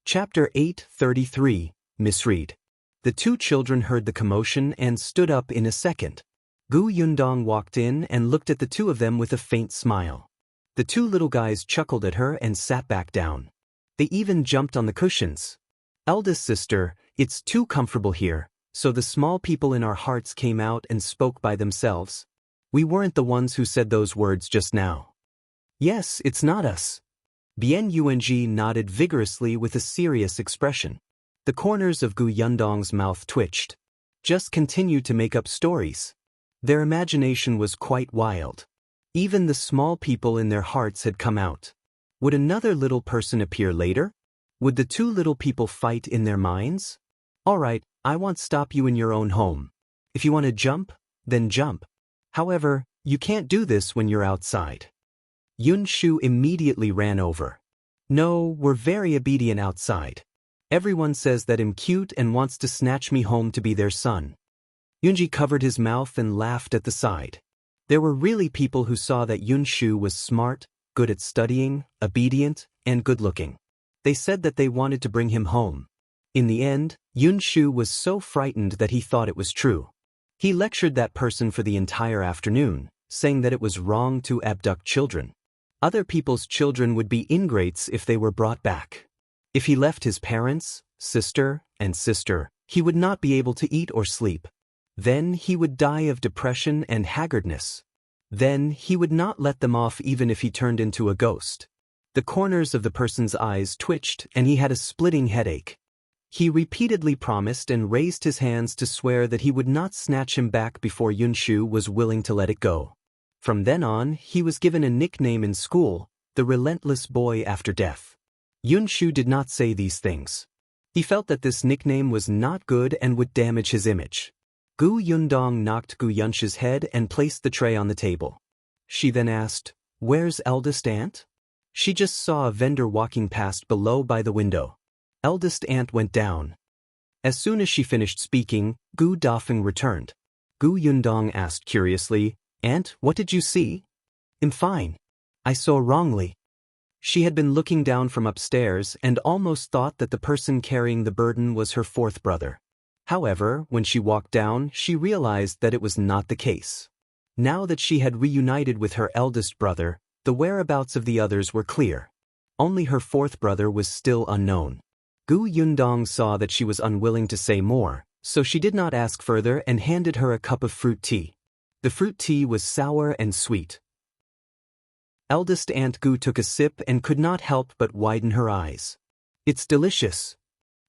Chapter 833, Misread. The two children heard the commotion and stood up in a second. Yundong walked in and looked at the two of them with a faint smile. The two little guys chuckled at her and sat back down. They even jumped on the cushions. Eldest sister, it's too comfortable here, so the small people in our hearts came out and spoke by themselves. We weren't the ones who said those words just now. Yes, it's not us. Yuanji nodded vigorously with a serious expression. The corners of Yundong's mouth twitched. Just continue to make up stories. Their imagination was quite wild. Even the small people in their hearts had come out. Would another little person appear later? Would the two little people fight in their minds? All right, I won't stop you in your own home. If you want to jump, then jump. However, you can't do this when you're outside. Yunshu immediately ran over. No, we're very obedient outside. Everyone says that I'm cute and wants to snatch me home to be their son. Yunji covered his mouth and laughed at the side. There were really people who saw that Yunshu was smart, good at studying, obedient, and good-looking. They said that they wanted to bring him home. In the end, Yunshu was so frightened that he thought it was true. He lectured that person for the entire afternoon, saying that it was wrong to abduct children. Other people's children would be ingrates if they were brought back. If he left his parents, sister, and sister, he would not be able to eat or sleep. Then he would die of depression and haggardness. Then he would not let them off even if he turned into a ghost. The corners of the person's eyes twitched and he had a splitting headache. He repeatedly promised and raised his hands to swear that he would not snatch him back before Yunshu was willing to let it go. From then on, he was given a nickname in school, the relentless boy after death. Yunshu did not say these things. He felt that this nickname was not good and would damage his image. Yundong knocked Yunshu's head and placed the tray on the table. She then asked, "Where's eldest aunt?" She just saw a vendor walking past below by the window. Eldest aunt went down. As soon as she finished speaking, Dafeng returned. Yundong asked curiously, "Aunt, what did you see?" "I'm fine. I saw wrongly." She had been looking down from upstairs and almost thought that the person carrying the burden was her fourth brother. However, when she walked down, she realized that it was not the case. Now that she had reunited with her eldest brother, the whereabouts of the others were clear. Only her fourth brother was still unknown. Yundong saw that she was unwilling to say more, so she did not ask further and handed her a cup of fruit tea. The fruit tea was sour and sweet. Eldest Aunt Gu took a sip and could not help but widen her eyes. "It's delicious."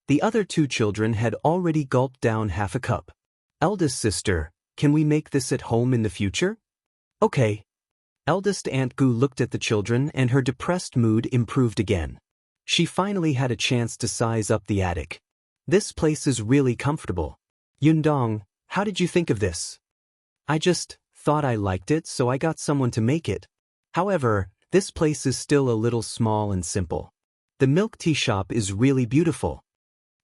The other two children had already gulped down half a cup. "Eldest sister, can we make this at home in the future?" "Okay." Eldest Aunt Gu looked at the children and her depressed mood improved again. She finally had a chance to size up the attic. "This place is really comfortable. Yundong, how did you think of this?" "I just thought I liked it, so I got someone to make it. However, this place is still a little small and simple. The milk tea shop is really beautiful."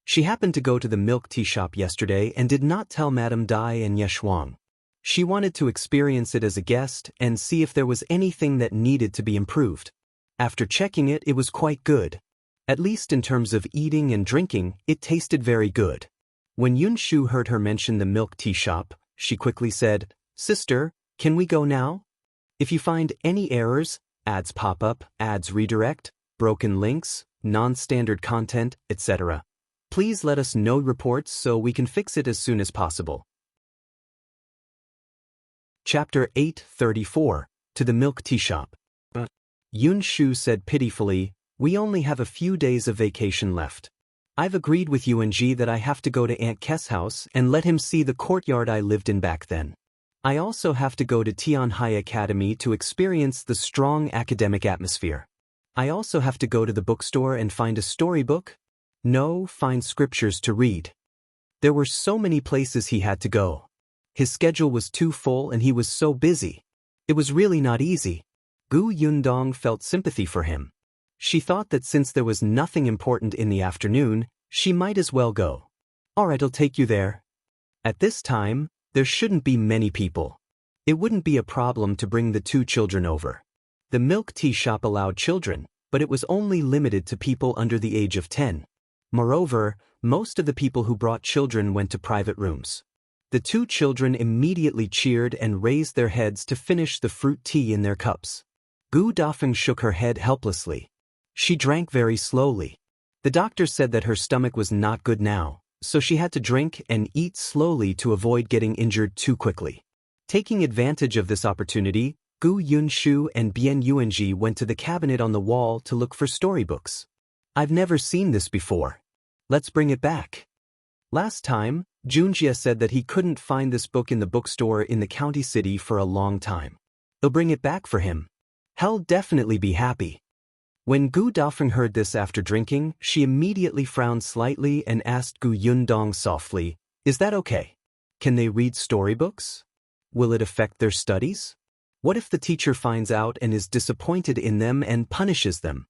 She happened to go to the milk tea shop yesterday and did not tell Madame Dai and Yeshuang. She wanted to experience it as a guest and see if there was anything that needed to be improved. After checking it, it was quite good. At least in terms of eating and drinking, it tasted very good. When Yunshu heard her mention the milk tea shop, she quickly said, "Sister, can we go now? If you find any errors, ads pop up, ads redirect, broken links, non-standard content, etc., please let us know reports so we can fix it as soon as possible." Chapter 834, To the Milk Tea Shop. Yunshu said pitifully, "We only have a few days of vacation left. I've agreed with Yuanji that I have to go to Aunt Kes' house and let him see the courtyard I lived in back then. I also have to go to Tianhai Academy to experience the strong academic atmosphere. I also have to go to the bookstore and find a storybook. No, find scriptures to read." There were so many places he had to go. His schedule was too full and he was so busy. It was really not easy. Yundong felt sympathy for him. She thought that since there was nothing important in the afternoon, she might as well go. "All right, I'll take you there." At this time, there shouldn't be many people. It wouldn't be a problem to bring the two children over. The milk tea shop allowed children, but it was only limited to people under the age of 10. Moreover, most of the people who brought children went to private rooms. The two children immediately cheered and raised their heads to finish the fruit tea in their cups. Gu Dafeng shook her head helplessly. She drank very slowly. The doctor said that her stomach was not good now, so she had to drink and eat slowly to avoid getting injured too quickly. Taking advantage of this opportunity, Gu Yunshu and Bian Yuanji went to the cabinet on the wall to look for storybooks. I've never seen this before. Let's bring it back. Last time, Junjie said that he couldn't find this book in the bookstore in the county city for a long time. They'll bring it back for him. He'll definitely be happy. When Gu Dafeng heard this after drinking, she immediately frowned slightly and asked Gu Yundong softly, "Is that okay? Can they read storybooks? Will it affect their studies? What if the teacher finds out and is disappointed in them and punishes them?"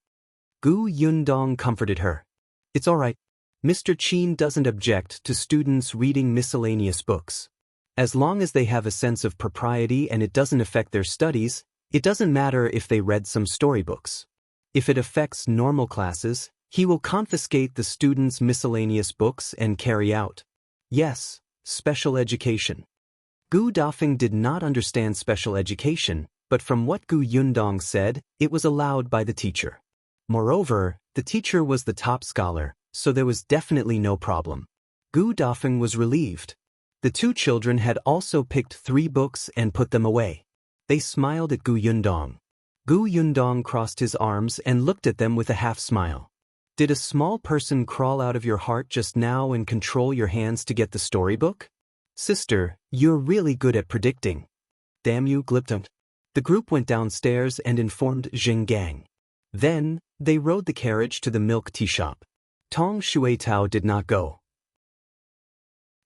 Gu Yundong comforted her. "It's all right. Mr. Qin doesn't object to students reading miscellaneous books. As long as they have a sense of propriety and it doesn't affect their studies, it doesn't matter if they read some storybooks. If it affects normal classes, he will confiscate the students' miscellaneous books and carry out, yes, special education." Gu Dafeng did not understand special education, but from what Gu Yundong said, it was allowed by the teacher. Moreover, the teacher was the top scholar, so there was definitely no problem. Gu Dafeng was relieved. The two children had also picked 3 books and put them away. They smiled at Gu Yundong. Gu Yundong crossed his arms and looked at them with a half-smile. "Did a small person crawl out of your heart just now and control your hands to get the storybook? Sister, you're really good at predicting." "Damn you, Glipton." The group went downstairs and informed Zhenggang. Then, they rode the carriage to the milk tea shop. Tong Shuitao did not go.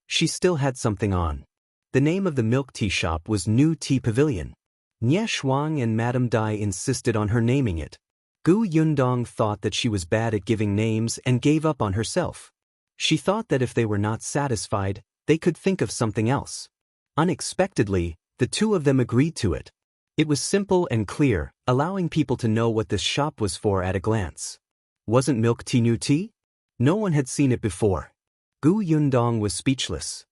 She still had something on. The name of the milk tea shop was New Tea Pavilion. Nie Shuang and Madame Dai insisted on her naming it. Gu Yundong thought that she was bad at giving names and gave up on herself. She thought that if they were not satisfied, they could think of something else. Unexpectedly, the two of them agreed to it. It was simple and clear, allowing people to know what this shop was for at a glance. Wasn't milk tea new tea? No one had seen it before. Gu Yundong was speechless.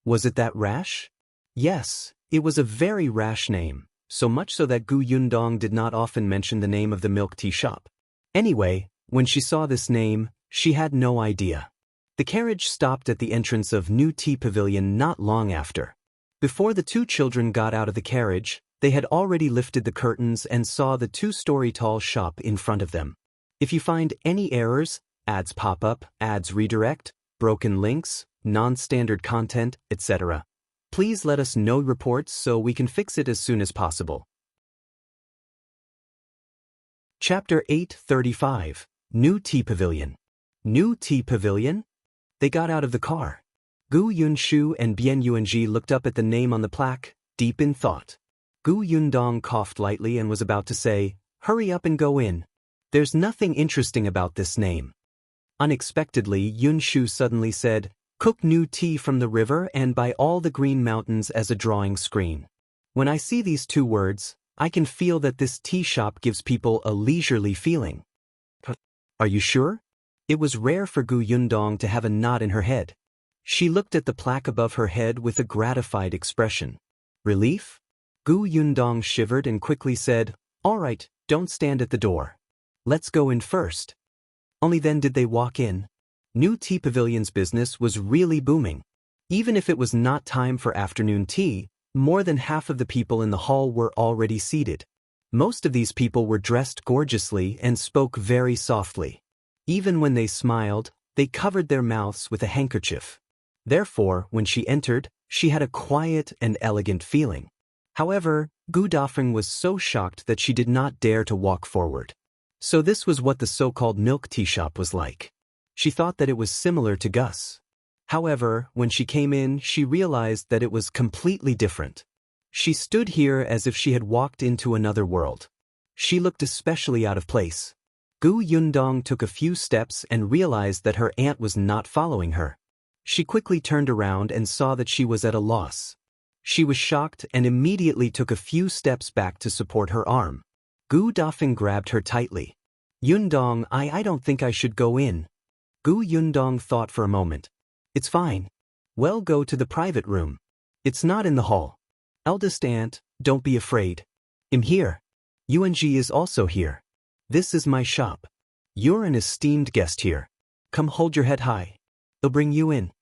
Was it that rash? Yes, it was a very rash name, so much so that Gu Yundong did not often mention the name of the milk tea shop. Anyway, when she saw this name, she had no idea. The carriage stopped at the entrance of New Tea Pavilion not long after. Before the two children got out of the carriage, they had already lifted the curtains and saw the 2-story-tall shop in front of them. If you find any errors, ads pop up, ads redirect, broken links, non-standard content, etc., please let us know reports so we can fix it as soon as possible. Chapter 835, New Tea Pavilion. New Tea Pavilion? They got out of the car. Gu Yunshu and Bian Yuanji looked up at the name on the plaque, deep in thought. Gu Yundong coughed lightly and was about to say, "Hurry up and go in. There's nothing interesting about this name." Unexpectedly, Yunshu suddenly said, "Cook new tea from the river and by all the green mountains as a drawing screen." When I see these 2 words, I can feel that this tea shop gives people a leisurely feeling. Are you sure? It was rare for Gu Yundong to have a nod in her head. She looked at the plaque above her head with a gratified expression. Relief? Gu Yundong shivered and quickly said, "All right, don't stand at the door. Let's go in first." Only then did they walk in. New Tea Pavilion's business was really booming. Even if it was not time for afternoon tea, more than half of the people in the hall were already seated. Most of these people were dressed gorgeously and spoke very softly. Even when they smiled, they covered their mouths with a handkerchief. Therefore, when she entered, she had a quiet and elegant feeling. However, Gu Dafeng was so shocked that she did not dare to walk forward. So this was what the so-called milk tea shop was like. She thought that it was similar to Gus. However, when she came in, she realized that it was completely different. She stood here as if she had walked into another world. She looked especially out of place. Gu Yundong took a few steps and realized that her aunt was not following her. She quickly turned around and saw that she was at a loss. She was shocked and immediately took a few steps back to support her arm. Gu Dafeng grabbed her tightly. "Yundong, I don't think I should go in." Gu Yundong thought for a moment. It's fine. Well, go to the private room. It's not in the hall. Eldest aunt, don't be afraid. I'm here. Yunshu is also here. This is my shop. You're an esteemed guest here. Come, hold your head high. I'll bring you in.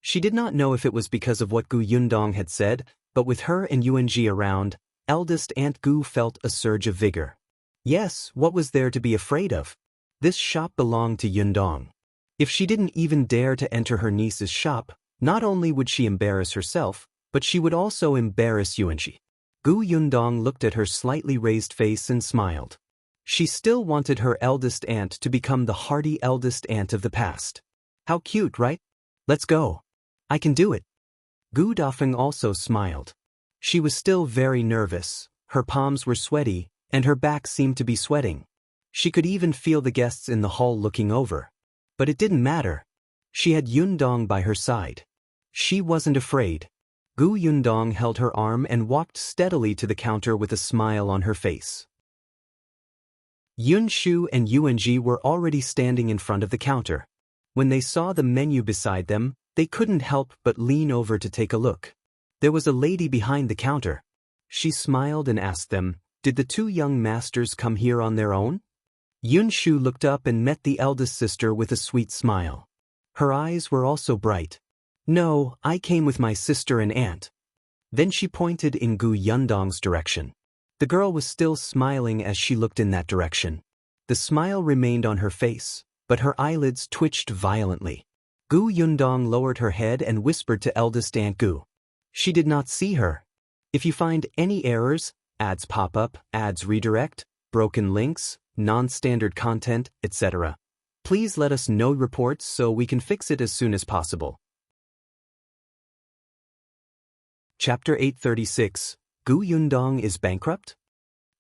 She did not know if it was because of what Gu Yundong had said, but with her and Yunshu around, eldest aunt Gu felt a surge of vigor. Yes, what was there to be afraid of? This shop belonged to Yundong. If she didn't even dare to enter her niece's shop, not only would she embarrass herself, but she would also embarrass Yunshu. Gu Yundong looked at her slightly raised face and smiled. She still wanted her eldest aunt to become the hearty eldest aunt of the past. How cute, right? Let's go. I can do it. Gu Dafeng also smiled. She was still very nervous, her palms were sweaty, and her back seemed to be sweating. She could even feel the guests in the hall looking over. But it didn't matter. She had Yundong by her side. She wasn't afraid. Gu Yundong held her arm and walked steadily to the counter with a smile on her face. Yunshu and Yunshu were already standing in front of the counter. When they saw the menu beside them, they couldn't help but lean over to take a look. There was a lady behind the counter. She smiled and asked them, "Did the two young masters come here on their own?" Yunshu looked up and met the eldest sister with a sweet smile. Her eyes were also bright. "No, I came with my sister and aunt." Then she pointed in Gu Yundong's direction. The girl was still smiling as she looked in that direction. The smile remained on her face, but her eyelids twitched violently. Gu Yundong lowered her head and whispered to eldest aunt Gu. She did not see her. If you find any errors, ads pop up, ads redirect, broken links, non-standard content, etc., please let us know reports so we can fix it as soon as possible. Chapter 836, Gu Yundong is bankrupt?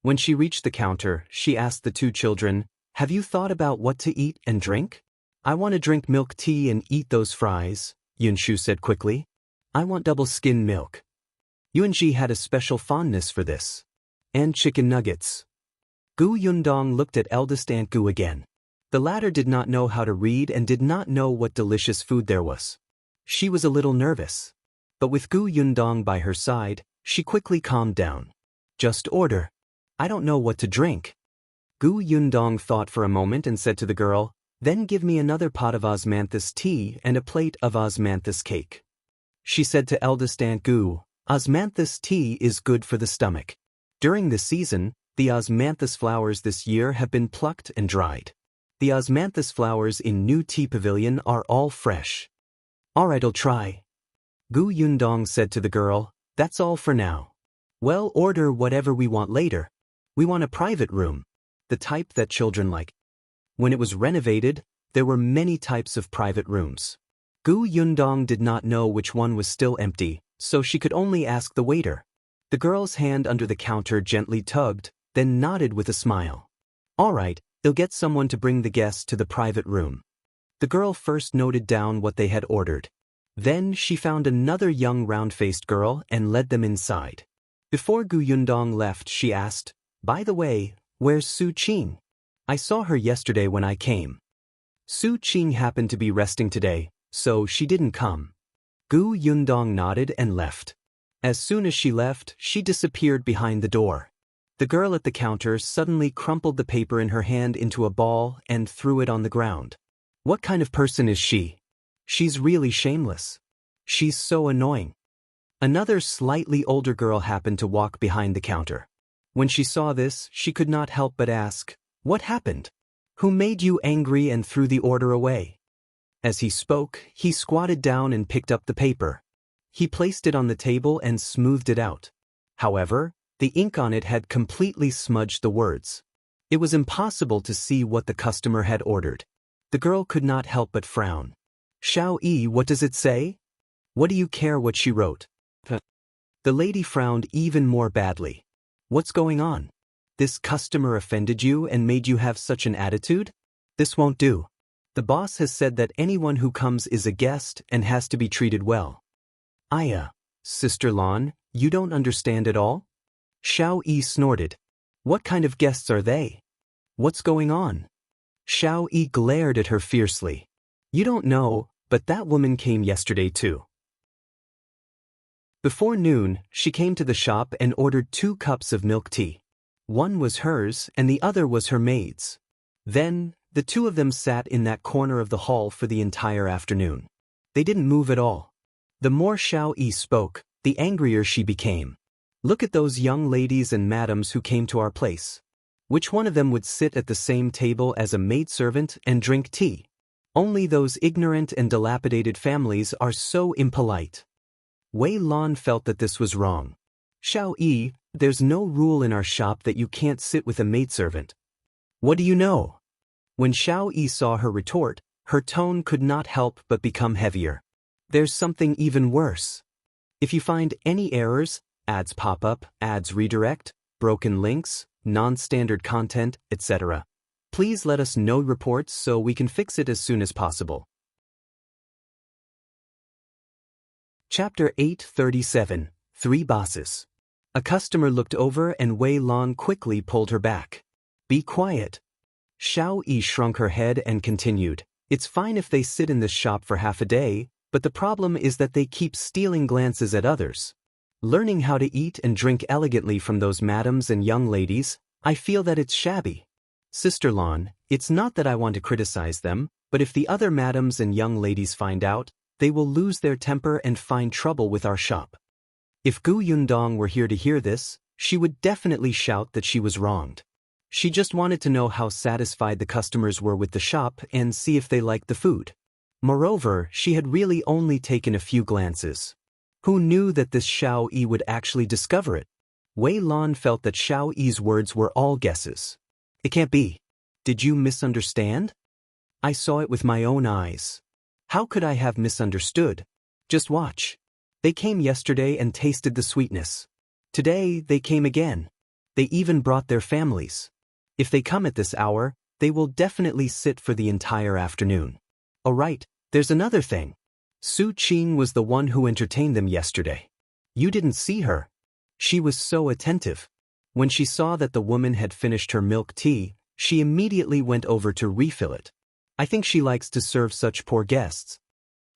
When she reached the counter, she asked the two children, "Have you thought about what to eat and drink?" "I want to drink milk tea and eat those fries," Yunshu said quickly. "I want double skim milk." Yunshu had a special fondness for this. "And chicken nuggets." Gu Yundong looked at eldest aunt Gu again. The latter did not know how to read and did not know what delicious food there was. She was a little nervous. But with Gu Yundong by her side, she quickly calmed down. "Just order. I don't know what to drink." Gu Yundong thought for a moment and said to the girl, "Then give me another pot of osmanthus tea and a plate of osmanthus cake." She said to eldest aunt Gu, "Osmanthus tea is good for the stomach. During the season, the osmanthus flowers this year have been plucked and dried. The osmanthus flowers in new Tea Pavilion are all fresh." "All right, I'll try." Gu Yundong said to the girl, "That's all for now. Well, order whatever we want later. We want a private room, the type that children like." When it was renovated, there were many types of private rooms. Gu Yundong did not know which one was still empty, so she could only ask the waiter. The girl's hand under the counter gently tugged, then nodded with a smile. "All right, they'll get someone to bring the guests to the private room." The girl first noted down what they had ordered. Then she found another young round-faced girl and led them inside. Before Gu Yundong left, she asked, "By the way, where's Su Qing? I saw her yesterday when I came." Su Qing happened to be resting today, so she didn't come. Gu Yundong nodded and left. As soon as she left, she disappeared behind the door. The girl at the counter suddenly crumpled the paper in her hand into a ball and threw it on the ground. What kind of person is she? She's really shameless. She's so annoying. Another slightly older girl happened to walk behind the counter. When she saw this, she could not help but ask, "What happened? Who made you angry and threw the order away?" As he spoke, he squatted down and picked up the paper. He placed it on the table and smoothed it out. However, the ink on it had completely smudged the words. It was impossible to see what the customer had ordered. The girl could not help but frown. "Qiuyue, what does it say? What do you care what she wrote?" The lady frowned even more badly. "What's going on? This customer offended you and made you have such an attitude? This won't do. The boss has said that anyone who comes is a guest and has to be treated well." Sister Lon, you don't understand at all?" Qiuyue snorted. "What kind of guests are they? What's going on?" Qiuyue glared at her fiercely. You don't know, but that woman came yesterday too. Before noon, she came to the shop and ordered 2 cups of milk tea. One was hers and the other was her maid's. Then, the 2 of them sat in that corner of the hall for the entire afternoon. They didn't move at all. The more Qiuyue spoke, the angrier she became. Look at those young ladies and madams who came to our place. Which one of them would sit at the same table as a maidservant and drink tea? Only those ignorant and dilapidated families are so impolite. Wei Lan felt that this was wrong. Qiuyue, there's no rule in our shop that you can't sit with a maidservant. What do you know? When Qiuyue saw her retort, her tone could not help but become heavier. There's something even worse. If you find any errors, ads pop up, ads redirect, broken links, non-standard content, etc., please let us know reports so we can fix it as soon as possible. Chapter 837, 3 Bosses. A customer looked over and Wei Lan quickly pulled her back. Be quiet. Qiuyue shrunk her head and continued, it's fine if they sit in this shop for half a day, but the problem is that they keep stealing glances at others. Learning how to eat and drink elegantly from those madams and young ladies, I feel that it's shabby. Sister Lan, it's not that I want to criticize them, but if the other madams and young ladies find out, they will lose their temper and find trouble with our shop. If Gu Yundong were here to hear this, she would definitely shout that she was wronged. She just wanted to know how satisfied the customers were with the shop and see if they liked the food. Moreover, she had really only taken a few glances. Who knew that this Qiuyue would actually discover it? Wei Lan felt that Qiuyue's words were all guesses. It can't be. Did you misunderstand? I saw it with my own eyes. How could I have misunderstood? Just watch. They came yesterday and tasted the sweetness. Today, they came again. They even brought their families. If they come at this hour, they will definitely sit for the entire afternoon. Oh right, there's another thing. Su Qing was the one who entertained them yesterday. You didn't see her. She was so attentive. When she saw that the woman had finished her milk tea, she immediately went over to refill it. I think she likes to serve such poor guests.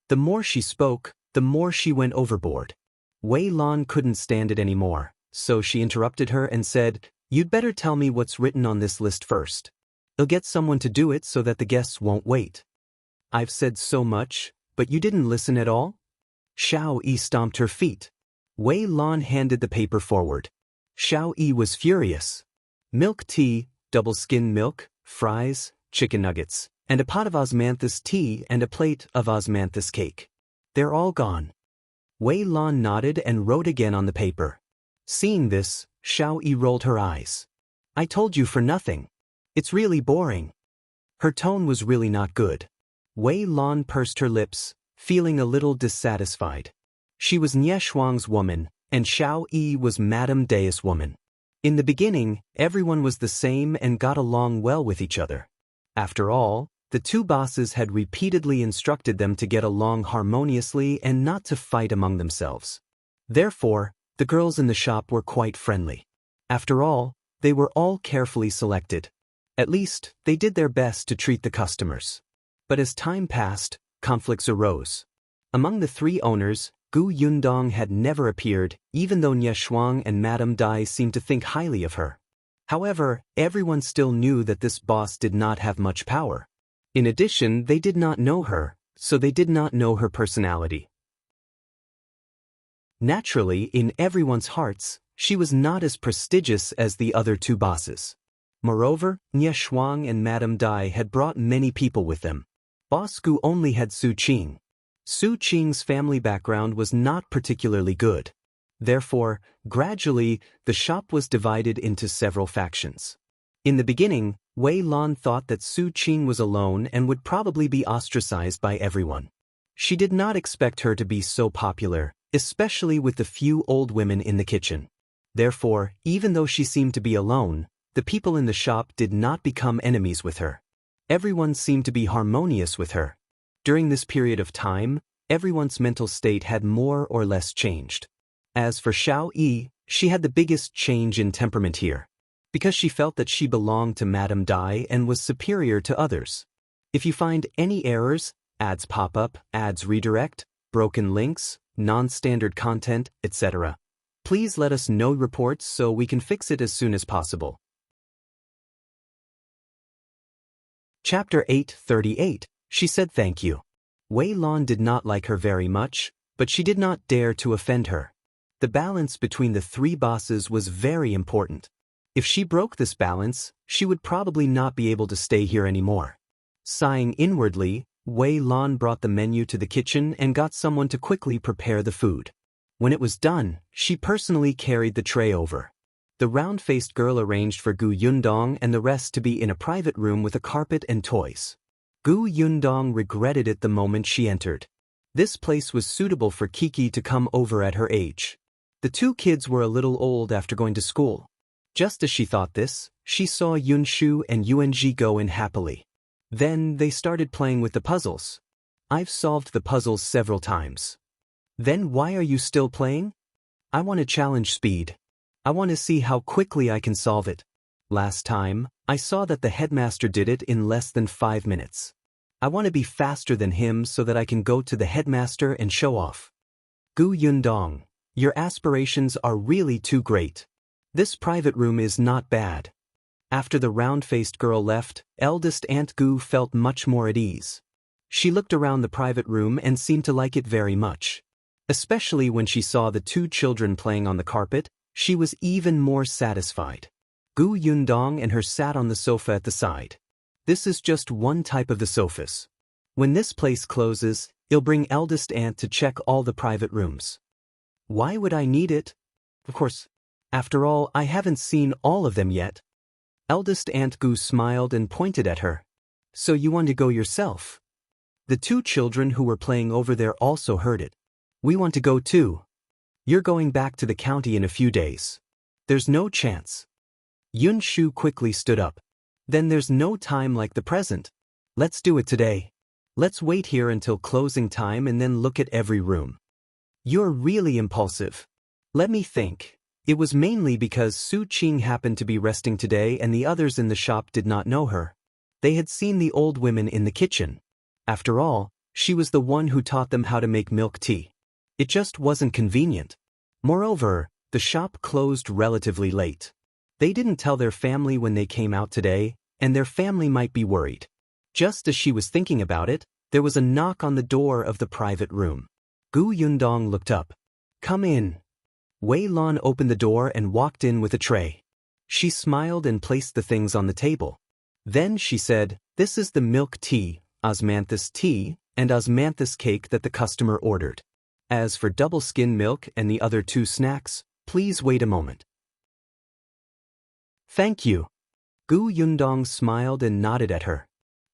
The more she spoke, the more she went overboard. Wei Lan couldn't stand it anymore, so she interrupted her and said, you'd better tell me what's written on this list first. I'll get someone to do it so that the guests won't wait. I've said so much, but you didn't listen at all? Qiuyue stomped her feet. Wei Lan handed the paper forward. Qiuyue was furious. Milk tea, double-skim milk, fries, chicken nuggets, and a pot of osmanthus tea and a plate of osmanthus cake. They're all gone. Wei Lan nodded and wrote again on the paper. Seeing this, Qiuyue rolled her eyes. I told you for nothing. It's really boring. Her tone was really not good. Wei Lan pursed her lips, feeling a little dissatisfied. She was Nie Shuang's woman, and Qiuyue was Madame De's woman. In the beginning, everyone was the same and got along well with each other. After all, the 2 bosses had repeatedly instructed them to get along harmoniously and not to fight among themselves. Therefore, the girls in the shop were quite friendly. After all, they were all carefully selected. At least, they did their best to treat the customers. But as time passed, conflicts arose. Among the 3 owners, Gu Yundong had never appeared, even though Nie Shuang and Madame Dai seemed to think highly of her. However, everyone still knew that this boss did not have much power. In addition, they did not know her, so they did not know her personality. Naturally, in everyone's hearts, she was not as prestigious as the other 2 bosses. Moreover, Nie Shuang and Madame Dai had brought many people with them. Boss Gu only had Su Qing. Su Qing's family background was not particularly good. Therefore, gradually, the shop was divided into several factions. In the beginning, Wei Lan thought that Su Qing was alone and would probably be ostracized by everyone. She did not expect her to be so popular, especially with the few old women in the kitchen. Therefore, even though she seemed to be alone, the people in the shop did not become enemies with her. Everyone seemed to be harmonious with her. During this period of time, everyone's mental state had more or less changed. As for Qiuyue, she had the biggest change in temperament here, because she felt that she belonged to Madame Dai and was superior to others. If you find any errors, ads pop up, ads redirect, broken links, non-standard content, etc. Please let us know reports so we can fix it as soon as possible. Chapter 838. She said thank you. Wei Lan did not like her very much, but she did not dare to offend her. The balance between the three bosses was very important. If she broke this balance, she would probably not be able to stay here anymore. Sighing inwardly, Wei Lan brought the menu to the kitchen and got someone to quickly prepare the food. When it was done, she personally carried the tray over. The round-faced girl arranged for Gu Yundong and the rest to be in a private room with a carpet and toys. Gu Yundong regretted it the moment she entered. This place was suitable for Kiki to come over at her age. The two kids were a little old after going to school. Just as she thought this, she saw Yunshu and Yuanji go in happily. Then they started playing with the puzzles. I've solved the puzzles several times. Then why are you still playing? I want to challenge speed. I want to see how quickly I can solve it. Last time, I saw that the headmaster did it in less than 5 minutes. I want to be faster than him so that I can go to the headmaster and show off. Gu Yundong, your aspirations are really too great. This private room is not bad. After the round-faced girl left, eldest Aunt Gu felt much more at ease. She looked around the private room and seemed to like it very much. Especially when she saw the two children playing on the carpet, she was even more satisfied. Gu Yundong and her sat on the sofa at the side. This is just one type of the sofas. When this place closes, you'll bring eldest aunt to check all the private rooms. Why would I need it? Of course. After all, I haven't seen all of them yet. Eldest Aunt Gu smiled and pointed at her. So you want to go yourself? The two children who were playing over there also heard it. We want to go too. You're going back to the county in a few days. There's no chance. Yunshu quickly stood up. Then there's no time like the present. Let's do it today. Let's wait here until closing time and then look at every room. You're really impulsive. Let me think. It was mainly because Su Qing happened to be resting today and the others in the shop did not know her. They had seen the old women in the kitchen. After all, she was the one who taught them how to make milk tea. It just wasn't convenient. Moreover, the shop closed relatively late. They didn't tell their family when they came out today, and their family might be worried. Just as she was thinking about it, there was a knock on the door of the private room. Gu Yundong looked up. Come in. Wei Lan opened the door and walked in with a tray. She smiled and placed the things on the table. Then she said, this is the milk tea, osmanthus tea, and osmanthus cake that the customer ordered. As for double skim milk and the other two snacks, please wait a moment. Thank you. Gu Yundong smiled and nodded at her.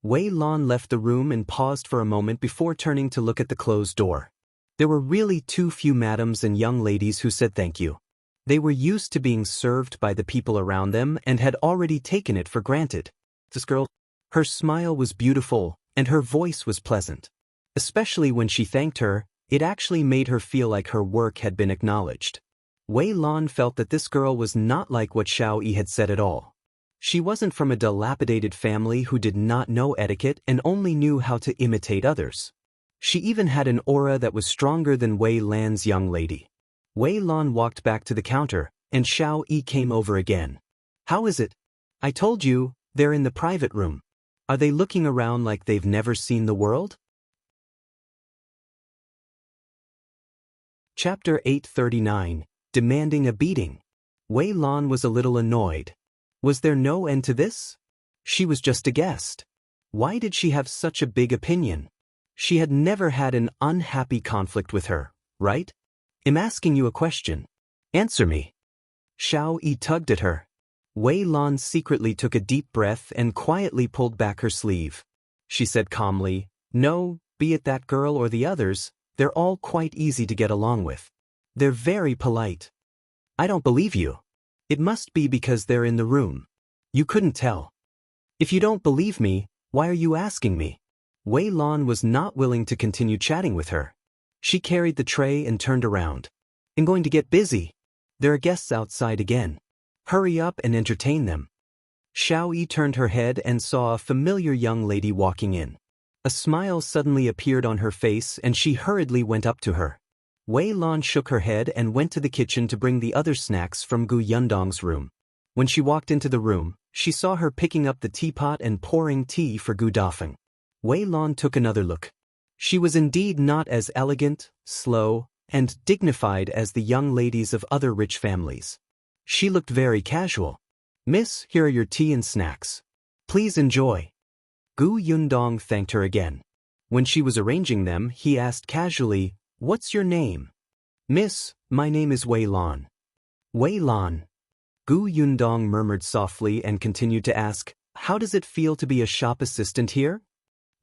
Wei Lan left the room and paused for a moment before turning to look at the closed door. There were really too few madams and young ladies who said thank you. They were used to being served by the people around them and had already taken it for granted. This girl, her smile was beautiful and her voice was pleasant. Especially when she thanked her, it actually made her feel like her work had been acknowledged. Wei Lan felt that this girl was not like what Qiuyue had said at all. She wasn't from a dilapidated family who did not know etiquette and only knew how to imitate others. She even had an aura that was stronger than Wei Lan's young lady. Wei Lan walked back to the counter, and Qiuyue came over again. How is it? I told you, they're in the private room. Are they looking around like they've never seen the world? Chapter 839. Demanding a beating. Wei Lan was a little annoyed. Was there no end to this? She was just a guest. Why did she have such a big opinion? She had never had an unhappy conflict with her, right? I'm asking you a question. Answer me. Qiuyue tugged at her. Wei Lan secretly took a deep breath and quietly pulled back her sleeve. She said calmly, no, be it that girl or the others, they're all quite easy to get along with. They're very polite. I don't believe you. It must be because they're in the room. You couldn't tell. If you don't believe me, why are you asking me? Wei Lan was not willing to continue chatting with her. She carried the tray and turned around. I'm going to get busy. There are guests outside again. Hurry up and entertain them. Qiuyue turned her head and saw a familiar young lady walking in. A smile suddenly appeared on her face and she hurriedly went up to her. Wei Lan shook her head and went to the kitchen to bring the other snacks from Gu Yundong's room. When she walked into the room, she saw her picking up the teapot and pouring tea for Gu Dafeng. Wei Lan took another look. She was indeed not as elegant, slow, and dignified as the young ladies of other rich families. She looked very casual. "Miss, here are your tea and snacks. Please enjoy." Gu Yundong thanked her again. When she was arranging them, he asked casually, "What's your name?" "Miss, my name is Wei Lan." "Wei Lan." Gu Yundong murmured softly and continued to ask, "How does it feel to be a shop assistant here?"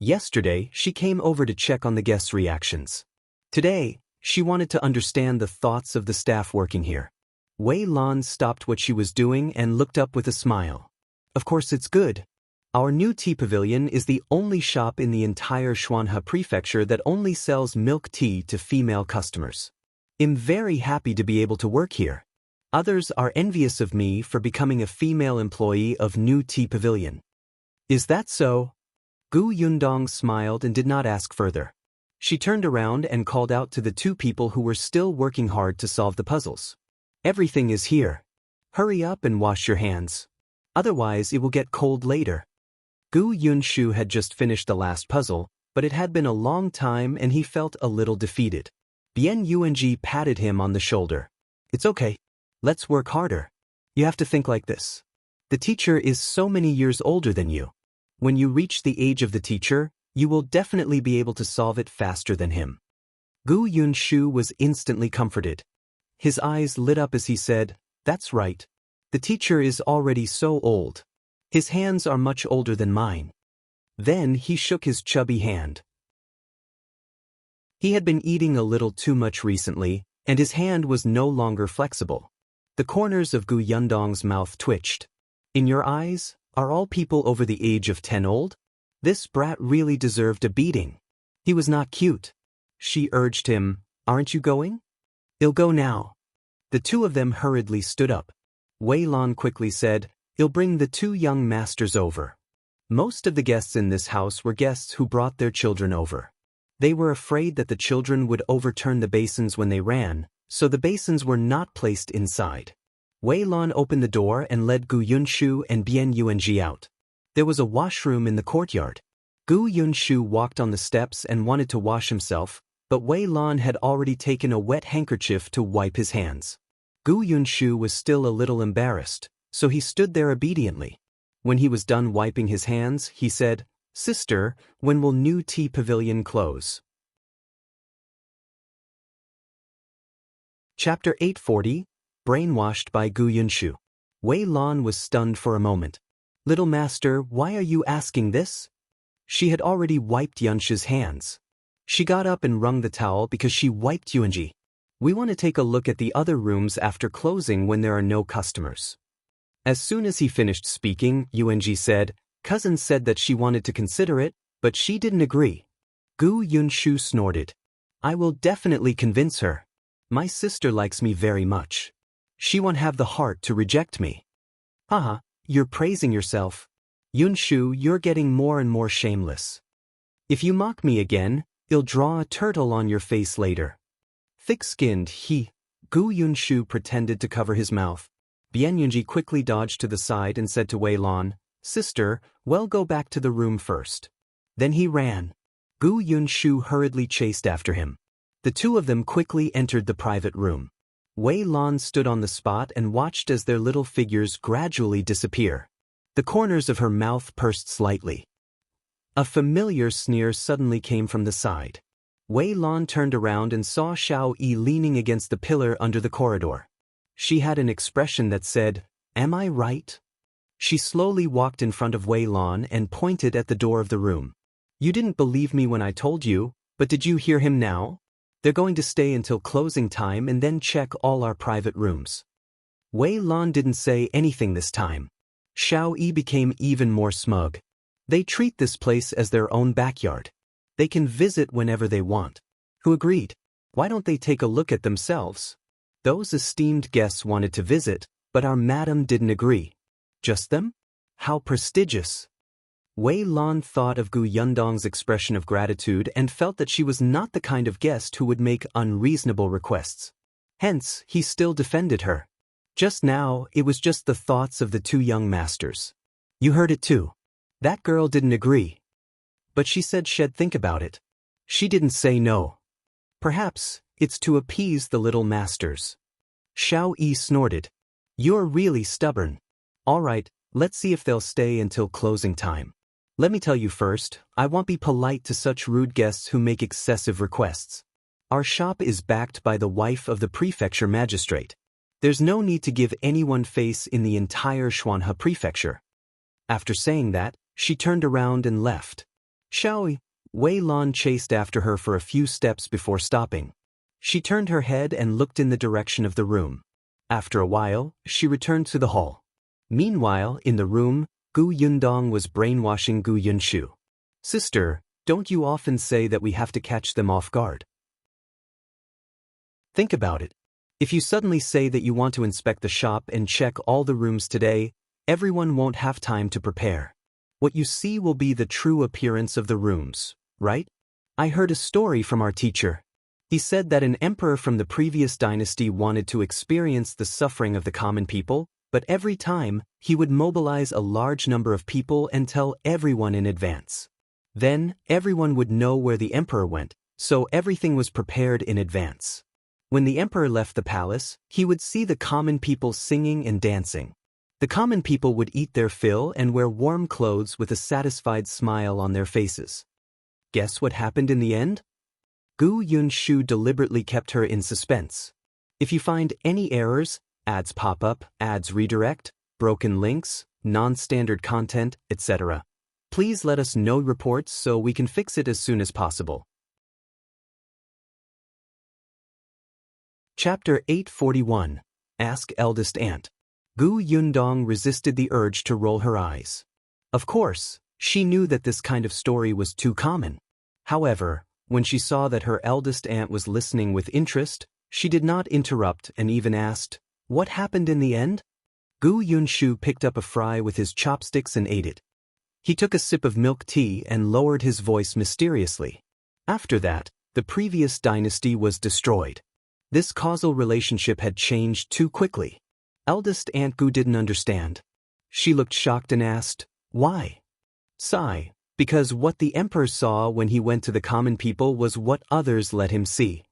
Yesterday, she came over to check on the guests' reactions. Today, she wanted to understand the thoughts of the staff working here. Wei Lan stopped what she was doing and looked up with a smile. "Of course it's good. Our new Tea Pavilion is the only shop in the entire Xuanhe Prefecture that only sells milk tea to female customers. I'm very happy to be able to work here. Others are envious of me for becoming a female employee of new Tea Pavilion." "Is that so?" Gu Yundong smiled and did not ask further. She turned around and called out to the two people who were still working hard to solve the puzzles. "Everything is here. Hurry up and wash your hands. Otherwise it will get cold later." Gu Yunshu had just finished the last puzzle, but it had been a long time and he felt a little defeated. Yuanji patted him on the shoulder. "It's okay. Let's work harder. You have to think like this. The teacher is so many years older than you. When you reach the age of the teacher, you will definitely be able to solve it faster than him." Gu Yunshu was instantly comforted. His eyes lit up as he said, "That's right. The teacher is already so old. His hands are much older than mine." Then he shook his chubby hand. He had been eating a little too much recently, and his hand was no longer flexible. The corners of Gu Yundong's mouth twitched. "In your eyes, are all people over the age of 10 old? This brat really deserved a beating. He was not cute." She urged him, "Aren't you going?" "I'll go now." The two of them hurriedly stood up. Wei Lan quickly said, "I'll bring the two young masters over." Most of the guests in this house were guests who brought their children over. They were afraid that the children would overturn the basins when they ran, so the basins were not placed inside. Wei Lan opened the door and led Gu Yunshu and Yuanji out. There was a washroom in the courtyard. Gu Yunshu walked on the steps and wanted to wash himself, but Wei Lan had already taken a wet handkerchief to wipe his hands. Gu Yunshu was still a little embarrassed, so he stood there obediently. When he was done wiping his hands, he said, "Sister, when will new Tea Pavilion close?" Chapter 840, Brainwashed by Gu Yunshu. Wei Lan was stunned for a moment. "Little master, why are you asking this?" She had already wiped Yunshu's hands. She got up and wrung the towel because she wiped Yuanji. "We want to take a look at the other rooms after closing when there are no customers." As soon as he finished speaking, Yuanji said, "Cousin said that she wanted to consider it, but she didn't agree." Gu Yunshu snorted. "I will definitely convince her. My sister likes me very much. She won't have the heart to reject me." "Haha, you're praising yourself. Yunshu, you're getting more and more shameless. If you mock me again, I'll draw a turtle on your face later." Thick-skinned, Gu Yunshu pretended to cover his mouth. Yuanji quickly dodged to the side and said to Wei Lan, "Sister, well, go back to the room first." Then he ran. Gu Yunshu hurriedly chased after him. The two of them quickly entered the private room. Wei Lan stood on the spot and watched as their little figures gradually disappear. The corners of her mouth pursed slightly. A familiar sneer suddenly came from the side. Wei Lan turned around and saw Qiuyue leaning against the pillar under the corridor. She had an expression that said, "Am I right?" She slowly walked in front of Wei Lan and pointed at the door of the room. "You didn't believe me when I told you, but did you hear him now? They're going to stay until closing time and then check all our private rooms." Wei Lan didn't say anything this time. Qiuyue became even more smug. "They treat this place as their own backyard. They can visit whenever they want." Who agreed? "Why don't they take a look at themselves?" Those esteemed guests wanted to visit, but our madam didn't agree. Just them? How prestigious. Wei Lan thought of Gu Yundong's expression of gratitude and felt that she was not the kind of guest who would make unreasonable requests. Hence, he still defended her. Just now, it was just the thoughts of the two young masters. You heard it too. That girl didn't agree. But she said she'd think about it. She didn't say no. Perhaps, it's to appease the little masters. Xiao Yi snorted. You're really stubborn. All right, let's see if they'll stay until closing time. Let me tell you first, I won't be polite to such rude guests who make excessive requests. Our shop is backed by the wife of the prefecture magistrate. There's no need to give anyone face in the entire Xuanhe prefecture. After saying that, she turned around and left. Xiao Wei Lan chased after her for a few steps before stopping. She turned her head and looked in the direction of the room. After a while, she returned to the hall. Meanwhile, in the room, Gu Yundong was brainwashing Gu Yunshu. Sister, don't you often say that we have to catch them off guard? Think about it. If you suddenly say that you want to inspect the shop and check all the rooms today, everyone won't have time to prepare. What you see will be the true appearance of the rooms, right? I heard a story from our teacher. He said that an emperor from the previous dynasty wanted to experience the suffering of the common people, but every time, he would mobilize a large number of people and tell everyone in advance. Then, everyone would know where the emperor went, so everything was prepared in advance. When the emperor left the palace, he would see the common people singing and dancing. The common people would eat their fill and wear warm clothes with a satisfied smile on their faces. Guess what happened in the end? Gu Yunshu deliberately kept her in suspense. If you find any errors, ads pop up, ads redirect, broken links, non-standard content, etc., please let us know reports so we can fix it as soon as possible. Chapter 841. Ask Eldest Aunt. Gu Yundong resisted the urge to roll her eyes. Of course, she knew that this kind of story was too common. However, when she saw that her eldest aunt was listening with interest, she did not interrupt and even asked, "What happened in the end?" Gu Yunshu picked up a fry with his chopsticks and ate it. He took a sip of milk tea and lowered his voice mysteriously. After that, the previous dynasty was destroyed. This causal relationship had changed too quickly. Eldest Aunt Gu didn't understand. She looked shocked and asked, "Why?" Sigh, because what the emperor saw when he went to the common people was what others let him see.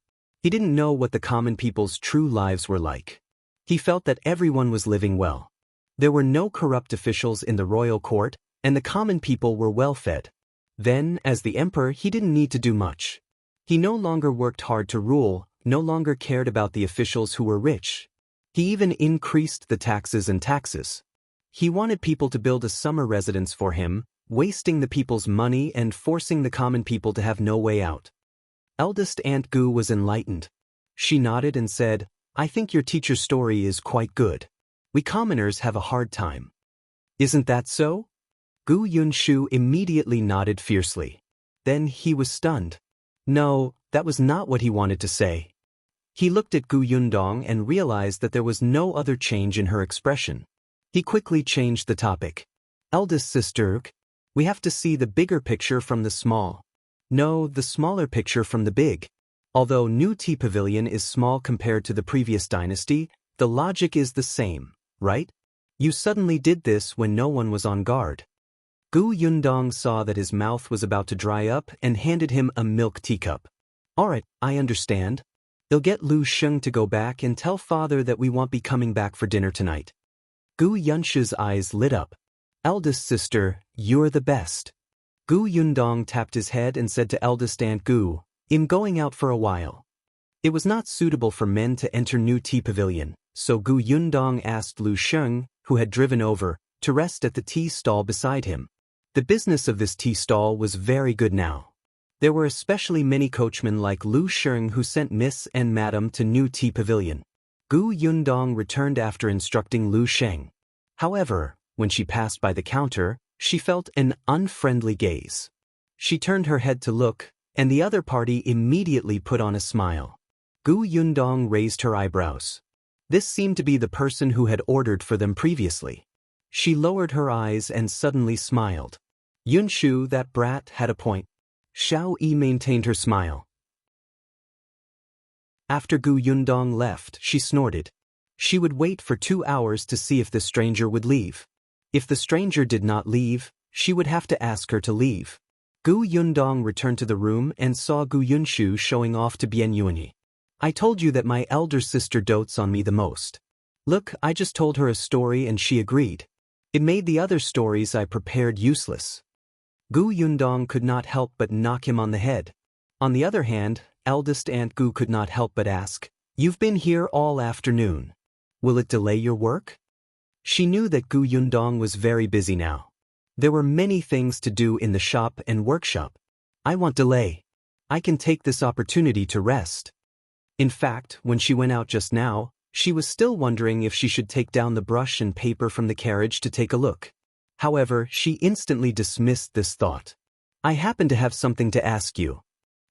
He didn't know what the common people's true lives were like. He felt that everyone was living well. There were no corrupt officials in the royal court, and the common people were well fed. Then, as the emperor, he didn't need to do much. He no longer worked hard to rule, no longer cared about the officials who were rich. He even increased the taxes and taxes. He wanted people to build a summer residence for him, wasting the people's money and forcing the common people to have no way out. Eldest Aunt Gu was enlightened. She nodded and said, "I think your teacher's story is quite good. We commoners have a hard time." "Isn't that so?" Gu Yunshu immediately nodded fiercely. Then he was stunned. No, that was not what he wanted to say. He looked at Gu Yundong and realized that there was no other change in her expression. He quickly changed the topic. "Eldest sister, we have to see the bigger picture from the small. No, the smaller picture from the big. Although new Tea Pavilion is small compared to the previous dynasty, the logic is the same, right? You suddenly did this when no one was on guard." Gu Yundong saw that his mouth was about to dry up and handed him a milk teacup. "Alright, I understand. They'll get Lu Sheng to go back and tell father that we won't be coming back for dinner tonight." Gu Yunshu's eyes lit up. "Eldest sister, you're the best." Gu Yundong tapped his head and said to Eldest Aunt Gu, "I'm going out for a while." It was not suitable for men to enter new Tea Pavilion, so Gu Yundong asked Lu Sheng, who had driven over, to rest at the tea stall beside him. The business of this tea stall was very good now. There were especially many coachmen like Lu Sheng who sent Miss and Madam to new Tea Pavilion. Gu Yundong returned after instructing Lu Sheng. However, when she passed by the counter, she felt an unfriendly gaze. She turned her head to look, and the other party immediately put on a smile. Gu Yundong raised her eyebrows. This seemed to be the person who had ordered for them previously. She lowered her eyes and suddenly smiled. Yunshu, that brat, had a point. Qiuyue maintained her smile. After Gu Yundong left, she snorted. She would wait for 2 hours to see if the stranger would leave. If the stranger did not leave, she would have to ask her to leave. Gu Yundong returned to the room and saw Gu Yunshu showing off to Bianyuanyi. I told you that my elder sister dotes on me the most. Look, I just told her a story and she agreed. It made the other stories I prepared useless. Gu Yundong could not help but knock him on the head. On the other hand, eldest Aunt Gu could not help but ask, "You've been here all afternoon. Will it delay your work?" She knew that Gu Yundong was very busy now. There were many things to do in the shop and workshop. I won't delay. I can take this opportunity to rest. In fact, when she went out just now, she was still wondering if she should take down the brush and paper from the carriage to take a look. However, she instantly dismissed this thought. I happen to have something to ask you.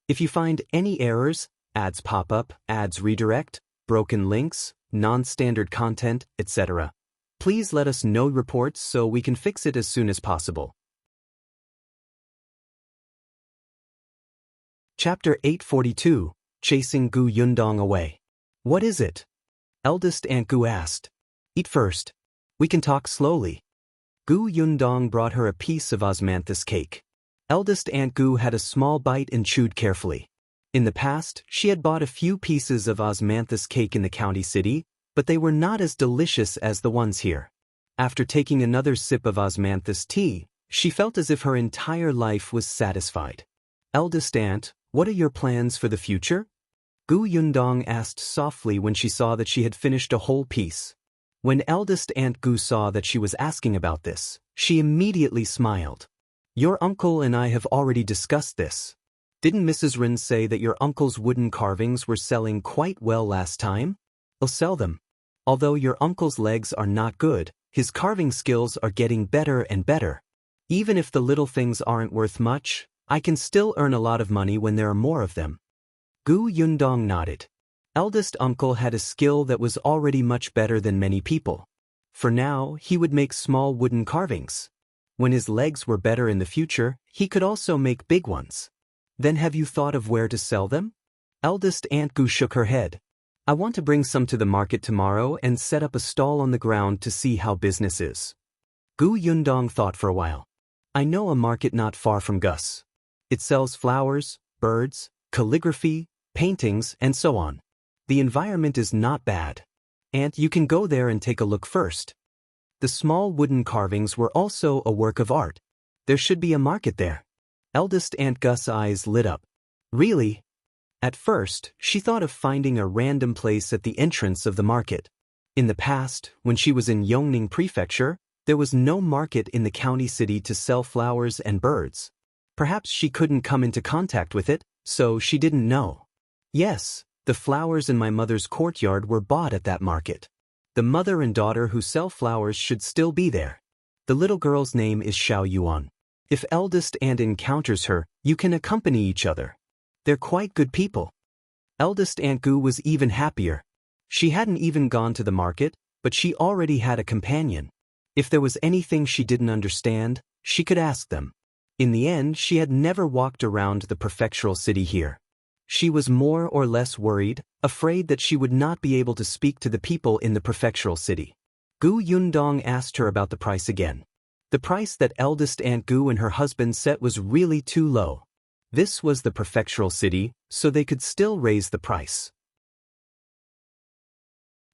If you find any errors, ads pop up, ads redirect, broken links, non-standard content, etc., please let us know reports so we can fix it as soon as possible. Chapter 842, Chasing Gu Yundong Away. What is it? Eldest Aunt Gu asked. Eat first. We can talk slowly. Gu Yundong brought her a piece of osmanthus cake. Eldest Aunt Gu had a small bite and chewed carefully. In the past, she had bought a few pieces of osmanthus cake in the county city, but they were not as delicious as the ones here. After taking another sip of osmanthus tea, she felt as if her entire life was satisfied. Eldest Aunt, what are your plans for the future? Gu Yundong asked softly when she saw that she had finished a whole piece. When eldest Aunt Gu saw that she was asking about this, she immediately smiled. Your uncle and I have already discussed this. Didn't Mrs. Rin say that your uncle's wooden carvings were selling quite well last time? I'll sell them. Although your uncle's legs are not good, his carving skills are getting better and better. Even if the little things aren't worth much, I can still earn a lot of money when there are more of them. Gu Yundong nodded. Eldest uncle had a skill that was already much better than many people. For now, he would make small wooden carvings. When his legs were better in the future, he could also make big ones. Then have you thought of where to sell them? Eldest Aunt Gu shook her head. I want to bring some to the market tomorrow and set up a stall on the ground to see how business is. Gu Yundong thought for a while. I know a market not far from Gus. It sells flowers, birds, calligraphy, paintings, and so on. The environment is not bad. Aunt, you can go there and take a look first. The small wooden carvings were also a work of art. There should be a market there. Eldest Aunt Gus' eyes lit up. Really? At first, she thought of finding a random place at the entrance of the market. In the past, when she was in Yongning Prefecture, there was no market in the county city to sell flowers and birds. Perhaps she couldn't come into contact with it, so she didn't know. Yes, the flowers in my mother's courtyard were bought at that market. The mother and daughter who sell flowers should still be there. The little girl's name is Qiuyue. If eldest aunt encounters her, you can accompany each other. They're quite good people. Eldest Aunt Gu was even happier. She hadn't even gone to the market, but she already had a companion. If there was anything she didn't understand, she could ask them. In the end, she had never walked around the prefectural city here. She was more or less worried, afraid that she would not be able to speak to the people in the prefectural city. Gu Yundong asked her about the price again. The price that eldest Aunt Gu and her husband set was really too low. This was the prefectural city, so they could still raise the price.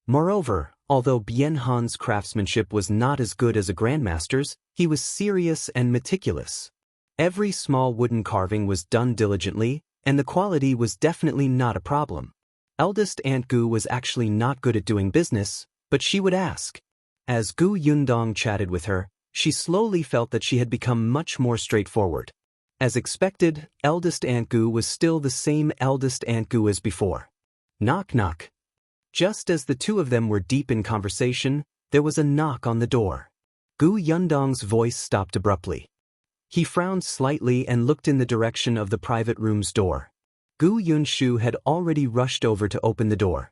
Moreover, although Bien Han's craftsmanship was not as good as a grandmaster's, he was serious and meticulous. Every small wooden carving was done diligently, and the quality was definitely not a problem. Eldest Aunt Gu was actually not good at doing business, but she would ask. As Gu Yundong chatted with her, she slowly felt that she had become much more straightforward. As expected, eldest Aunt Gu was still the same eldest Aunt Gu as before. Knock knock. Just as the two of them were deep in conversation, there was a knock on the door. Gu Yundong's voice stopped abruptly. He frowned slightly and looked in the direction of the private room's door. Gu Yunshu had already rushed over to open the door.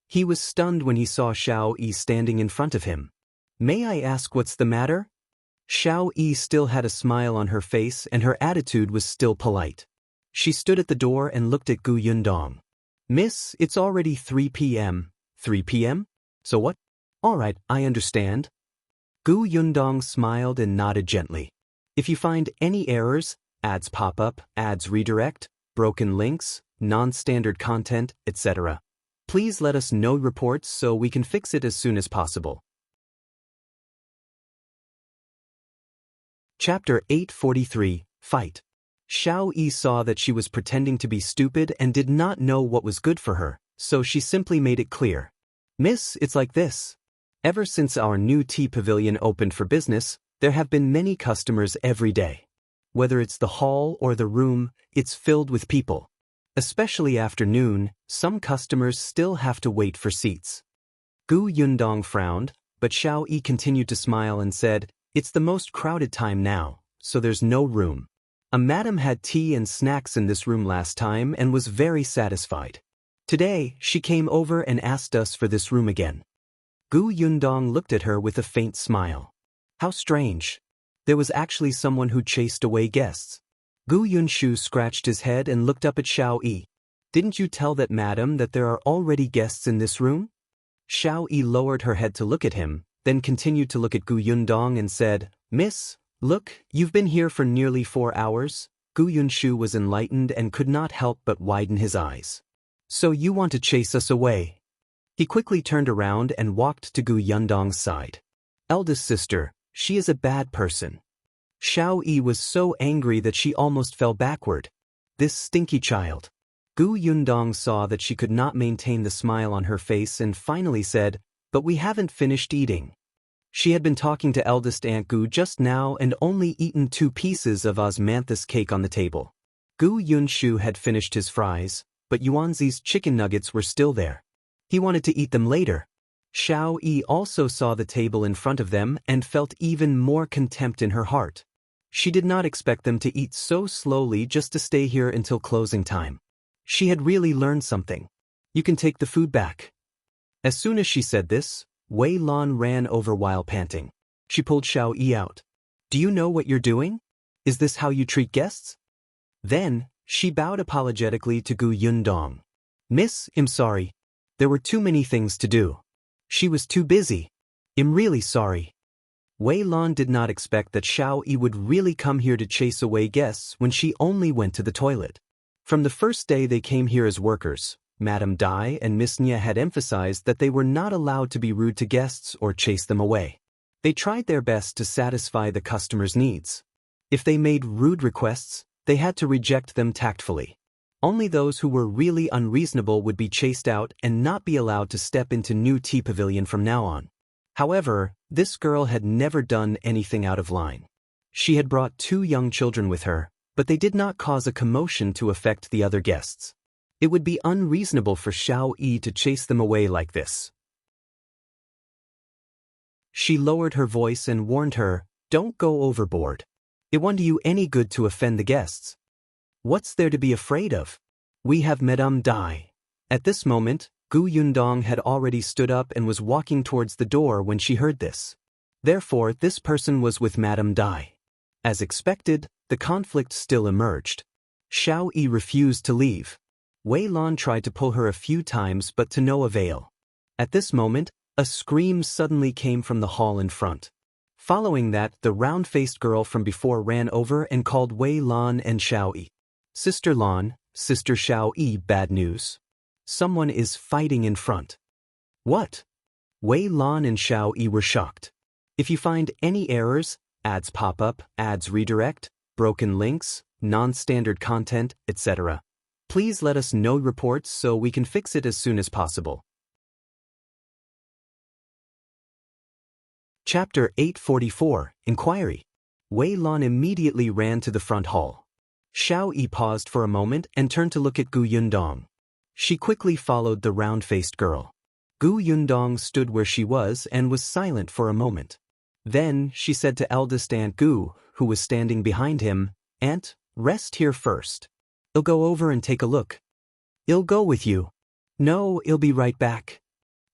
He was stunned when he saw Qiuyue standing in front of him. May I ask what's the matter? Xiao Yi still had a smile on her face and her attitude was still polite. She stood at the door and looked at Gu Yundong. Miss, it's already 3 p.m. 3 p.m.? So what? All right, I understand. Gu Yundong smiled and nodded gently. If you find any errors, ads pop up, ads redirect, broken links, non-standard content, etc., please let us know reports so we can fix it as soon as possible. Chapter 843, Fight. Xiao Yi saw that she was pretending to be stupid and did not know what was good for her, so she simply made it clear. Miss, it's like this. Ever since our new Tea Pavilion opened for business, there have been many customers every day. Whether it's the hall or the room, it's filled with people. Especially after noon, some customers still have to wait for seats. Gu Yundong frowned, but Xiao Yi continued to smile and said, it's the most crowded time now, so there's no room. A madam had tea and snacks in this room last time and was very satisfied. Today, she came over and asked us for this room again. Gu Yundong looked at her with a faint smile. How strange. There was actually someone who chased away guests. Gu Yunshu scratched his head and looked up at Xiao Yi. Didn't you tell that madam that there are already guests in this room? Xiao Yi lowered her head to look at him, then continued to look at Gu Yundong and said, Miss, look, you've been here for nearly 4 hours. Gu Yunshu was enlightened and could not help but widen his eyes. So you want to chase us away? He quickly turned around and walked to Gu Yundong's side. Eldest sister, she is a bad person. Xiao Yi was so angry that she almost fell backward. This stinky child. Gu Yundong saw that she could not maintain the smile on her face and finally said, but we haven't finished eating. She had been talking to eldest Aunt Gu just now and only eaten 2 pieces of osmanthus cake on the table. Gu Yunshu had finished his fries, but Yuanzi's chicken nuggets were still there. He wanted to eat them later. Xiao Yi also saw the table in front of them and felt even more contempt in her heart. She did not expect them to eat so slowly just to stay here until closing time. She had really learned something. You can take the food back. As soon as she said this, Wei Lan ran over while panting. She pulled Xiao Yi out. Do you know what you're doing? Is this how you treat guests? Then, she bowed apologetically to Gu Yundong. Miss, I'm sorry. There were too many things to do. She was too busy. I'm really sorry. Wei Lan did not expect that Xiao Yi would really come here to chase away guests when she only went to the toilet. From the first day they came here as workers, Madame Dai and Miss Nya had emphasized that they were not allowed to be rude to guests or chase them away. They tried their best to satisfy the customers' needs. If they made rude requests, they had to reject them tactfully. Only those who were really unreasonable would be chased out and not be allowed to step into new Tea Pavilion from now on. However, this girl had never done anything out of line. She had brought 2 young children with her, but they did not cause a commotion to affect the other guests. It would be unreasonable for Xiao Yi to chase them away like this. She lowered her voice and warned her, don't go overboard. It won't do you any good to offend the guests. What's there to be afraid of? We have Madame Dai. At this moment, Gu Yundong had already stood up and was walking towards the door when she heard this. Therefore, this person was with Madame Dai. As expected, the conflict still emerged. Xiao Yi refused to leave. Wei Lan tried to pull her a few times but to no avail. At this moment, a scream suddenly came from the hall in front. Following that, the round-faced girl from before ran over and called Wei Lan and Xiao Yi. Sister Lan, Sister Xiao Yi, bad news. Someone is fighting in front. What? Wei Lan and Xiao Yi were shocked. If you find any errors, ads pop up, ads redirect, broken links, non-standard content, etc., please let us know reports so we can fix it as soon as possible. Chapter 844, Inquiry. Wei Lan immediately ran to the front hall. Xiao Yi paused for a moment and turned to look at Gu Yundong. She quickly followed the round-faced girl. Gu Yundong stood where she was and was silent for a moment. Then she said to eldest Aunt Gu, who was standing behind him, Aunt, rest here first. I'll go over and take a look. I'll go with you. No, I'll be right back.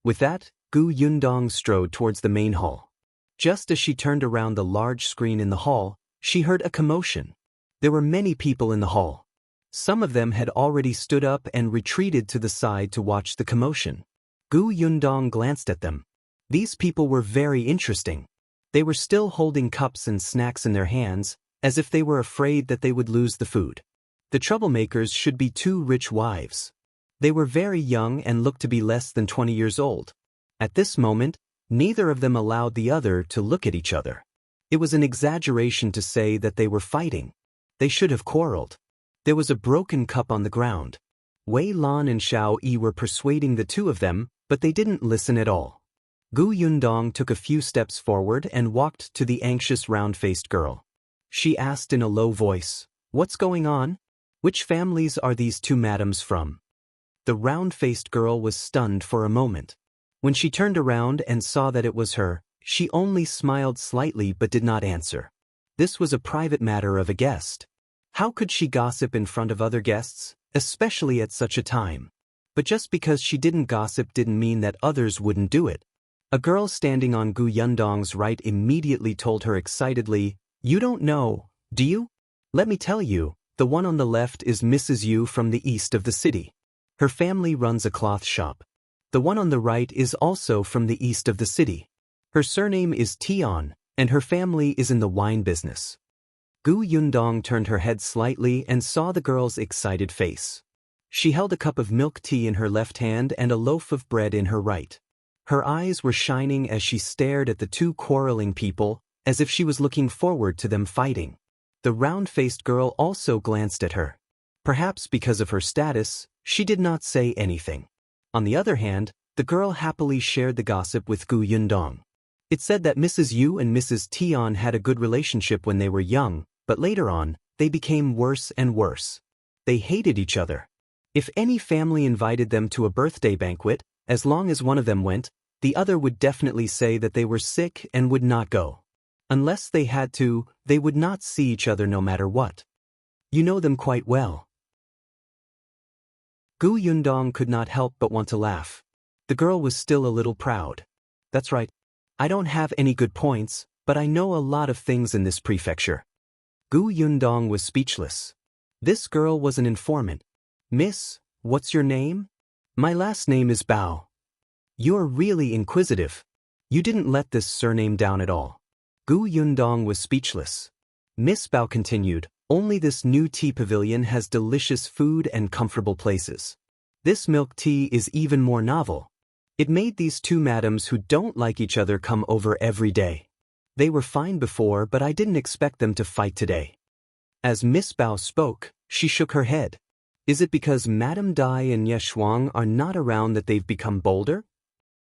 With that, Gu Yundong strode towards the main hall. Just as she turned around the large screen in the hall, she heard a commotion. There were many people in the hall. Some of them had already stood up and retreated to the side to watch the commotion. Yundong glanced at them. These people were very interesting. They were still holding cups and snacks in their hands, as if they were afraid that they would lose the food. The troublemakers should be two rich wives. They were very young and looked to be less than 20 years old. At this moment, neither of them allowed the other to look at each other. It was an exaggeration to say that they were fighting. They should have quarreled. There was a broken cup on the ground. Wei Lan and Xiao Yi were persuading the two of them, but they didn't listen at all. Yundong took a few steps forward and walked to the anxious round-faced girl. She asked in a low voice, "What's going on? Which families are these two madams from?" The round-faced girl was stunned for a moment. When she turned around and saw that it was her, she only smiled slightly but did not answer. This was a private matter of a guest. How could she gossip in front of other guests, especially at such a time? But just because she didn't gossip didn't mean that others wouldn't do it. A girl standing on Yundong's right immediately told her excitedly, "You don't know, do you? Let me tell you, the one on the left is Mrs. Yu from the east of the city. Her family runs a cloth shop. The one on the right is also from the east of the city. Her surname is Tian, and her family is in the wine business." Yundong turned her head slightly and saw the girl's excited face. She held a cup of milk tea in her left hand and a loaf of bread in her right. Her eyes were shining as she stared at the two quarreling people, as if she was looking forward to them fighting. The round-faced girl also glanced at her. Perhaps because of her status, she did not say anything. On the other hand, the girl happily shared the gossip with Yundong. It said that Mrs. Yu and Mrs. Tian had a good relationship when they were young, but later on, they became worse and worse. They hated each other. If any family invited them to a birthday banquet, as long as one of them went, the other would definitely say that they were sick and would not go. Unless they had to, they would not see each other no matter what. You know them quite well. Yundong could not help but want to laugh. The girl was still a little proud. That's right. I don't have any good points, but I know a lot of things in this prefecture. Yundong was speechless. This girl was an informant. "Miss, what's your name?" "My last name is Bao." "You're really inquisitive. You didn't let this surname down at all." Yundong was speechless. Miss Bao continued, "Only this new tea pavilion has delicious food and comfortable places. This milk tea is even more novel. It made these two madams who don't like each other come over every day. They were fine before, but I didn't expect them to fight today." As Miss Bao spoke, she shook her head. Is it because Madame Dai and Yeshuang are not around that they've become bolder?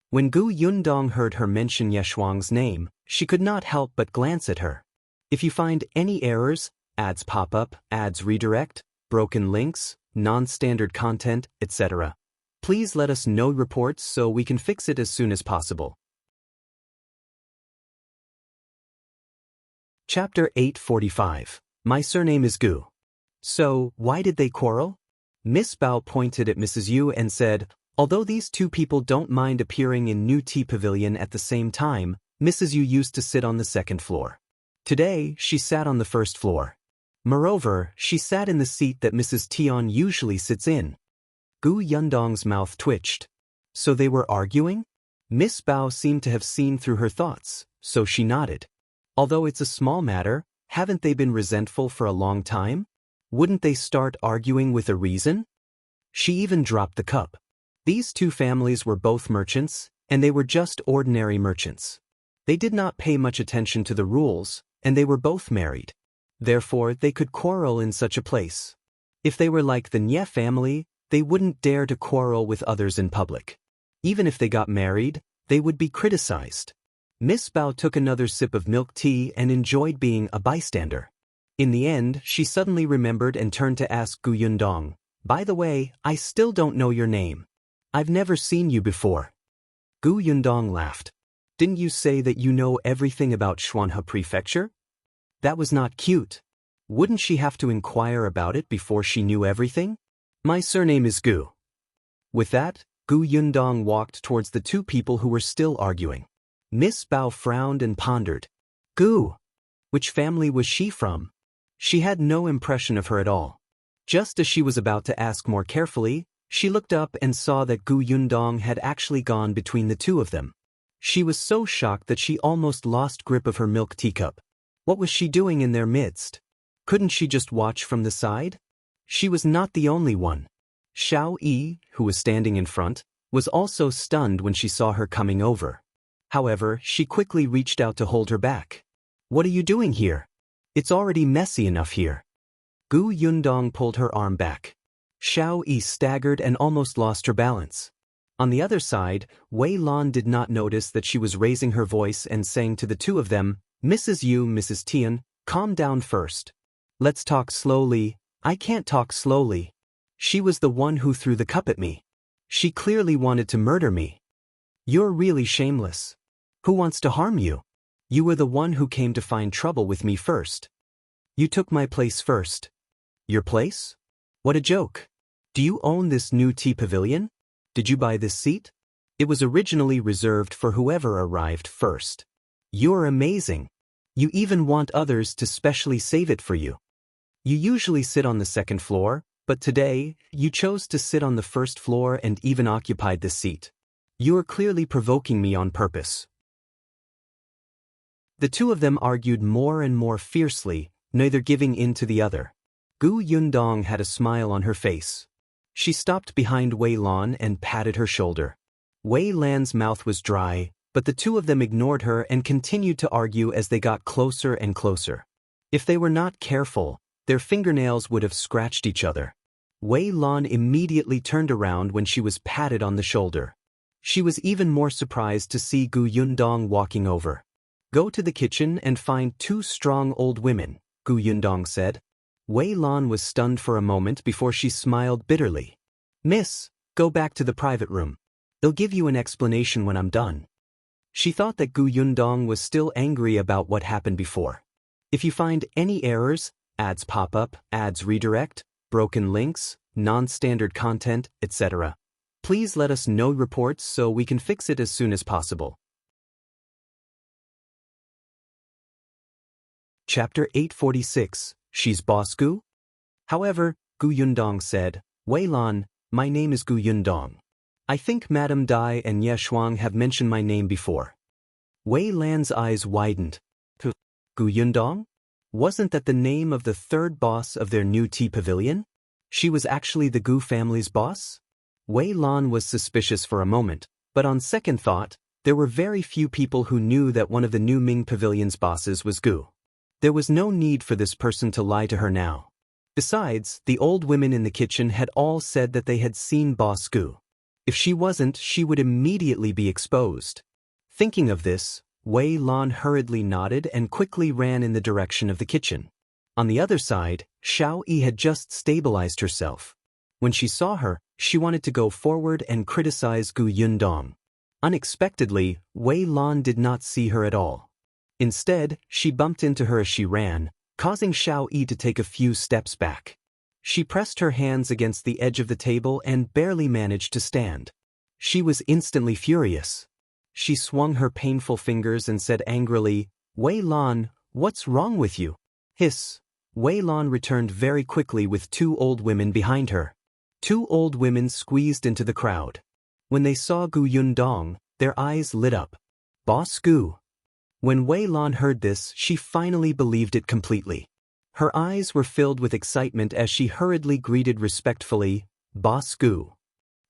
When Yundong heard her mention Yeshuang's name, she could not help but glance at her. If you find any errors, ads pop up, ads redirect, broken links, non-standard content, etc., please let us know reports so we can fix it as soon as possible. Chapter 845. My Surname is Gu. So, why did they quarrel? Miss Bao pointed at Mrs. Yu and said, "Although these two people don't mind appearing in New Tea Pavilion at the same time, Mrs. Yu used to sit on the second floor. Today, she sat on the first floor. Moreover, she sat in the seat that Mrs. Tian usually sits in." Yundong's mouth twitched. So they were arguing? Miss Bao seemed to have seen through her thoughts, so she nodded. Although it's a small matter, haven't they been resentful for a long time? Wouldn't they start arguing with a reason? She even dropped the cup. These two families were both merchants, and they were just ordinary merchants. They did not pay much attention to the rules, and they were both married. Therefore, they could quarrel in such a place. If they were like the Nye family, they wouldn't dare to quarrel with others in public. Even if they got married, they would be criticized. Miss Bao took another sip of milk tea and enjoyed being a bystander. In the end, she suddenly remembered and turned to ask Yundong, "By the way, I still don't know your name. I've never seen you before." Yundong laughed. "Didn't you say that you know everything about Xuanhe Prefecture?" That was not cute. Wouldn't she have to inquire about it before she knew everything? "My surname is Gu." With that, Yundong walked towards the two people who were still arguing. Miss Bao frowned and pondered. Gu. Which family was she from? She had no impression of her at all. Just as she was about to ask more carefully, she looked up and saw that Gu Yundong had actually gone between the two of them. She was so shocked that she almost lost grip of her milk teacup. What was she doing in their midst? Couldn't she just watch from the side? She was not the only one. Qiuyue, who was standing in front, was also stunned when she saw her coming over. However, she quickly reached out to hold her back. What are you doing here? It's already messy enough here. Gu Yundong pulled her arm back. Qiuyue staggered and almost lost her balance. On the other side, Wei Lan did not notice that she was raising her voice and saying to the two of them, Mrs. Yu, Mrs. Tian, calm down first. Let's talk slowly. I can't talk slowly. She was the one who threw the cup at me. She clearly wanted to murder me. You're really shameless. Who wants to harm you? You were the one who came to find trouble with me first. You took my place first. Your place? What a joke. Do you own this new Tea Pavilion? Did you buy this seat? It was originally reserved for whoever arrived first. You're amazing. You even want others to specially save it for you. You usually sit on the second floor, but today, you chose to sit on the first floor and even occupied this seat. You're clearly provoking me on purpose. The two of them argued more and more fiercely, neither giving in to the other. Gu Yundong had a smile on her face. She stopped behind Wei Lan and patted her shoulder. Wei Lan's mouth was dry, but the two of them ignored her and continued to argue as they got closer and closer. If they were not careful, their fingernails would have scratched each other. Wei Lan immediately turned around when she was patted on the shoulder. She was even more surprised to see Gu Yundong walking over. Go to the kitchen and find 2 strong old women, Gu Yundong said. Wei Lan was stunned for a moment before she smiled bitterly. Miss, go back to the private room. They'll give you an explanation when I'm done. She thought that Gu Yundong was still angry about what happened before. If you find any errors, ads pop up, ads redirect, broken links, non-standard content, etc., please let us know reports so we can fix it as soon as possible. Chapter 846. She's Boss Gu? However, Gu Yundong said, Wei Lan, my name is Gu Yundong. I think Madame Dai and Ye Shuang have mentioned my name before. Wei Lan's eyes widened. Gu Yundong? Wasn't that the name of the third boss of their new Tea Pavilion? She was actually the Gu family's boss? Wei Lan was suspicious for a moment, but on second thought, there were very few people who knew that one of the new Ming Pavilion's bosses was Gu. There was no need for this person to lie to her now. Besides, the old women in the kitchen had all said that they had seen Boss Gu. If she wasn't, she would immediately be exposed. Thinking of this, Wei Lan hurriedly nodded and quickly ran in the direction of the kitchen. On the other side, Qiuyue had just stabilized herself. When she saw her, she wanted to go forward and criticize Gu Yundong. Unexpectedly, Wei Lan did not see her at all. Instead, she bumped into her as she ran, causing Qiuyue to take a few steps back. She pressed her hands against the edge of the table and barely managed to stand. She was instantly furious. She swung her painful fingers and said angrily, Wei Lan, what's wrong with you? Hiss. Wei Lan returned very quickly with 2 old women behind her. 2 old women squeezed into the crowd. When they saw Gu Yundong, their eyes lit up. Boss Gu. When Wei Lan heard this, she finally believed it completely. Her eyes were filled with excitement as she hurriedly greeted respectfully, Boss Gu.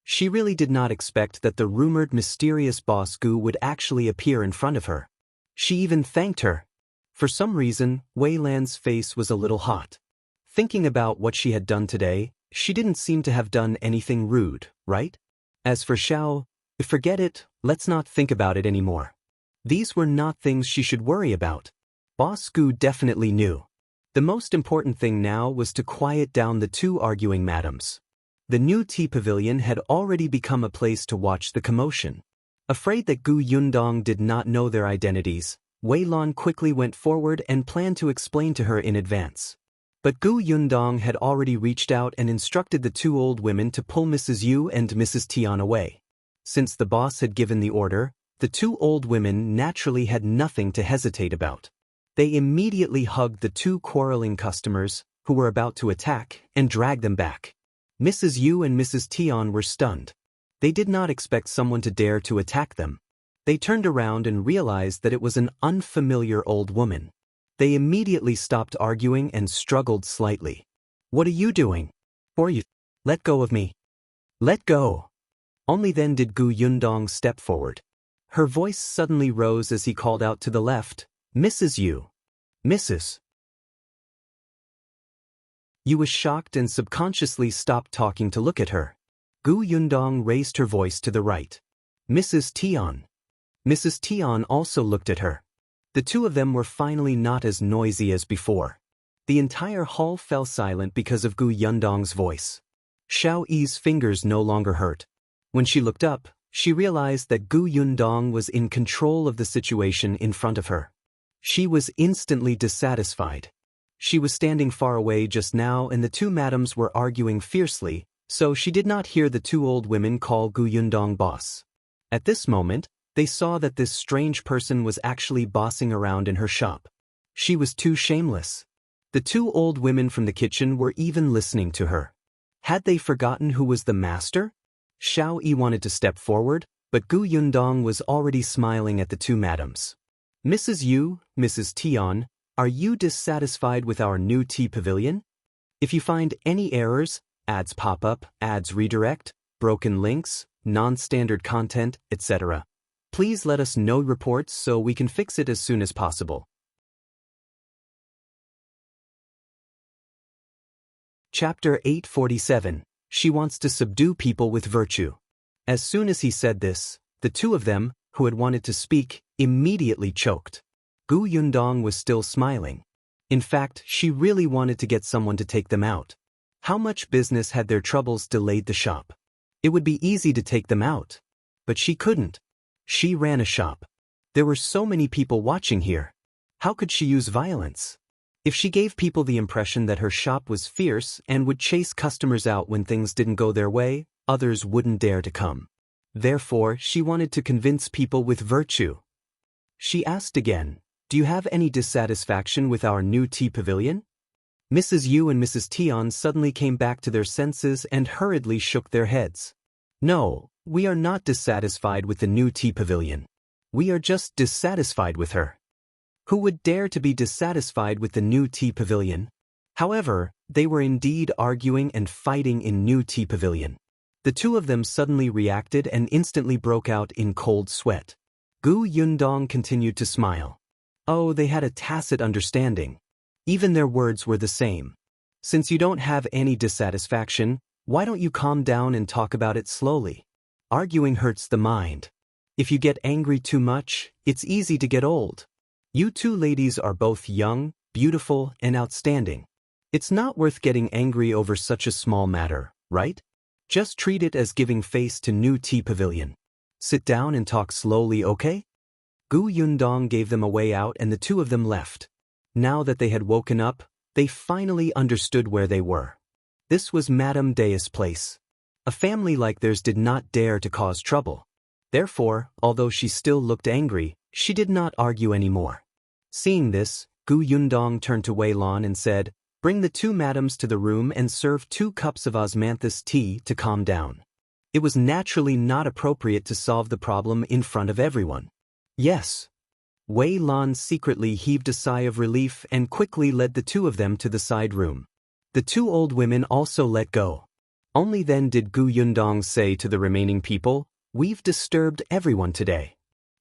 She really did not expect that the rumored mysterious Boss Gu would actually appear in front of her. She even thanked her. For some reason, Wei Lan's face was a little hot. Thinking about what she had done today, she didn't seem to have done anything rude, right? As for Xiao, forget it, let's not think about it anymore. These were not things she should worry about. Boss Gu definitely knew. The most important thing now was to quiet down the 2 arguing madams. The new Tea Pavilion had already become a place to watch the commotion. Afraid that Gu Yundong did not know their identities, Wei Lan quickly went forward and planned to explain to her in advance. But Gu Yundong had already reached out and instructed the 2 old women to pull Mrs. Yu and Mrs. Tian away. Since the boss had given the order, The two old women naturally had nothing to hesitate about. They immediately hugged the two quarreling customers, who were about to attack, and dragged them back. Mrs. Yu and Mrs. Tian were stunned. They did not expect someone to dare to attack them. They turned around and realized that it was an unfamiliar old woman. They immediately stopped arguing and struggled slightly. "What are you doing? Or you? Let go of me. Let go." Only then did Gu Yundong step forward. Her voice suddenly rose as he called out to the left, "Mrs. Yu." Mrs. Yu was shocked and subconsciously stopped talking to look at her. Gu Yundong raised her voice to the right. "Mrs. Tian." Mrs. Tian also looked at her. The two of them were finally not as noisy as before. The entire hall fell silent because of Gu Yundong's voice. Xiao Yi's fingers no longer hurt. When she looked up, she realized that Gu Yundong was in control of the situation in front of her. She was instantly dissatisfied. She was standing far away just now and the two madams were arguing fiercely, so she did not hear the two old women call Gu Yundong boss. At this moment, they saw that this strange person was actually bossing around in her shop. She was too shameless. The two old women from the kitchen were even listening to her. Had they forgotten who was the master? Xiao Yi wanted to step forward, but Gu Yundong was already smiling at the two madams. "Mrs. Yu, Mrs. Tian, are you dissatisfied with our new tea pavilion? If you find any errors, ads pop up, ads redirect, broken links, non-standard content, etc., please let us know reports so we can fix it as soon as possible." Chapter 847. She wants to subdue people with virtue. As soon as he said this, the two of them, who had wanted to speak, immediately choked. Gu Yundong was still smiling. In fact, she really wanted to get someone to take them out. How much business had their troubles delayed the shop? It would be easy to take them out. But she couldn't. She ran a shop. There were so many people watching here. How could she use violence? If she gave people the impression that her shop was fierce and would chase customers out when things didn't go their way, others wouldn't dare to come. Therefore, she wanted to convince people with virtue. She asked again, "Do you have any dissatisfaction with our new tea pavilion?" Mrs. Yu and Mrs. Tian suddenly came back to their senses and hurriedly shook their heads. "No, we are not dissatisfied with the new tea pavilion. We are just dissatisfied with her." Who would dare to be dissatisfied with the new tea pavilion? However, they were indeed arguing and fighting in new tea pavilion. The two of them suddenly reacted and instantly broke out in cold sweat. Gu Yundong continued to smile. Oh, they had a tacit understanding. Even their words were the same. "Since you don't have any dissatisfaction, why don't you calm down and talk about it slowly? Arguing hurts the mind. If you get angry too much, it's easy to get old. You two ladies are both young, beautiful, and outstanding. It's not worth getting angry over such a small matter, right? Just treat it as giving face to new tea pavilion. Sit down and talk slowly, okay?" Gu Yundong gave them a way out and the two of them left. Now that they had woken up, they finally understood where they were. This was Madame Dea's place. A family like theirs did not dare to cause trouble. Therefore, although she still looked angry, she did not argue anymore. Seeing this, Gu Yundong turned to Wei Lan and said, "Bring the two madams to the room and serve 2 cups of osmanthus tea to calm down." It was naturally not appropriate to solve the problem in front of everyone. "Yes." Wei Lan secretly heaved a sigh of relief and quickly led the two of them to the side room. The two old women also let go. Only then did Gu Yundong say to the remaining people, "We've disturbed everyone today.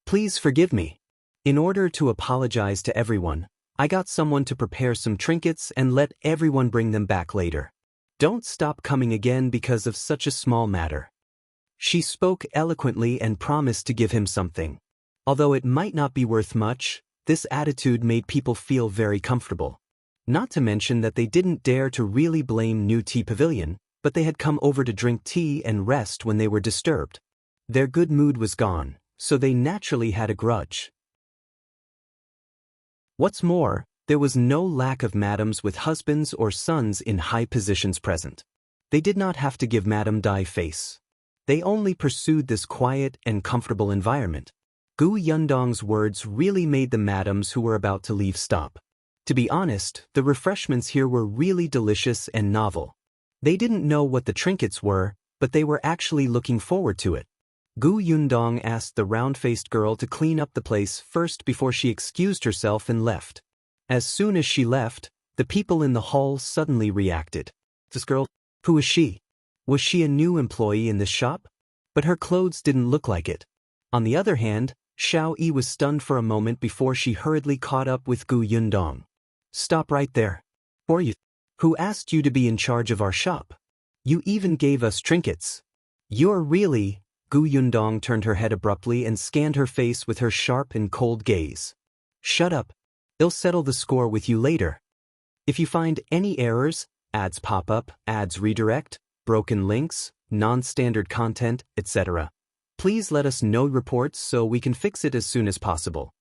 Please forgive me. In order to apologize to everyone, I got someone to prepare some trinkets and let everyone bring them back later. Don't stop coming again because of such a small matter." She spoke eloquently and promised to give him something. Although it might not be worth much, this attitude made people feel very comfortable. Not to mention that they didn't dare to really blame New Tea Pavilion, but they had come over to drink tea and rest when they were disturbed. Their good mood was gone, so they naturally had a grudge. What's more, there was no lack of madams with husbands or sons in high positions present. They did not have to give Madame Dai face. They only pursued this quiet and comfortable environment. Gu Yundong's words really made the madams who were about to leave stop. To be honest, the refreshments here were really delicious and novel. They didn't know what the trinkets were, but they were actually looking forward to it. Gu Yundong asked the round-faced girl to clean up the place first before she excused herself and left. As soon as she left, the people in the hall suddenly reacted. This girl? Who is she? Was she a new employee in this shop? But her clothes didn't look like it. On the other hand, Qiuyue was stunned for a moment before she hurriedly caught up with Gu Yundong. Stop right there. Who are you? Who asked you to be in charge of our shop? You even gave us trinkets. You're really... Gu Yundong turned her head abruptly and scanned her face with her sharp and cold gaze. Shut up. I'll settle the score with you later. If you find any errors, ads pop up, ads redirect, broken links, non-standard content, etc., please let us know reports so we can fix it as soon as possible.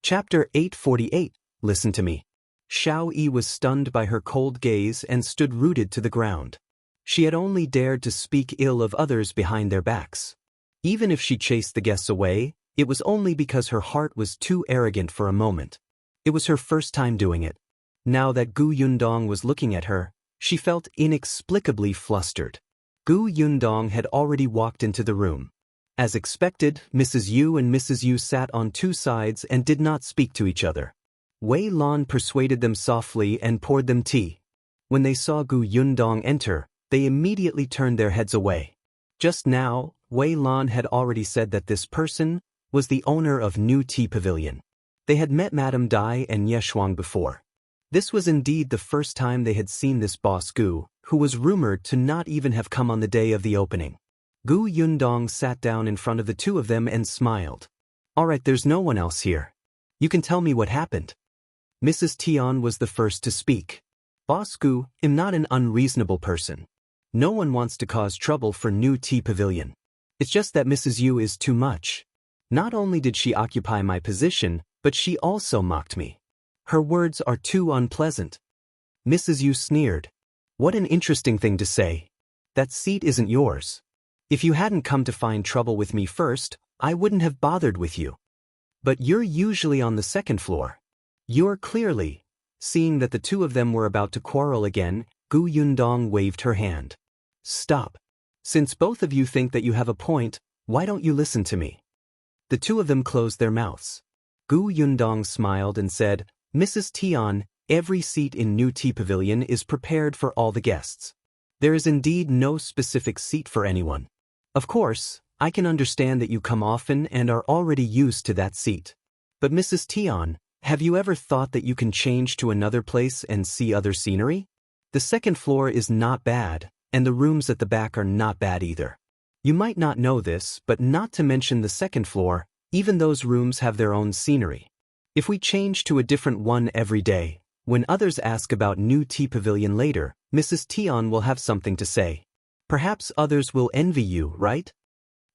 Chapter 848. Listen to me. Qiuyue was stunned by her cold gaze and stood rooted to the ground. She had only dared to speak ill of others behind their backs. Even if she chased the guests away, it was only because her heart was too arrogant for a moment. It was her first time doing it. Now that Gu Yundong was looking at her, she felt inexplicably flustered. Gu Yundong had already walked into the room. As expected, Mrs. Yu and Mrs. Yu sat on two sides and did not speak to each other. Wei Lan persuaded them softly and poured them tea. When they saw Gu Yundong enter, they immediately turned their heads away. Just now, Wei Lan had already said that this person was the owner of New Tea Pavilion. They had met Madame Dai and Yeshuang before. This was indeed the first time they had seen this boss Gu, who was rumored to not even have come on the day of the opening. Gu Yundong sat down in front of the two of them and smiled. All right, there's no one else here. You can tell me what happened. Mrs. Tian was the first to speak. Boss Gu, I'm not an unreasonable person. No one wants to cause trouble for New Tea Pavilion. It's just that Mrs. Yu is too much. Not only did she occupy my position, but she also mocked me. Her words are too unpleasant. Mrs. Yu sneered. What an interesting thing to say. That seat isn't yours. If you hadn't come to find trouble with me first, I wouldn't have bothered with you. But you're usually on the second floor. You're clearly... Seeing that the two of them were about to quarrel again, Gu Yundong waved her hand. Stop. Since both of you think that you have a point, why don't you listen to me? The two of them closed their mouths. Gu Yundong smiled and said, Mrs. Tian, every seat in New Tea Pavilion is prepared for all the guests. There is indeed no specific seat for anyone. Of course, I can understand that you come often and are already used to that seat. But Mrs. Tian, have you ever thought that you can change to another place and see other scenery? The second floor is not bad, and the rooms at the back are not bad either. You might not know this, but not to mention the second floor, even those rooms have their own scenery. If we change to a different one every day, when others ask about New Tea Pavilion later, Mrs. Tian will have something to say. Perhaps others will envy you, right?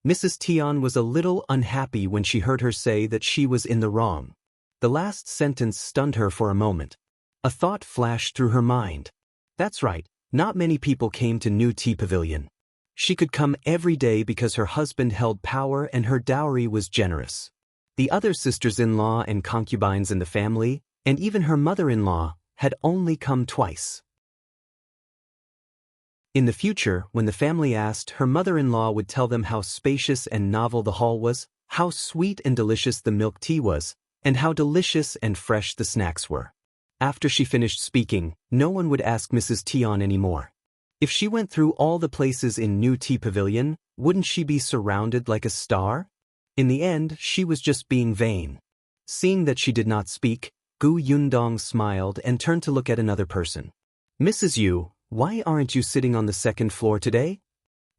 Mrs. Tian was a little unhappy when she heard her say that she was in the wrong. The last sentence stunned her for a moment. A thought flashed through her mind. That's right, not many people came to New Tea Pavilion. She could come every day because her husband held power and her dowry was generous. The other sisters-in-law and concubines in the family, and even her mother-in-law, had only come twice. In the future, when the family asked, her mother-in-law would tell them how spacious and novel the hall was, how sweet and delicious the milk tea was, and how delicious and fresh the snacks were. After she finished speaking, no one would ask Mrs. Tian anymore. If she went through all the places in New Tea Pavilion, wouldn't she be surrounded like a star? In the end, she was just being vain. Seeing that she did not speak, Gu Yundong smiled and turned to look at another person. Mrs. Yu, why aren't you sitting on the second floor today?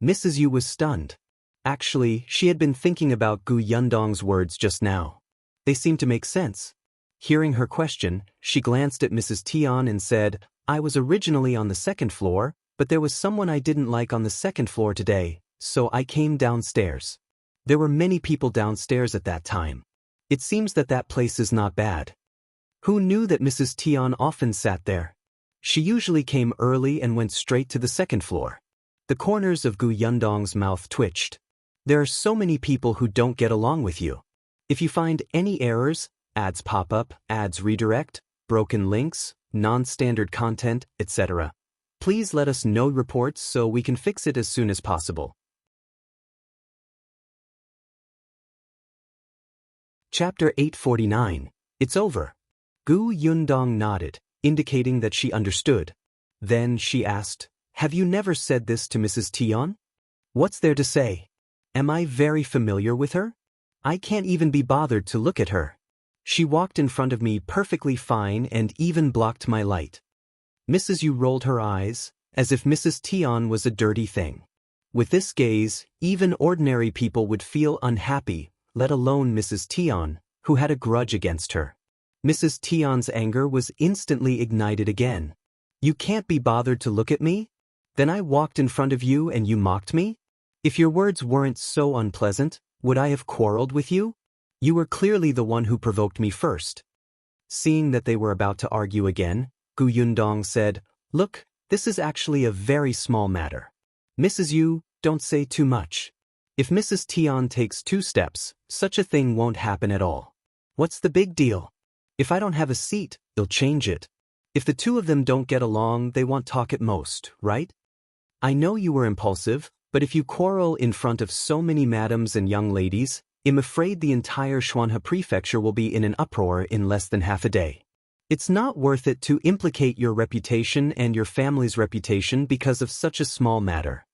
Mrs. Yu was stunned. Actually, she had been thinking about Gu Yundong's words just now. They seemed to make sense. Hearing her question, she glanced at Mrs. Tian and said, I was originally on the second floor, but there was someone I didn't like on the second floor today, so I came downstairs. There were many people downstairs at that time. It seems that that place is not bad. Who knew that Mrs. Tian often sat there? She usually came early and went straight to the second floor. The corners of Gu Yundong's mouth twitched. There are so many people who don't get along with you. If you find any errors, ads pop up, ads redirect, broken links, non-standard content, etc., please let us know reports so we can fix it as soon as possible. Chapter 849. It's over. Gu Yundong nodded, indicating that she understood. Then she asked, "Have you never said this to Mrs. Tian? What's there to say? Am I very familiar with her? I can't even be bothered to look at her. She walked in front of me perfectly fine and even blocked my light." Mrs. Yu rolled her eyes, as if Mrs. Tian was a dirty thing. With this gaze, even ordinary people would feel unhappy, let alone Mrs. Tian, who had a grudge against her. Mrs. Tian's anger was instantly ignited again. "You can't be bothered to look at me? Then I walked in front of you and you mocked me? If your words weren't so unpleasant, would I have quarreled with you? You were clearly the one who provoked me first." Seeing that they were about to argue again, Gu Yundong said, "Look, this is actually a very small matter. Mrs. Yu, don't say too much. If Mrs. Tian takes 2 steps, such a thing won't happen at all. What's the big deal? If I don't have a seat, they'll change it. If the 2 of them don't get along, they want talk at most, right? I know you were impulsive, but if you quarrel in front of so many madams and young ladies, I'm afraid the entire Xuanhe prefecture will be in an uproar in less than half a day. It's not worth it to implicate your reputation and your family's reputation because of such a small matter."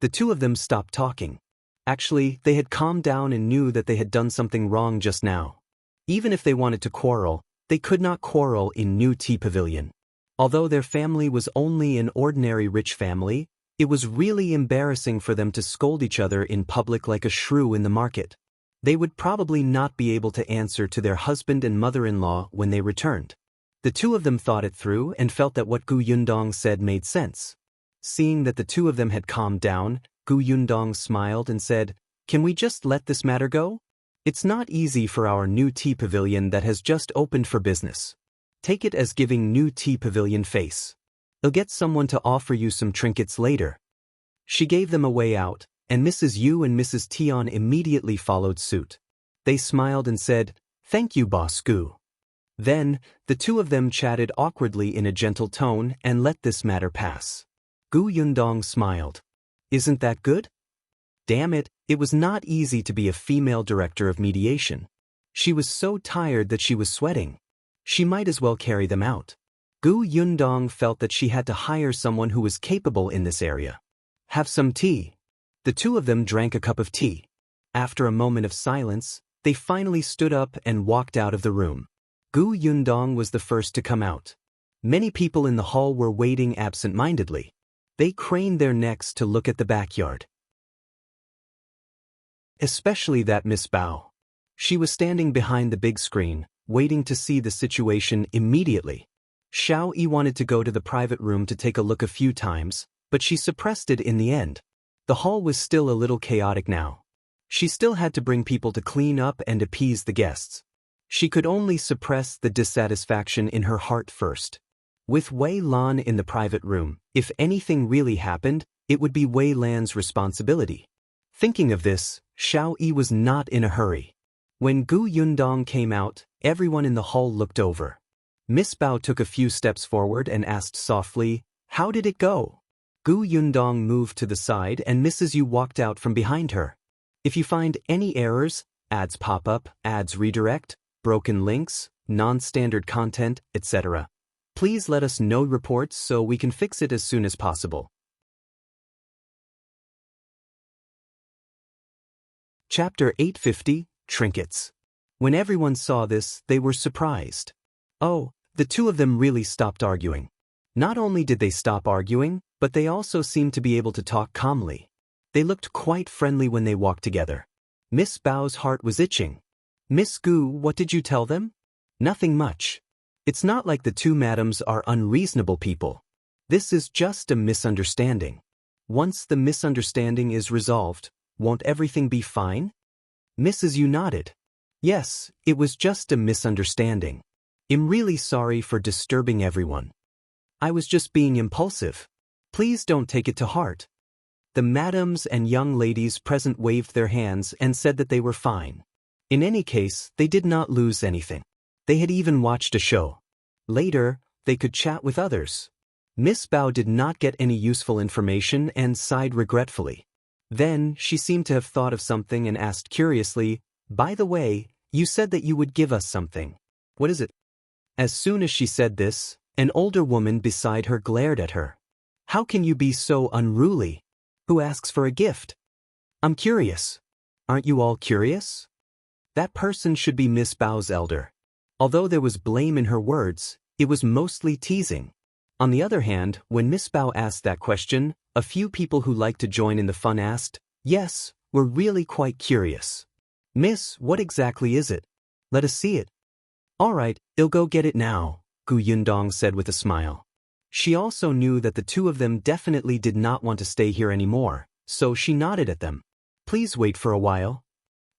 The 2 of them stopped talking. Actually, they had calmed down and knew that they had done something wrong just now. Even if they wanted to quarrel, they could not quarrel in New Tea Pavilion. Although their family was only an ordinary rich family, it was really embarrassing for them to scold each other in public like a shrew in the market. They would probably not be able to answer to their husband and mother-in-law when they returned. The 2 of them thought it through and felt that what Gu Yundong said made sense. Seeing that the 2 of them had calmed down, Gu Yundong smiled and said, "Can we just let this matter go? It's not easy for our New Tea Pavilion that has just opened for business. Take it as giving New Tea Pavilion face. They'll get someone to offer you some trinkets later." She gave them a way out, and Mrs. Yu and Mrs. Tian immediately followed suit. They smiled and said, "Thank you, Boss Gu." Then, the 2 of them chatted awkwardly in a gentle tone and let this matter pass. Gu Yundong smiled. "Isn't that good? Damn it, it was not easy to be a female director of mediation. She was so tired that she was sweating. She might as well carry them out." Gu Yundong felt that she had to hire someone who was capable in this area. "Have some tea." The 2 of them drank a cup of tea. After a moment of silence, they finally stood up and walked out of the room. Gu Yundong was the first to come out. Many people in the hall were waiting absent-mindedly. They craned their necks to look at the backyard. Especially that Miss Bao. She was standing behind the big screen, waiting to see the situation immediately. Qiuyue wanted to go to the private room to take a look a few times, but she suppressed it in the end. The hall was still a little chaotic now. She still had to bring people to clean up and appease the guests. She could only suppress the dissatisfaction in her heart first. With Wei Lan in the private room, if anything really happened, it would be Wei Lan's responsibility. Thinking of this, Qiuyue was not in a hurry. When Gu Yundong came out, everyone in the hall looked over. Miss Bao took a few steps forward and asked softly, "How did it go?" Gu Yundong moved to the side and Mrs. Yu walked out from behind her. "If you find any errors, ads pop up, ads redirect, broken links, non-standard content, etc., please let us know reports so we can fix it as soon as possible." Chapter 850, Trinkets. When everyone saw this, they were surprised. Oh, the 2 of them really stopped arguing. Not only did they stop arguing, but they also seemed to be able to talk calmly. They looked quite friendly when they walked together. Miss Bao's heart was itching. "Miss Gu, what did you tell them?" "Nothing much. It's not like the 2 madams are unreasonable people. This is just a misunderstanding. Once the misunderstanding is resolved, won't everything be fine?" Mrs. Yu nodded. "Yes, it was just a misunderstanding. I'm really sorry for disturbing everyone. I was just being impulsive. Please don't take it to heart." The madams and young ladies present waved their hands and said that they were fine. In any case, they did not lose anything. They had even watched a show. Later, they could chat with others. Miss Bao did not get any useful information and sighed regretfully. Then, she seemed to have thought of something and asked curiously, "By the way, you said that you would give us something. What is it?" As soon as she said this, an older woman beside her glared at her. "How can you be so unruly? Who asks for a gift? I'm curious. Aren't you all curious?" That person should be Miss Bao's elder. Although there was blame in her words, it was mostly teasing. On the other hand, when Miss Bao asked that question, a few people who liked to join in the fun asked, "Yes, we're really quite curious. Miss, what exactly is it? Let us see it." "All right, I'll go get it now," Gu Yundong said with a smile. She also knew that the two of them definitely did not want to stay here anymore, so she nodded at them. "Please wait for a while."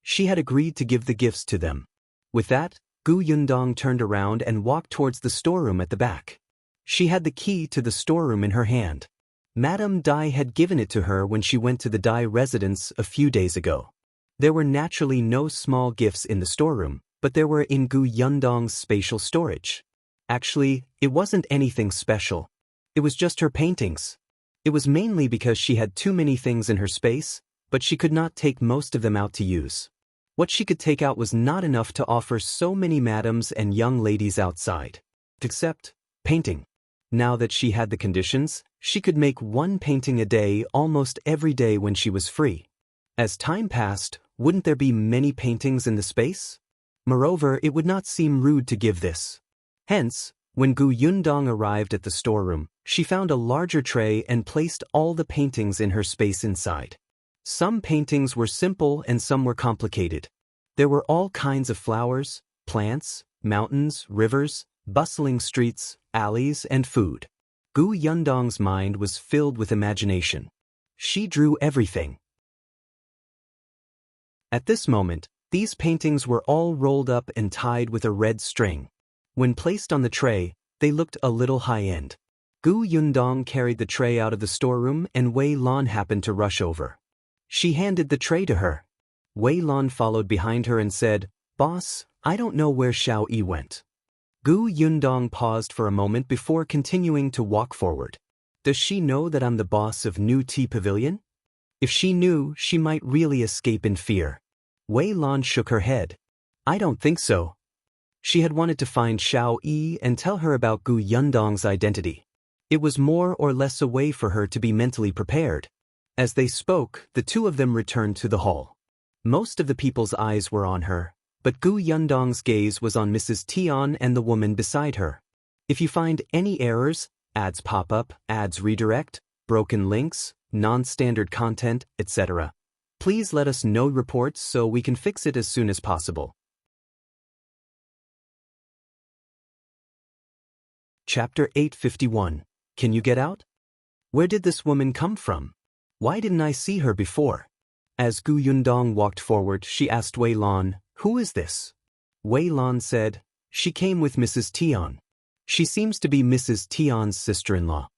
She had agreed to give the gifts to them. With that, Gu Yundong turned around and walked towards the storeroom at the back. She had the key to the storeroom in her hand. Madame Dai had given it to her when she went to the Dai residence a few days ago. There were naturally no small gifts in the storeroom, but there were in Gu Yundong's spatial storage. Actually, it wasn't anything special. It was just her paintings. It was mainly because she had too many things in her space, but she could not take most of them out to use. What she could take out was not enough to offer so many madams and young ladies outside. Except painting. Now that she had the conditions, she could make one painting a day almost every day when she was free. As time passed, wouldn't there be many paintings in the space? Moreover, it would not seem rude to give this. Hence, when Gu Yundong arrived at the storeroom, she found a larger tray and placed all the paintings in her space inside. Some paintings were simple and some were complicated. There were all kinds of flowers, plants, mountains, rivers, bustling streets, alleys, and food. Gu Yundong's mind was filled with imagination. She drew everything. At this moment, these paintings were all rolled up and tied with a red string. When placed on the tray, they looked a little high-end. Gu Yundong carried the tray out of the storeroom and Wei Lan happened to rush over. She handed the tray to her. Wei Lan followed behind her and said, "Boss, I don't know where Qiuyue went." Gu Yundong paused for a moment before continuing to walk forward. Does she know that I'm the boss of New Tea Pavilion? If she knew, she might really escape in fear. Wei Lan shook her head. I don't think so. She had wanted to find Qiuyue and tell her about Gu Yundong's identity. It was more or less a way for her to be mentally prepared. As they spoke, the two of them returned to the hall. Most of the people's eyes were on her, but Gu Yundong's gaze was on Mrs. Tian and the woman beside her. If you find any errors, ads pop up, ads redirect, broken links, non-standard content, etc., please let us know reports so we can fix it as soon as possible. Chapter 851. Can you get out? Where did this woman come from? Why didn't I see her before? As Gu Yundong walked forward, she asked Wei Lan, "Who is this?" Wei Lan said, "She came with Mrs. Tian. She seems to be Mrs. Tian's sister-in-law."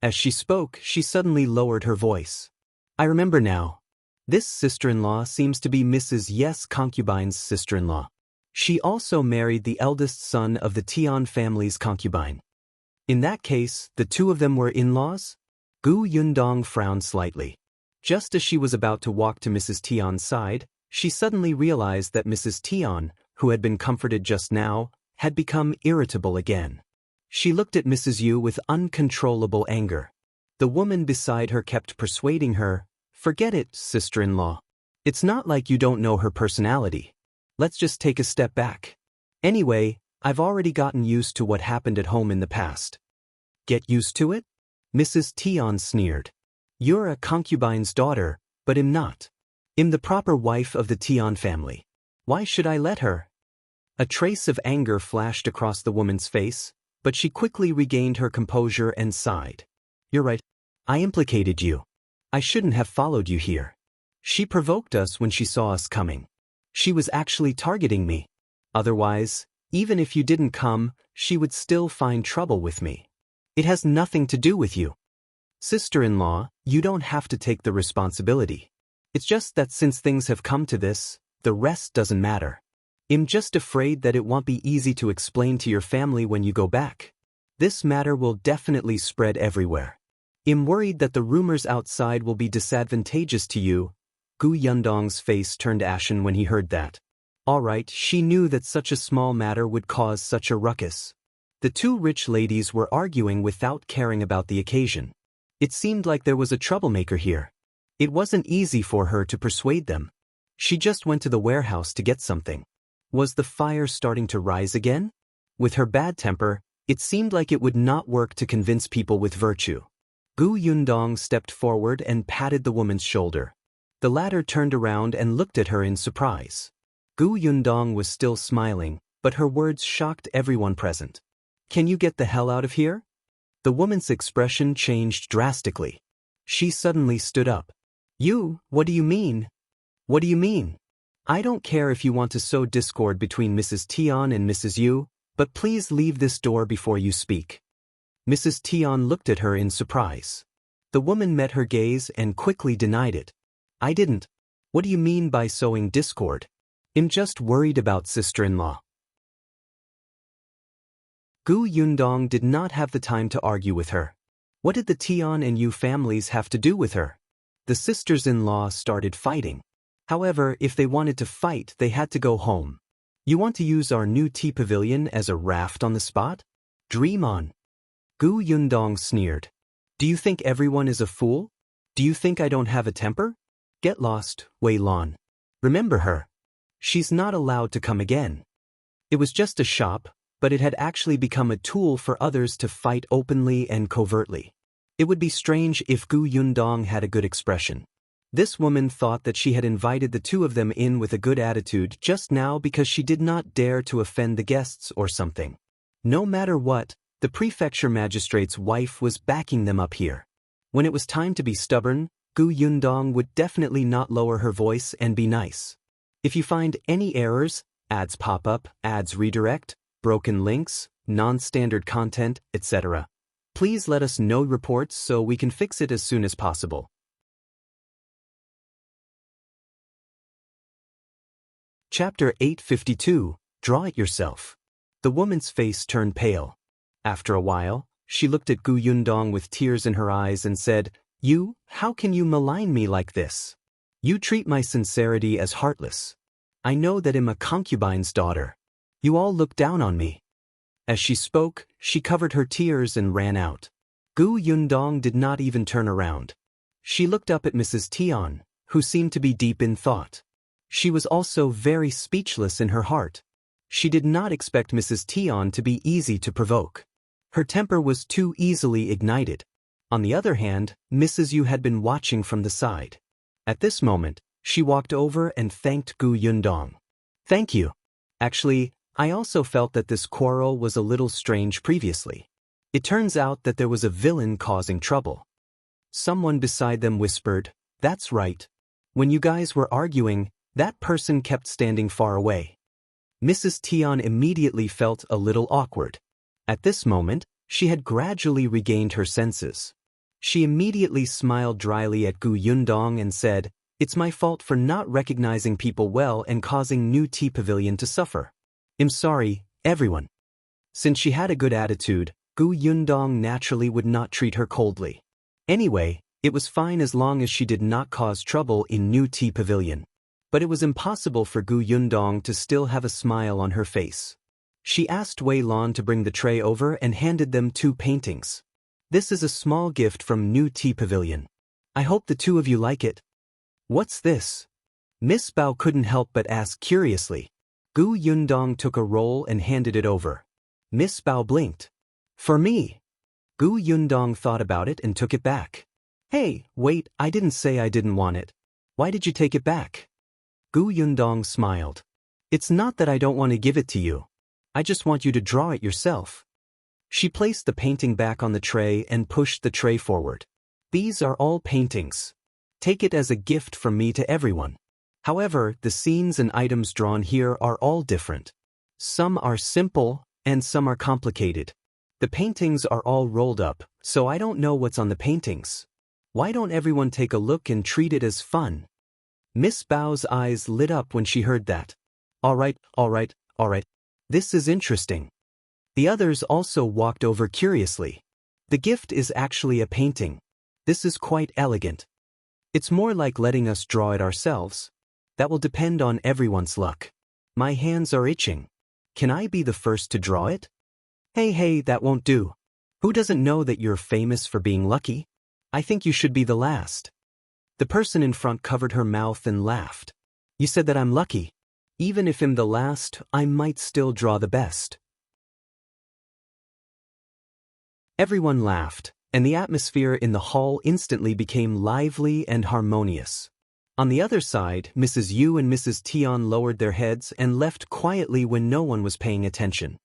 As she spoke, she suddenly lowered her voice. "I remember now. This sister-in-law seems to be Mrs. Ye's concubine's sister-in-law. She also married the eldest son of the Tian family's concubine. In that case, the two of them were in-laws?" Gu Yundong frowned slightly. Just as she was about to walk to Mrs. Tian's side, she suddenly realized that Mrs. Tian, who had been comforted just now, had become irritable again. She looked at Mrs. Yu with uncontrollable anger. The woman beside her kept persuading her, "Forget it, sister-in-law. It's not like you don't know her personality. Let's just take a step back. Anyway, I've already gotten used to what happened at home in the past." "Get used to it?" Mrs. Tian sneered. "You're a concubine's daughter, but I'm not. I'm the proper wife of the Tian family. Why should I let her?" A trace of anger flashed across the woman's face, but she quickly regained her composure and sighed. "You're right. I implicated you. I shouldn't have followed you here. She provoked us when she saw us coming. She was actually targeting me. Otherwise, even if you didn't come, she would still find trouble with me. It has nothing to do with you." Sister-in-law, you don't have to take the responsibility. It's just that since things have come to this, the rest doesn't matter. I'm just afraid that it won't be easy to explain to your family when you go back. This matter will definitely spread everywhere. I'm worried that the rumors outside will be disadvantageous to you. Gu Yundong's face turned ashen when he heard that. Alright, she knew that such a small matter would cause such a ruckus. The two rich ladies were arguing without caring about the occasion. It seemed like there was a troublemaker here. It wasn't easy for her to persuade them. She just went to the warehouse to get something. Was the fire starting to rise again? With her bad temper, it seemed like it would not work to convince people with virtue. Gu Yundong stepped forward and patted the woman's shoulder. The latter turned around and looked at her in surprise. Gu Yundong was still smiling, but her words shocked everyone present. Can you get the hell out of here? The woman's expression changed drastically. She suddenly stood up. You, what do you mean? What do you mean? I don't care if you want to sow discord between Mrs. Tian and Mrs. Yu, but please leave this door before you speak. Mrs. Tian looked at her in surprise. The woman met her gaze and quickly denied it. I didn't. What do you mean by sowing discord? I'm just worried about sister-in-law. Gu Yundong did not have the time to argue with her. What did the Tian and Yu families have to do with her? The sisters-in-law started fighting. However, if they wanted to fight, they had to go home. You want to use our new Tea Pavilion as a raft on the spot? Dream on. Gu Yundong sneered. Do you think everyone is a fool? Do you think I don't have a temper? Get lost, Wei Lan. Remember her. She's not allowed to come again. It was just a shop, but it had actually become a tool for others to fight openly and covertly. It would be strange if Gu Yundong had a good expression. This woman thought that she had invited the two of them in with a good attitude just now because she did not dare to offend the guests or something. No matter what, the prefecture magistrate's wife was backing them up here. When it was time to be stubborn, Gu Yundong would definitely not lower her voice and be nice. If you find any errors, ads pop up, ads redirect, broken links, non-standard content, etc., please let us know reports so we can fix it as soon as possible. Chapter 852, Draw It Yourself. The woman's face turned pale. After a while, she looked at Gu Yundong with tears in her eyes and said, You, how can you malign me like this? You treat my sincerity as heartless. I know that I'm a concubine's daughter. You all look down on me. As she spoke, she covered her tears and ran out. Gu Yundong did not even turn around. She looked up at Mrs. Tian, who seemed to be deep in thought. She was also very speechless in her heart. She did not expect Mrs. Tian to be easy to provoke. Her temper was too easily ignited. On the other hand, Mrs. Yu had been watching from the side. At this moment, she walked over and thanked Gu Yundong. Thank you. Actually, I also felt that this quarrel was a little strange previously. It turns out that there was a villain causing trouble. Someone beside them whispered, That's right. When you guys were arguing, that person kept standing far away. Mrs. Tian immediately felt a little awkward. At this moment, she had gradually regained her senses. She immediately smiled dryly at Gu Yundong and said, It's my fault for not recognizing people well and causing new Tea Pavilion to suffer. I'm sorry, everyone. Since she had a good attitude, Gu Yundong naturally would not treat her coldly. Anyway, it was fine as long as she did not cause trouble in new Tea Pavilion. But it was impossible for Gu Yundong to still have a smile on her face. She asked Wei Lan to bring the tray over and handed them 2 paintings. This is a small gift from new Tea Pavilion. I hope the two of you like it. What's this? Miss Bao couldn't help but ask curiously. Gu Yundong took a roll and handed it over. Miss Bao blinked. For me. Gu Yundong thought about it and took it back. Hey, wait, I didn't say I didn't want it. Why did you take it back? Gu Yundong smiled. It's not that I don't want to give it to you. I just want you to draw it yourself. She placed the painting back on the tray and pushed the tray forward. These are all paintings. Take it as a gift from me to everyone. However, the scenes and items drawn here are all different. Some are simple, and some are complicated. The paintings are all rolled up, so I don't know what's on the paintings. Why don't everyone take a look and treat it as fun? Miss Bao's eyes lit up when she heard that. All right. This is interesting. The others also walked over curiously. The gift is actually a painting. This is quite elegant. It's more like letting us draw it ourselves. That will depend on everyone's luck. My hands are itching. Can I be the first to draw it? Hey, that won't do. Who doesn't know that you're famous for being lucky? I think you should be the last. The person in front covered her mouth and laughed. You said that I'm lucky. Even if I'm the last, I might still draw the best. Everyone laughed, and the atmosphere in the hall instantly became lively and harmonious. On the other side, Mrs. Yu and Mrs. Tian lowered their heads and left quietly when no one was paying attention.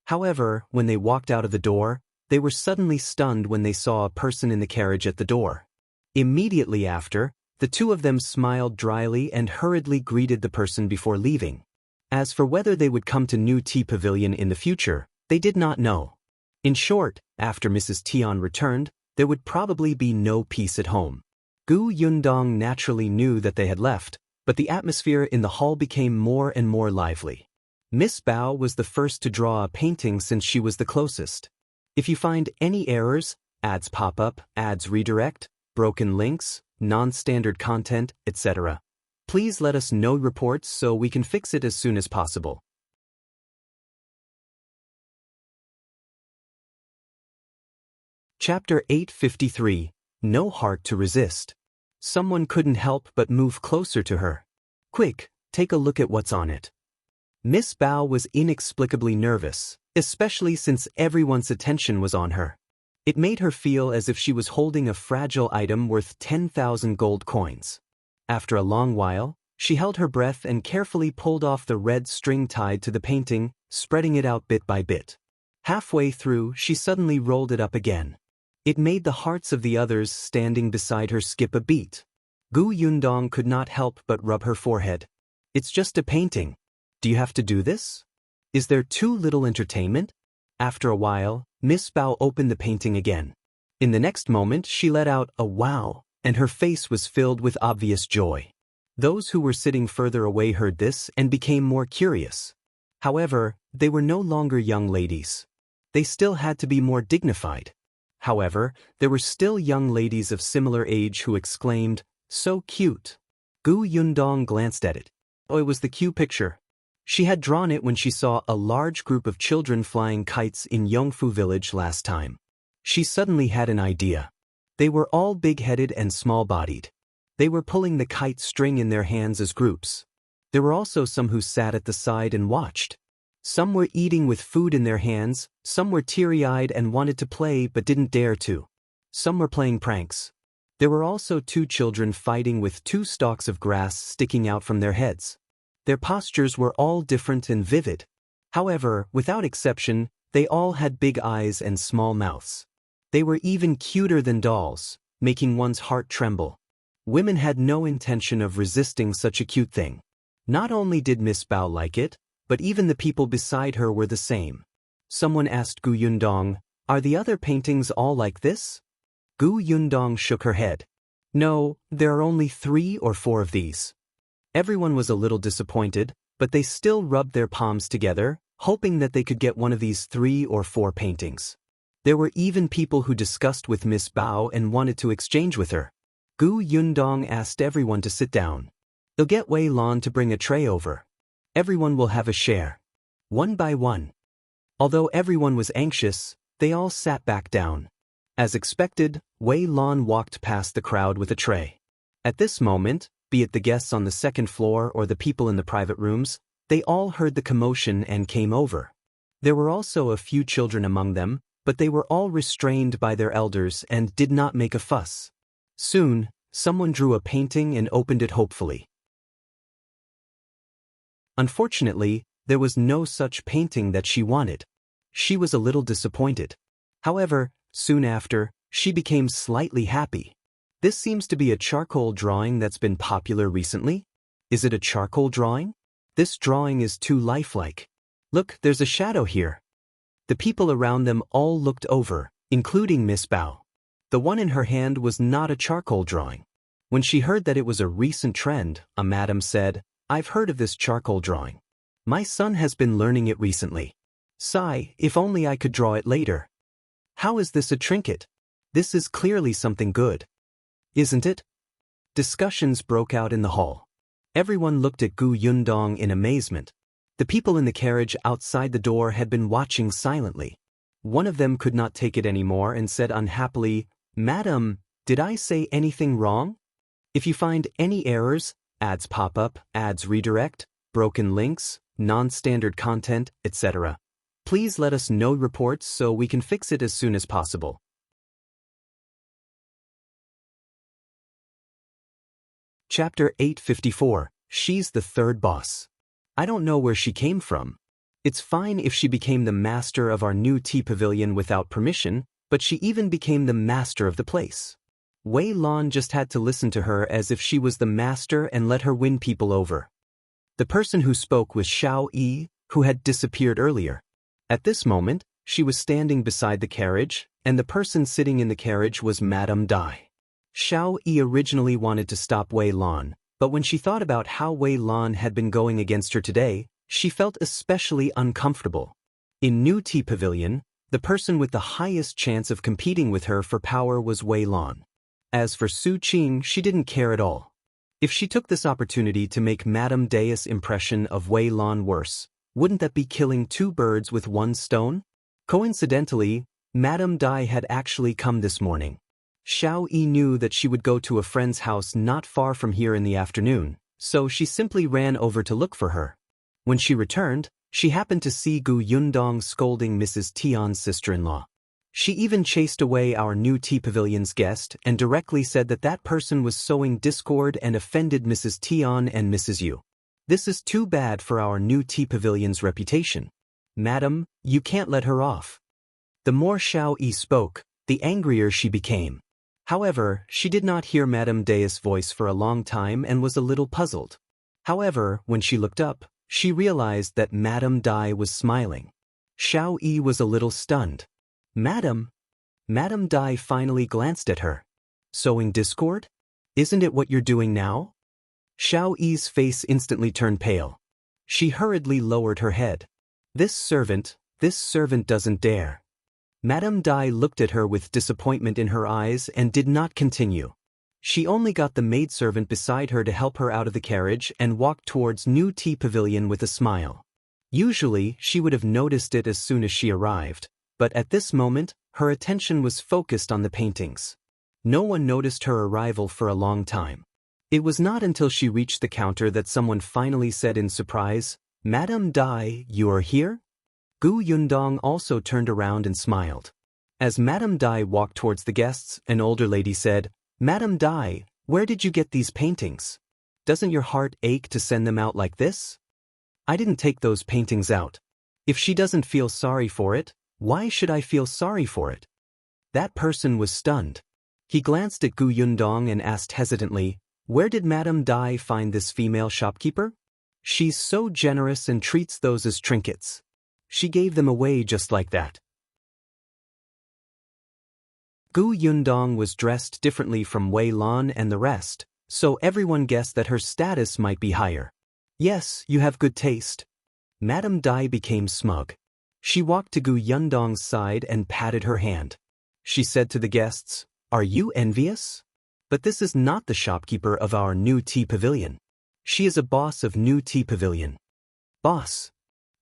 However, when they walked out of the door, they were suddenly stunned when they saw a person in the carriage at the door. Immediately after, the two of them smiled dryly and hurriedly greeted the person before leaving. As for whether they would come to New Tea Pavilion in the future, they did not know. In short, after Mrs. Tian returned, there would probably be no peace at home. Yundong naturally knew that they had left, but the atmosphere in the hall became more and more lively. Miss Bao was the first to draw a painting since she was the closest. If you find any errors, ads pop up, ads redirect, broken links, non-standard content, etc., please let us know reports so we can fix it as soon as possible. Chapter 853, No Heart to Resist. Someone couldn't help but move closer to her. Quick, take a look at what's on it. Miss Bao was inexplicably nervous, especially since everyone's attention was on her. It made her feel as if she was holding a fragile item worth 10,000 gold coins. After a long while, she held her breath and carefully pulled off the red string tied to the painting, spreading it out bit by bit. Halfway through, she suddenly rolled it up again. It made the hearts of the others standing beside her skip a beat. Yundong could not help but rub her forehead. It's just a painting. Do you have to do this? Is there too little entertainment? After a while, Miss Bao opened the painting again. In the next moment, she let out a wow, and her face was filled with obvious joy. Those who were sitting further away heard this and became more curious. However, they were no longer young ladies. They still had to be more dignified. However, there were still young ladies of similar age who exclaimed, "So cute." Yundong glanced at it. Oh, it was the Q picture. She had drawn it when she saw a large group of children flying kites in Yongfu village last time. She suddenly had an idea. They were all big-headed and small-bodied. They were pulling the kite string in their hands as groups. There were also some who sat at the side and watched. Some were eating with food in their hands, some were teary-eyed and wanted to play but didn't dare to. Some were playing pranks. There were also two children fighting with two stalks of grass sticking out from their heads. Their postures were all different and vivid. However, without exception, they all had big eyes and small mouths. They were even cuter than dolls, making one's heart tremble. Women had no intention of resisting such a cute thing. Not only did Miss Bao like it, but even the people beside her were the same. Someone asked Yundong, "Are the other paintings all like this?" Yundong shook her head. "No, there are only 3 or 4 of these." Everyone was a little disappointed, but they still rubbed their palms together, hoping that they could get one of these 3 or 4 paintings. There were even people who discussed with Miss Bao and wanted to exchange with her. Yundong asked everyone to sit down. They'll get Wei Lan to bring a tray over. Everyone will have a share. One by one. Although everyone was anxious, they all sat back down. As expected, Wei Lan walked past the crowd with a tray. At this moment, be it the guests on the second floor or the people in the private rooms, they all heard the commotion and came over. There were also a few children among them, but they were all restrained by their elders and did not make a fuss. Soon, someone drew a painting and opened it hopefully. Unfortunately, there was no such painting that she wanted. She was a little disappointed. However, soon after, she became slightly happy. This seems to be a charcoal drawing that's been popular recently. Is it a charcoal drawing? This drawing is too lifelike. Look, there's a shadow here. The people around them all looked over, including Miss Bao. The one in her hand was not a charcoal drawing. When she heard that it was a recent trend, a madam said, "I've heard of this charcoal drawing. My son has been learning it recently. Sigh, if only I could draw it later. How is this a trinket? This is clearly something good. Isn't it?" Discussions broke out in the hall. Everyone looked at Gu Yundong in amazement. The people in the carriage outside the door had been watching silently. One of them could not take it anymore and said unhappily, "Madam, did I say anything wrong? If you find any errors, ads pop up, ads redirect, broken links, non-standard content, etc., please let us know reports so we can fix it as soon as possible." Chapter 854, She's the Third Boss. I don't know where she came from. It's fine if she became the master of our new tea pavilion without permission, but she even became the master of the place. Wei Lan just had to listen to her as if she was the master and let her win people over. The person who spoke was Xiao Yi, who had disappeared earlier. At this moment, she was standing beside the carriage, and the person sitting in the carriage was Madame Dai. Xiao Yi originally wanted to stop Wei Lan, but when she thought about how Wei Lan had been going against her today, she felt especially uncomfortable. In New Tea Pavilion, the person with the highest chance of competing with her for power was Wei Lan. As for Su Qing, she didn't care at all. If she took this opportunity to make Madame Dai's impression of Wei Lan worse, wouldn't that be killing two birds with one stone? Coincidentally, Madame Dai had actually come this morning. Xiao Yi knew that she would go to a friend's house not far from here in the afternoon, so she simply ran over to look for her. When she returned, she happened to see Gu Yundong scolding Mrs. Tian's sister-in-law. She even chased away our new Tea Pavilion's guest and directly said that that person was sowing discord and offended Mrs. Tian and Mrs. Yu. This is too bad for our new Tea Pavilion's reputation. Madam, you can't let her off. The more Xiao Yi spoke, the angrier she became. However, she did not hear Madame Dai's voice for a long time and was a little puzzled. However, when she looked up, she realized that Madame Dai was smiling. Xiao Yi was a little stunned. "Madam?" Madame Dai finally glanced at her. "Sowing discord? Isn't it what you're doing now?" Xiao Yi's face instantly turned pale. She hurriedly lowered her head. This servant doesn't dare." Madame Dai looked at her with disappointment in her eyes and did not continue. She only got the maidservant beside her to help her out of the carriage and walked towards New Tea Pavilion with a smile. Usually, she would have noticed it as soon as she arrived, but at this moment, her attention was focused on the paintings. No one noticed her arrival for a long time. It was not until she reached the counter that someone finally said in surprise, "Madame Dai, you are here?" Gu Yundong also turned around and smiled. As Madame Dai walked towards the guests, an older lady said, "Madame Dai, where did you get these paintings? Doesn't your heart ache to send them out like this?" "I didn't take those paintings out. If she doesn't feel sorry for it, why should I feel sorry for it?" That person was stunned. He glanced at Gu Yundong and asked hesitantly, "Where did Madame Dai find this female shopkeeper? She's so generous and treats those as trinkets. She gave them away just like that." Gu Yundong was dressed differently from Wei Lan and the rest, so everyone guessed that her status might be higher. "Yes, you have good taste." Madame Dai became smug. She walked to Gu Yundong's side and patted her hand. She said to the guests, "Are you envious? But this is not the shopkeeper of our New Tea Pavilion. She is a boss of New Tea Pavilion." Boss?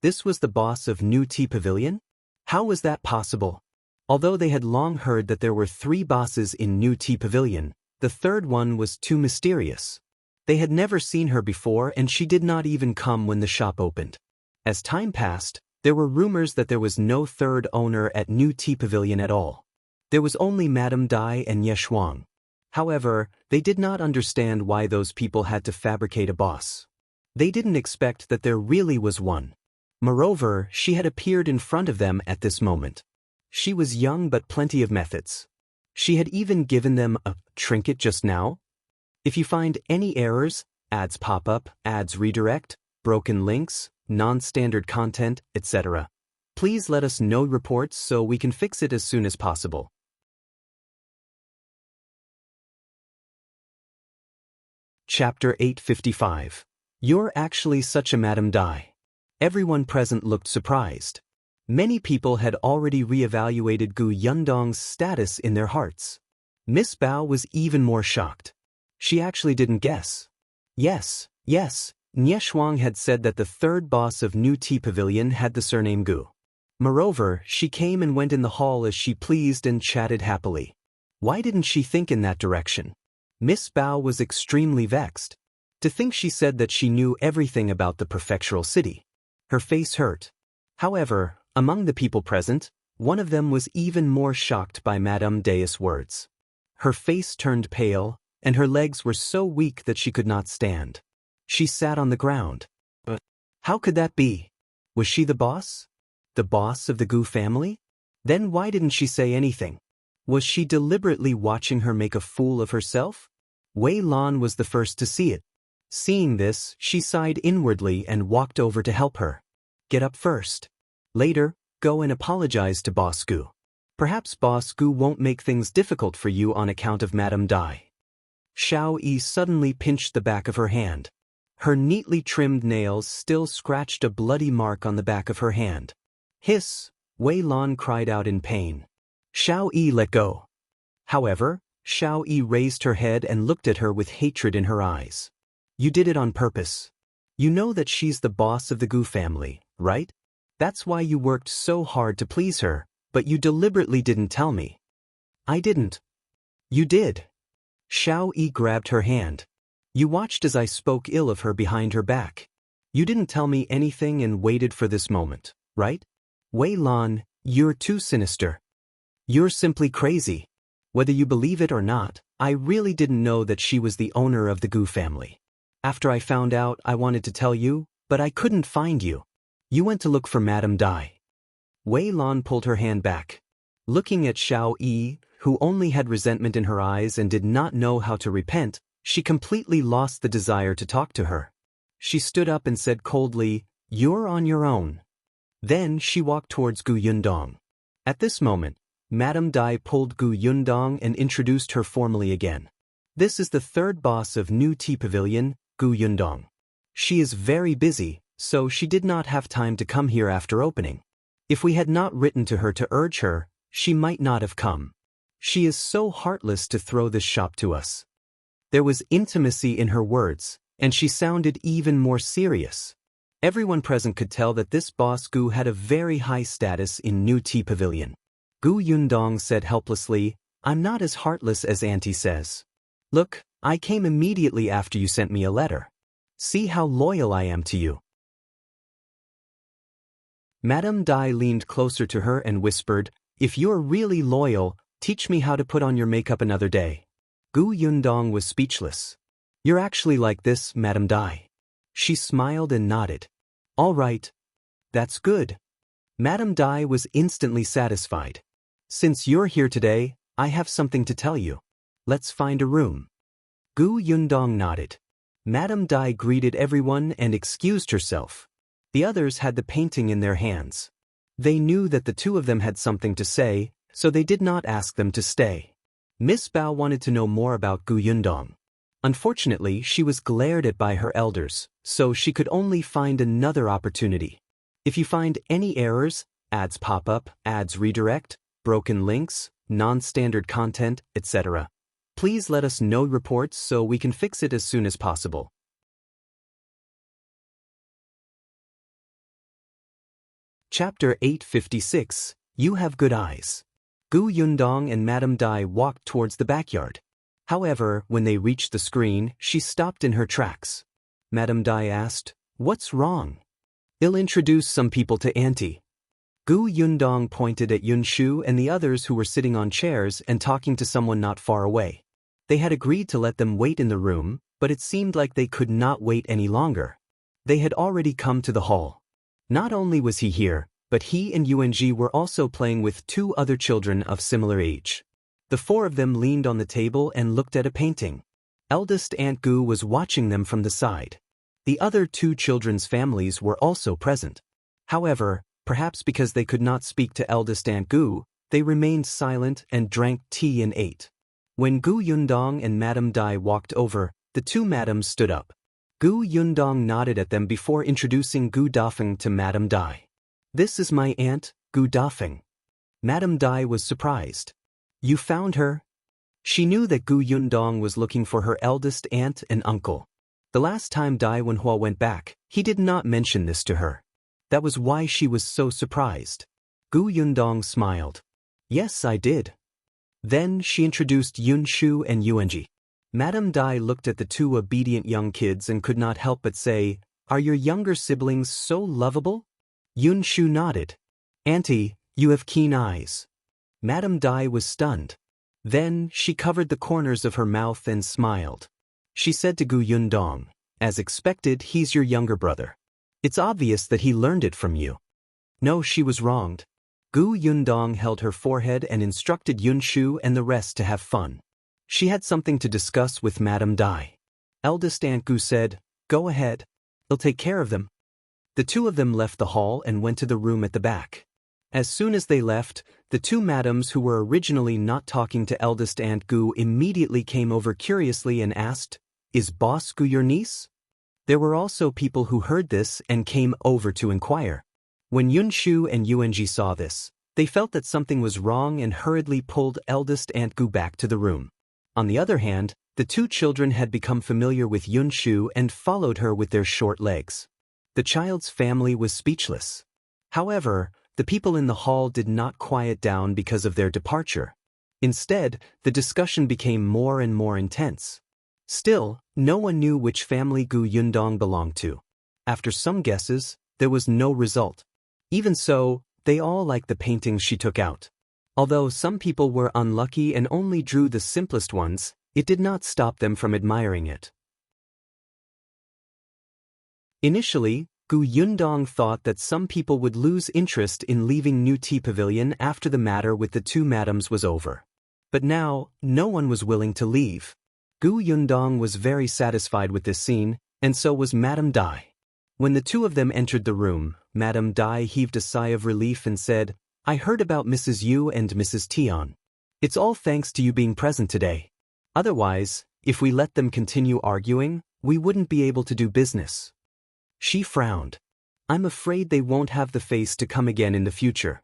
This was the boss of New Tea Pavilion? How was that possible? Although they had long heard that there were 3 bosses in New Tea Pavilion, the third one was too mysterious. They had never seen her before and she did not even come when the shop opened. As time passed, there were rumors that there was no third owner at New Tea Pavilion at all. There was only Madame Dai and Ye Shuang. However, they did not understand why those people had to fabricate a boss. They didn't expect that there really was one. Moreover, she had appeared in front of them at this moment. She was young but plenty of methods. She had even given them a trinket just now. If you find any errors, ads pop up, ads redirect, broken links, non-standard content, etc., Please let us know reports so we can fix it as soon as possible. Chapter 855. You're actually such a Madame Dai. Everyone present looked surprised. Many people had already re-evaluated Gu Yundong's status in their hearts. Miss Bao was even more shocked. She actually didn't guess. Yes, Nye Shuang had said that the third boss of New Tea Pavilion had the surname Gu. Moreover, she came and went in the hall as she pleased and chatted happily. Why didn't she think in that direction? Miss Bao was extremely vexed. To think she said that she knew everything about the prefectural city. Her face hurt. However, among the people present, one of them was even more shocked by Madame Dai's words. Her face turned pale, and her legs were so weak that she could not stand. She sat on the ground. But how could that be? Was she the boss? The boss of the Gu family? Then why didn't she say anything? Was she deliberately watching her make a fool of herself? Wei Lan was the first to see it. Seeing this, she sighed inwardly and walked over to help her. Get up first. Later, go and apologize to Boss Gu. Perhaps Boss Gu won't make things difficult for you on account of Madame Dai. Xiao Yi suddenly pinched the back of her hand. Her neatly trimmed nails still scratched a bloody mark on the back of her hand. Hiss! Wei Lan cried out in pain. Xiao Yi let go. However, Xiao Yi raised her head and looked at her with hatred in her eyes. You did it on purpose. You know that she's the boss of the Gu family, right? That's why you worked so hard to please her, but you deliberately didn't tell me. I didn't. You did. Xiao Yi grabbed her hand. You watched as I spoke ill of her behind her back. You didn't tell me anything and waited for this moment, right? Wei Lan, you're too sinister. You're simply crazy. Whether you believe it or not, I really didn't know that she was the owner of the Gu family. After I found out, I wanted to tell you, but I couldn't find you. You went to look for Madame Dai. Wei Lan pulled her hand back. Looking at Xiao Yi, who only had resentment in her eyes and did not know how to repent, she completely lost the desire to talk to her. She stood up and said coldly, You're on your own. Then she walked towards Gu Yundong. At this moment, Madame Dai pulled Gu Yundong and introduced her formally again. This is the third boss of New Tea Pavilion, Gu Yundong. She is very busy, so she did not have time to come here after opening. If we had not written to her to urge her, she might not have come. She is so heartless to throw this shop to us. There was intimacy in her words, and she sounded even more serious. Everyone present could tell that this boss Gu had a very high status in New Tea Pavilion. Gu Yundong said helplessly, I'm not as heartless as Auntie says. Look, I came immediately after you sent me a letter. See how loyal I am to you. Madame Dai leaned closer to her and whispered, If you're really loyal, teach me how to put on your makeup another day. Gu Yundong was speechless. You're actually like this, Madame Dai. She smiled and nodded. All right. That's good. Madame Dai was instantly satisfied. Since you're here today, I have something to tell you. Let's find a room. Gu Yundong nodded. Madame Dai greeted everyone and excused herself. The others had the painting in their hands. They knew that the two of them had something to say, so they did not ask them to stay. Miss Bao wanted to know more about Gu Yundong. Unfortunately, she was glared at by her elders, so she could only find another opportunity. If you find any errors, ads pop up, ads redirect, broken links, non-standard content, etc., please let us know reports so we can fix it as soon as possible. Chapter 856. You have good eyes. Gu Yundong and Madame Dai walked towards the backyard. However, when they reached the screen, she stopped in her tracks. Madame Dai asked, What's wrong? I'll introduce some people to Auntie. Gu Yundong pointed at Yunshu and the others who were sitting on chairs and talking to someone not far away. They had agreed to let them wait in the room, but it seemed like they could not wait any longer. They had already come to the hall. Not only was he here, but he and Yuanji were also playing with two other children of similar age. The four of them leaned on the table and looked at a painting. Eldest Aunt Gu was watching them from the side. The other two children's families were also present. However, Perhaps because they could not speak to eldest Aunt Gu, they remained silent and drank tea and ate. When Gu Yundong and Madame Dai walked over, the two madams stood up. Gu Yundong nodded at them before introducing Gu Dafeng to Madame Dai. "This is my aunt, Gu Dafeng." Madame Dai was surprised. "You found her?" She knew that Gu Yundong was looking for her eldest aunt and uncle. The last time Wenhuo went back, he did not mention this to her. That was why she was so surprised. Gu Yundong smiled. "Yes, I did." Then she introduced Yunshu and Yuanji. Madame Dai looked at the two obedient young kids and could not help but say, "Are your younger siblings so lovable?" Yunshu nodded. "Auntie, you have keen eyes." Madame Dai was stunned. Then she covered the corners of her mouth and smiled. She said to Gu Yundong, "As expected, he's your younger brother. It's obvious that he learned it from you." No, she was wronged. Gu Yundong held her forehead and instructed Yunshu and the rest to have fun. She had something to discuss with Madame Dai. Eldest Aunt Gu said, "Go ahead. I'll take care of them." The two of them left the hall and went to the room at the back. As soon as they left, the two madams who were originally not talking to eldest Aunt Gu immediately came over curiously and asked, "Is Boss Gu your niece?" There were also people who heard this and came over to inquire. When Yunshu and Yuanji saw this, they felt that something was wrong and hurriedly pulled eldest Aunt Gu back to the room. On the other hand, the two children had become familiar with Yunshu and followed her with their short legs. The child's family was speechless. However, the people in the hall did not quiet down because of their departure. Instead, the discussion became more and more intense. Still, no one knew which family Gu Yundong belonged to. After some guesses, there was no result. Even so, they all liked the paintings she took out. Although some people were unlucky and only drew the simplest ones, it did not stop them from admiring it. Initially, Gu Yundong thought that some people would lose interest in leaving New Tea Pavilion after the matter with the two madams was over. But now, no one was willing to leave. Gu Yundong was very satisfied with this scene, and so was Madame Dai. When the two of them entered the room, Madame Dai heaved a sigh of relief and said, "I heard about Mrs. Yu and Mrs. Tian. It's all thanks to you being present today. Otherwise, if we let them continue arguing, we wouldn't be able to do business." She frowned. "I'm afraid they won't have the face to come again in the future."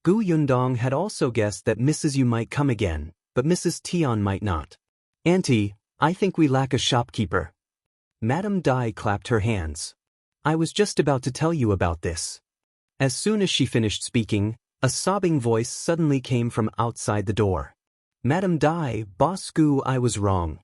Gu Yundong had also guessed that Mrs. Yu might come again, but Mrs. Tian might not. "Auntie, I think we lack a shopkeeper." Madame Dai clapped her hands. "I was just about to tell you about this." As soon as she finished speaking, a sobbing voice suddenly came from outside the door. "Madame Dai, Boss Gu, I was wrong.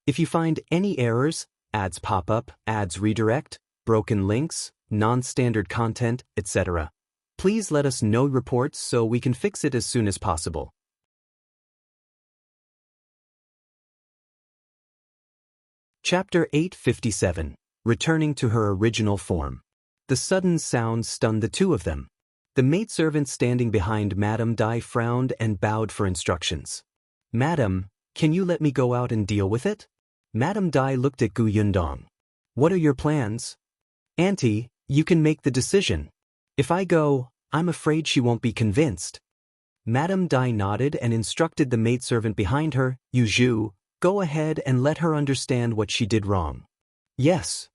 If you find any errors, ads pop up, ads redirect, broken links, non-standard content, etc., please let us know reports so we can fix it as soon as possible." Chapter 857. Returning to her original form. The sudden sound stunned the two of them. The maidservant standing behind Madame Dai frowned and bowed for instructions. "Madam, can you let me go out and deal with it?" Madame Dai looked at Gu Yundong. "What are your plans?" "Auntie, you can make the decision. If I go, I'm afraid she won't be convinced." Madame Dai nodded and instructed the maidservant behind her, Yunshu, "Go ahead and let her understand what she did wrong." "Yes."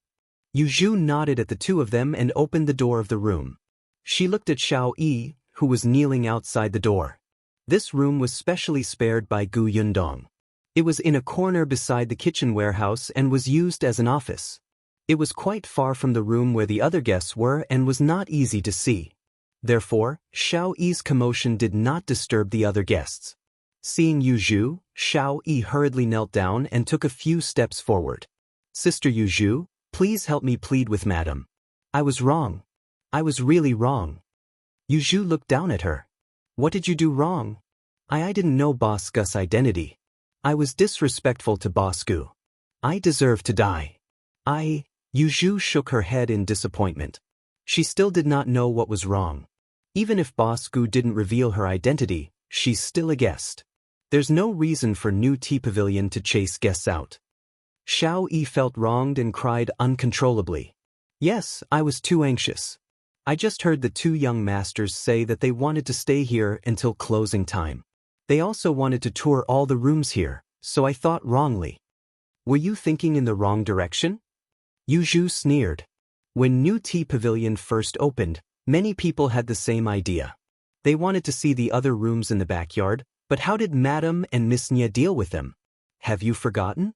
Yunshu nodded at the two of them and opened the door of the room. She looked at Qiuyue, who was kneeling outside the door. This room was specially spared by Gu Yundong. It was in a corner beside the kitchen warehouse and was used as an office. It was quite far from the room where the other guests were and was not easy to see. Therefore, Qiuyue's commotion did not disturb the other guests. Seeing Yunshu, Qiuyue hurriedly knelt down and took a few steps forward. "Sister Yunshu, please help me plead with Madam. I was wrong. I was really wrong." Yunshu looked down at her. "What did you do wrong?" I didn't know Boss Gu's identity. I was disrespectful to Boss Gu. I deserve to die. Yunshu shook her head in disappointment. She still did not know what was wrong. Even if Boss Gu didn't reveal her identity, she's still a guest. There's no reason for New Tea Pavilion to chase guests out. Qiuyue felt wronged and cried uncontrollably. "Yes, I was too anxious. I just heard the two young masters say that they wanted to stay here until closing time. They also wanted to tour all the rooms here, so I thought wrongly. Were you thinking in the wrong direction? Yunshu sneered. When new Tea Pavilion first opened, many people had the same idea. They wanted to see the other rooms in the backyard, but how did Madame and Miss Nye deal with them? Have you forgotten?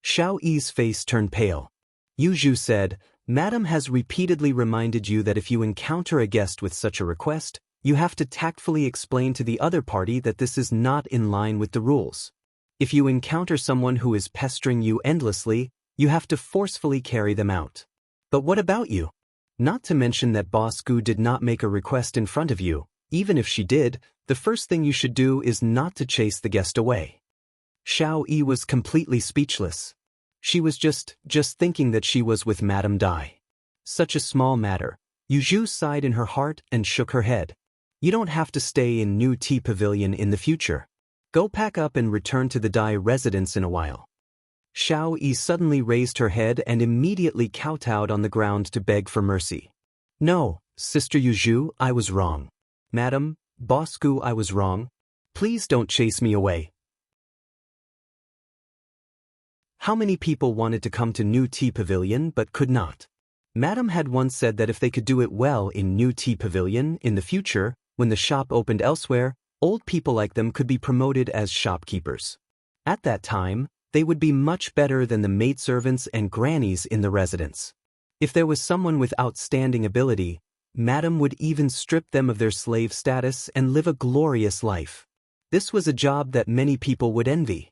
Xiao Yi's face turned pale. Yunshu said, Madame has repeatedly reminded you that if you encounter a guest with such a request, you have to tactfully explain to the other party that this is not in line with the rules. If you encounter someone who is pestering you endlessly, you have to forcefully carry them out. But what about you? Not to mention that Boss Gu did not make a request in front of you. Even if she did, the first thing you should do is not to chase the guest away. Xiao Yi was completely speechless. She was just thinking that she was with Madame Dai. Such a small matter. Yunshu sighed in her heart and shook her head. You don't have to stay in New Tea Pavilion in the future. Go pack up and return to the Dai residence in a while. Xiao Yi suddenly raised her head and immediately kowtowed on the ground to beg for mercy. No, Sister Yunshu, I was wrong. Madam, Boss Gu, I was wrong. Please don't chase me away. How many people wanted to come to New Tea Pavilion but could not? Madam had once said that if they could do it well in New Tea Pavilion in the future, when the shop opened elsewhere, old people like them could be promoted as shopkeepers. At that time, they would be much better than the maidservants and grannies in the residence. If there was someone with outstanding ability, Madam would even strip them of their slave status and live a glorious life. This was a job that many people would envy.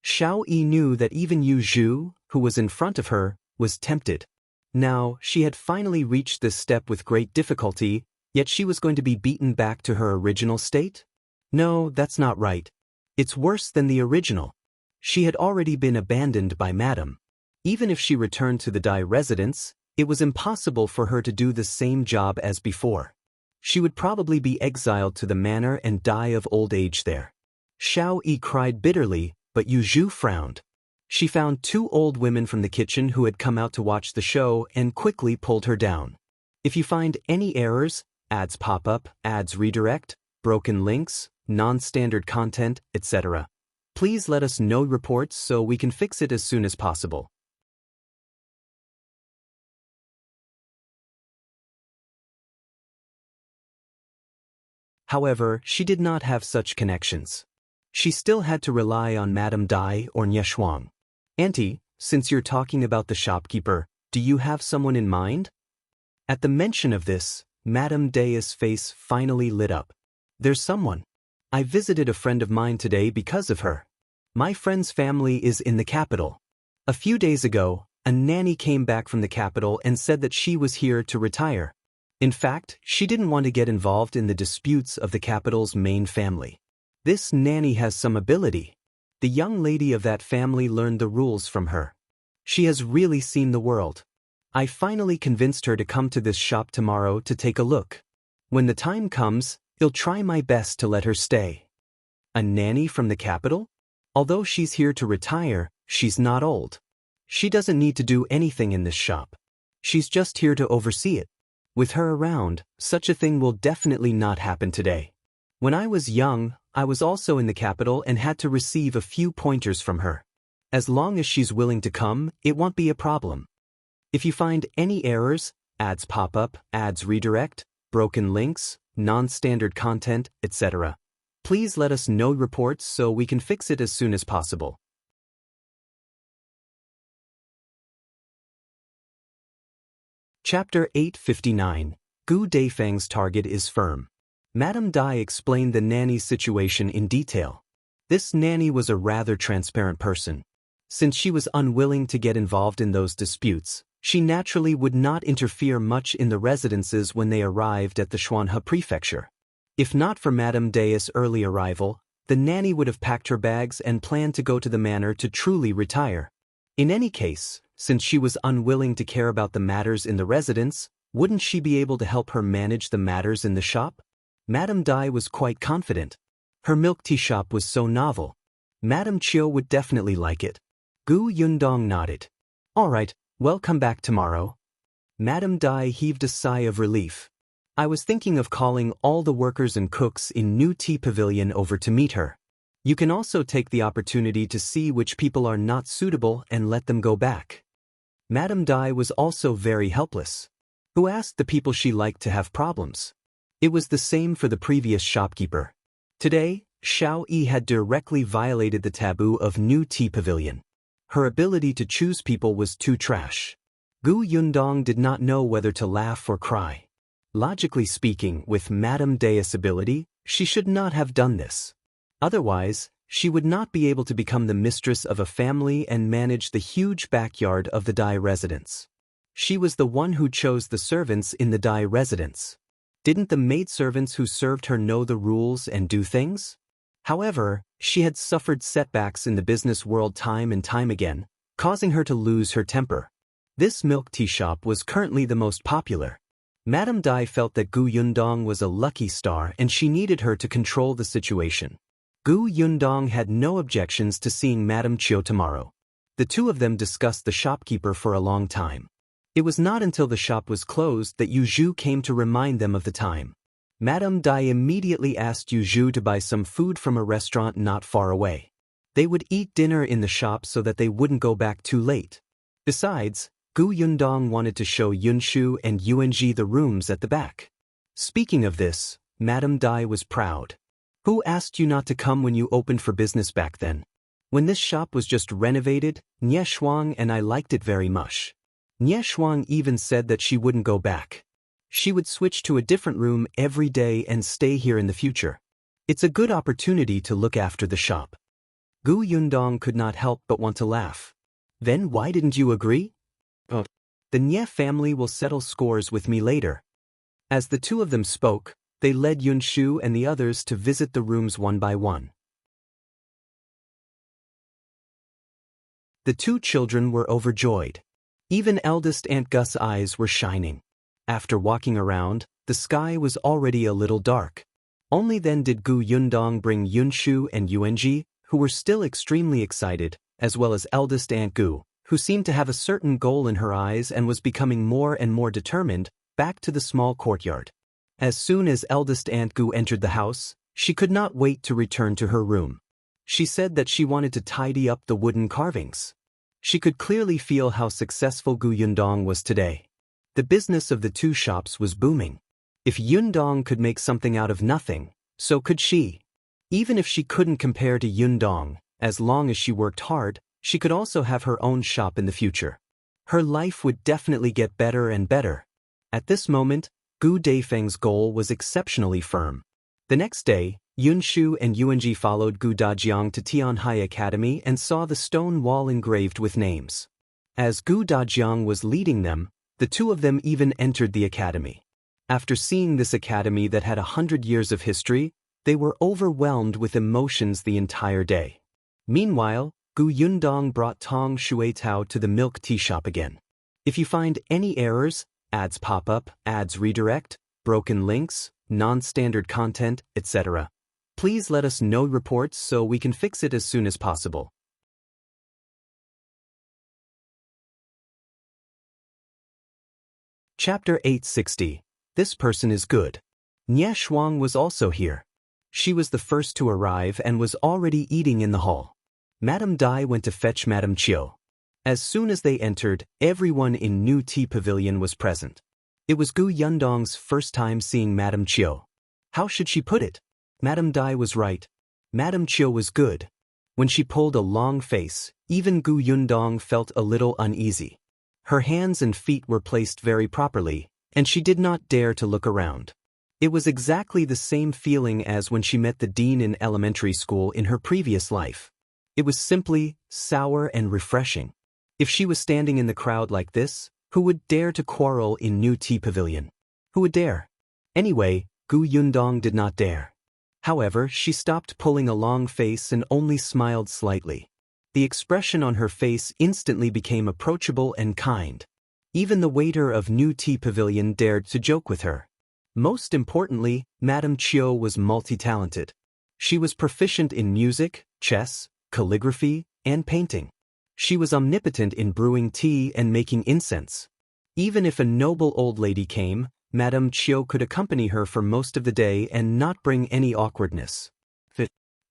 Xiao Yi knew that even Yunshu, who was in front of her, was tempted. Now, she had finally reached this step with great difficulty, yet she was going to be beaten back to her original state? No, that's not right. It's worse than the original. She had already been abandoned by Madam. Even if she returned to the Dai residence, it was impossible for her to do the same job as before. She would probably be exiled to the manor and die of old age there. Xiao Yi cried bitterly, but Yunshu frowned. She found two old women from the kitchen who had come out to watch the show and quickly pulled her down. If you find any errors, ads pop up, ads redirect, broken links, non-standard content, etc., please let us know reports so we can fix it as soon as possible. However, she did not have such connections. She still had to rely on Madame Dai or Nye Shuang. Auntie, since you're talking about the shopkeeper, do you have someone in mind? At the mention of this, Madame Dai's face finally lit up. There's someone. I visited a friend of mine today because of her. My friend's family is in the capital. A few days ago, a nanny came back from the capital and said that she was here to retire. In fact, she didn't want to get involved in the disputes of the capital's main family. This nanny has some ability. The young lady of that family learned the rules from her. She has really seen the world. I finally convinced her to come to this shop tomorrow to take a look. When the time comes, I'll try my best to let her stay. A nanny from the capital? Although she's here to retire, she's not old. She doesn't need to do anything in this shop. She's just here to oversee it. With her around, such a thing will definitely not happen today. When I was young, I was also in the capital and had to receive a few pointers from her. As long as she's willing to come, it won't be a problem. If you find any errors, ads pop up, ads redirect, broken links, non-standard content, etc., please let us know reports so we can fix it as soon as possible. Chapter 859. Gu Dafeng's target is firm. Madame Dai explained the nanny's situation in detail. This nanny was a rather transparent person. Since she was unwilling to get involved in those disputes, she naturally would not interfere much in the residences when they arrived at the Xuanhe prefecture. If not for Madame Dai's early arrival, the nanny would have packed her bags and planned to go to the manor to truly retire. In any case, since she was unwilling to care about the matters in the residence, wouldn't she be able to help her manage the matters in the shop? Madame Dai was quite confident. Her milk tea shop was so novel. Madame Qiuyue would definitely like it. Gu Yundong nodded. All right, well, come back tomorrow. Madame Dai heaved a sigh of relief. I was thinking of calling all the workers and cooks in new Tea Pavilion over to meet her. You can also take the opportunity to see which people are not suitable and let them go back. Madame Dai was also very helpless. Who asked the people she liked to have problems? It was the same for the previous shopkeeper. Today, Xiao Yi had directly violated the taboo of new Tea Pavilion. Her ability to choose people was too trash. Gu Yundong did not know whether to laugh or cry. Logically speaking, with Madame Dai's ability, she should not have done this. Otherwise, she would not be able to become the mistress of a family and manage the huge backyard of the Dai residence. She was the one who chose the servants in the Dai residence. Didn't the maidservants who served her know the rules and do things? However, she had suffered setbacks in the business world time and time again, causing her to lose her temper. This milk tea shop was currently the most popular. Madame Dai felt that Gu Yundong was a lucky star and she needed her to control the situation. Gu Yundong had no objections to seeing Madame Qiuyue tomorrow. The two of them discussed the shopkeeper for a long time. It was not until the shop was closed that Yunshu came to remind them of the time. Madame Dai immediately asked Yunshu to buy some food from a restaurant not far away. They would eat dinner in the shop so that they wouldn't go back too late. Besides, Gu Yundong wanted to show Yunshu and Yuanji the rooms at the back. Speaking of this, Madame Dai was proud. Who asked you not to come when you opened for business back then? When this shop was just renovated, Nie Shuang and I liked it very much. Nie Shuang even said that she wouldn't go back. She would switch to a different room every day and stay here in the future. It's a good opportunity to look after the shop. Gu Yundong could not help but want to laugh. Then why didn't you agree? Oh, the Nie family will settle scores with me later. As the two of them spoke, they led Yunshu and the others to visit the rooms one by one. The two children were overjoyed. Even eldest Aunt Gus' eyes were shining. After walking around, the sky was already a little dark. Only then did Gu Yundong bring Yunshu and Yuanji, who were still extremely excited, as well as eldest Aunt Gu, who seemed to have a certain goal in her eyes and was becoming more and more determined, back to the small courtyard. As soon as eldest Aunt Gu entered the house, she could not wait to return to her room. She said that she wanted to tidy up the wooden carvings. She could clearly feel how successful Gu Yundong was today. The business of the two shops was booming. If Yundong could make something out of nothing, so could she. Even if she couldn't compare to Yundong, as long as she worked hard, she could also have her own shop in the future. Her life would definitely get better and better. At this moment, Gu Dafeng's goal was exceptionally firm. The next day, Yunshu and Yuanji followed Gu Dajiang to Tianhai Academy and saw the stone wall engraved with names. As Gu Dajiang was leading them, the two of them even entered the academy. After seeing this academy that had 100 years of history, they were overwhelmed with emotions the entire day. Meanwhile, Gu Yundong brought Tong Shuitao to the milk tea shop again. If you find any errors, ads pop up, ads redirect, broken links, non-standard content, etc., please let us know reports so we can fix it as soon as possible. Chapter 860. This person is good. Nie Shuang was also here. She was the first to arrive and was already eating in the hall. Madame Dai went to fetch Madame Qiuyue. As soon as they entered, everyone in New Tea Pavilion was present. It was Gu Yundong's first time seeing Madame Qiuyue. How should she put it? Madame Dai was right. Madame Qiuyue was good. When she pulled a long face, even Gu Yundong felt a little uneasy. Her hands and feet were placed very properly, and she did not dare to look around. It was exactly the same feeling as when she met the dean in elementary school in her previous life. It was simply sour and refreshing. If she was standing in the crowd like this, who would dare to quarrel in New Tea Pavilion? Who would dare? Anyway, Gu Yundong did not dare. However, she stopped pulling a long face and only smiled slightly. The expression on her face instantly became approachable and kind. Even the waiter of New Tea Pavilion dared to joke with her. Most importantly, Madame Qiuyue was multi-talented. She was proficient in music, chess, calligraphy, and painting. She was omnipotent in brewing tea and making incense. Even if a noble old lady came, Madame Qiuyue could accompany her for most of the day and not bring any awkwardness.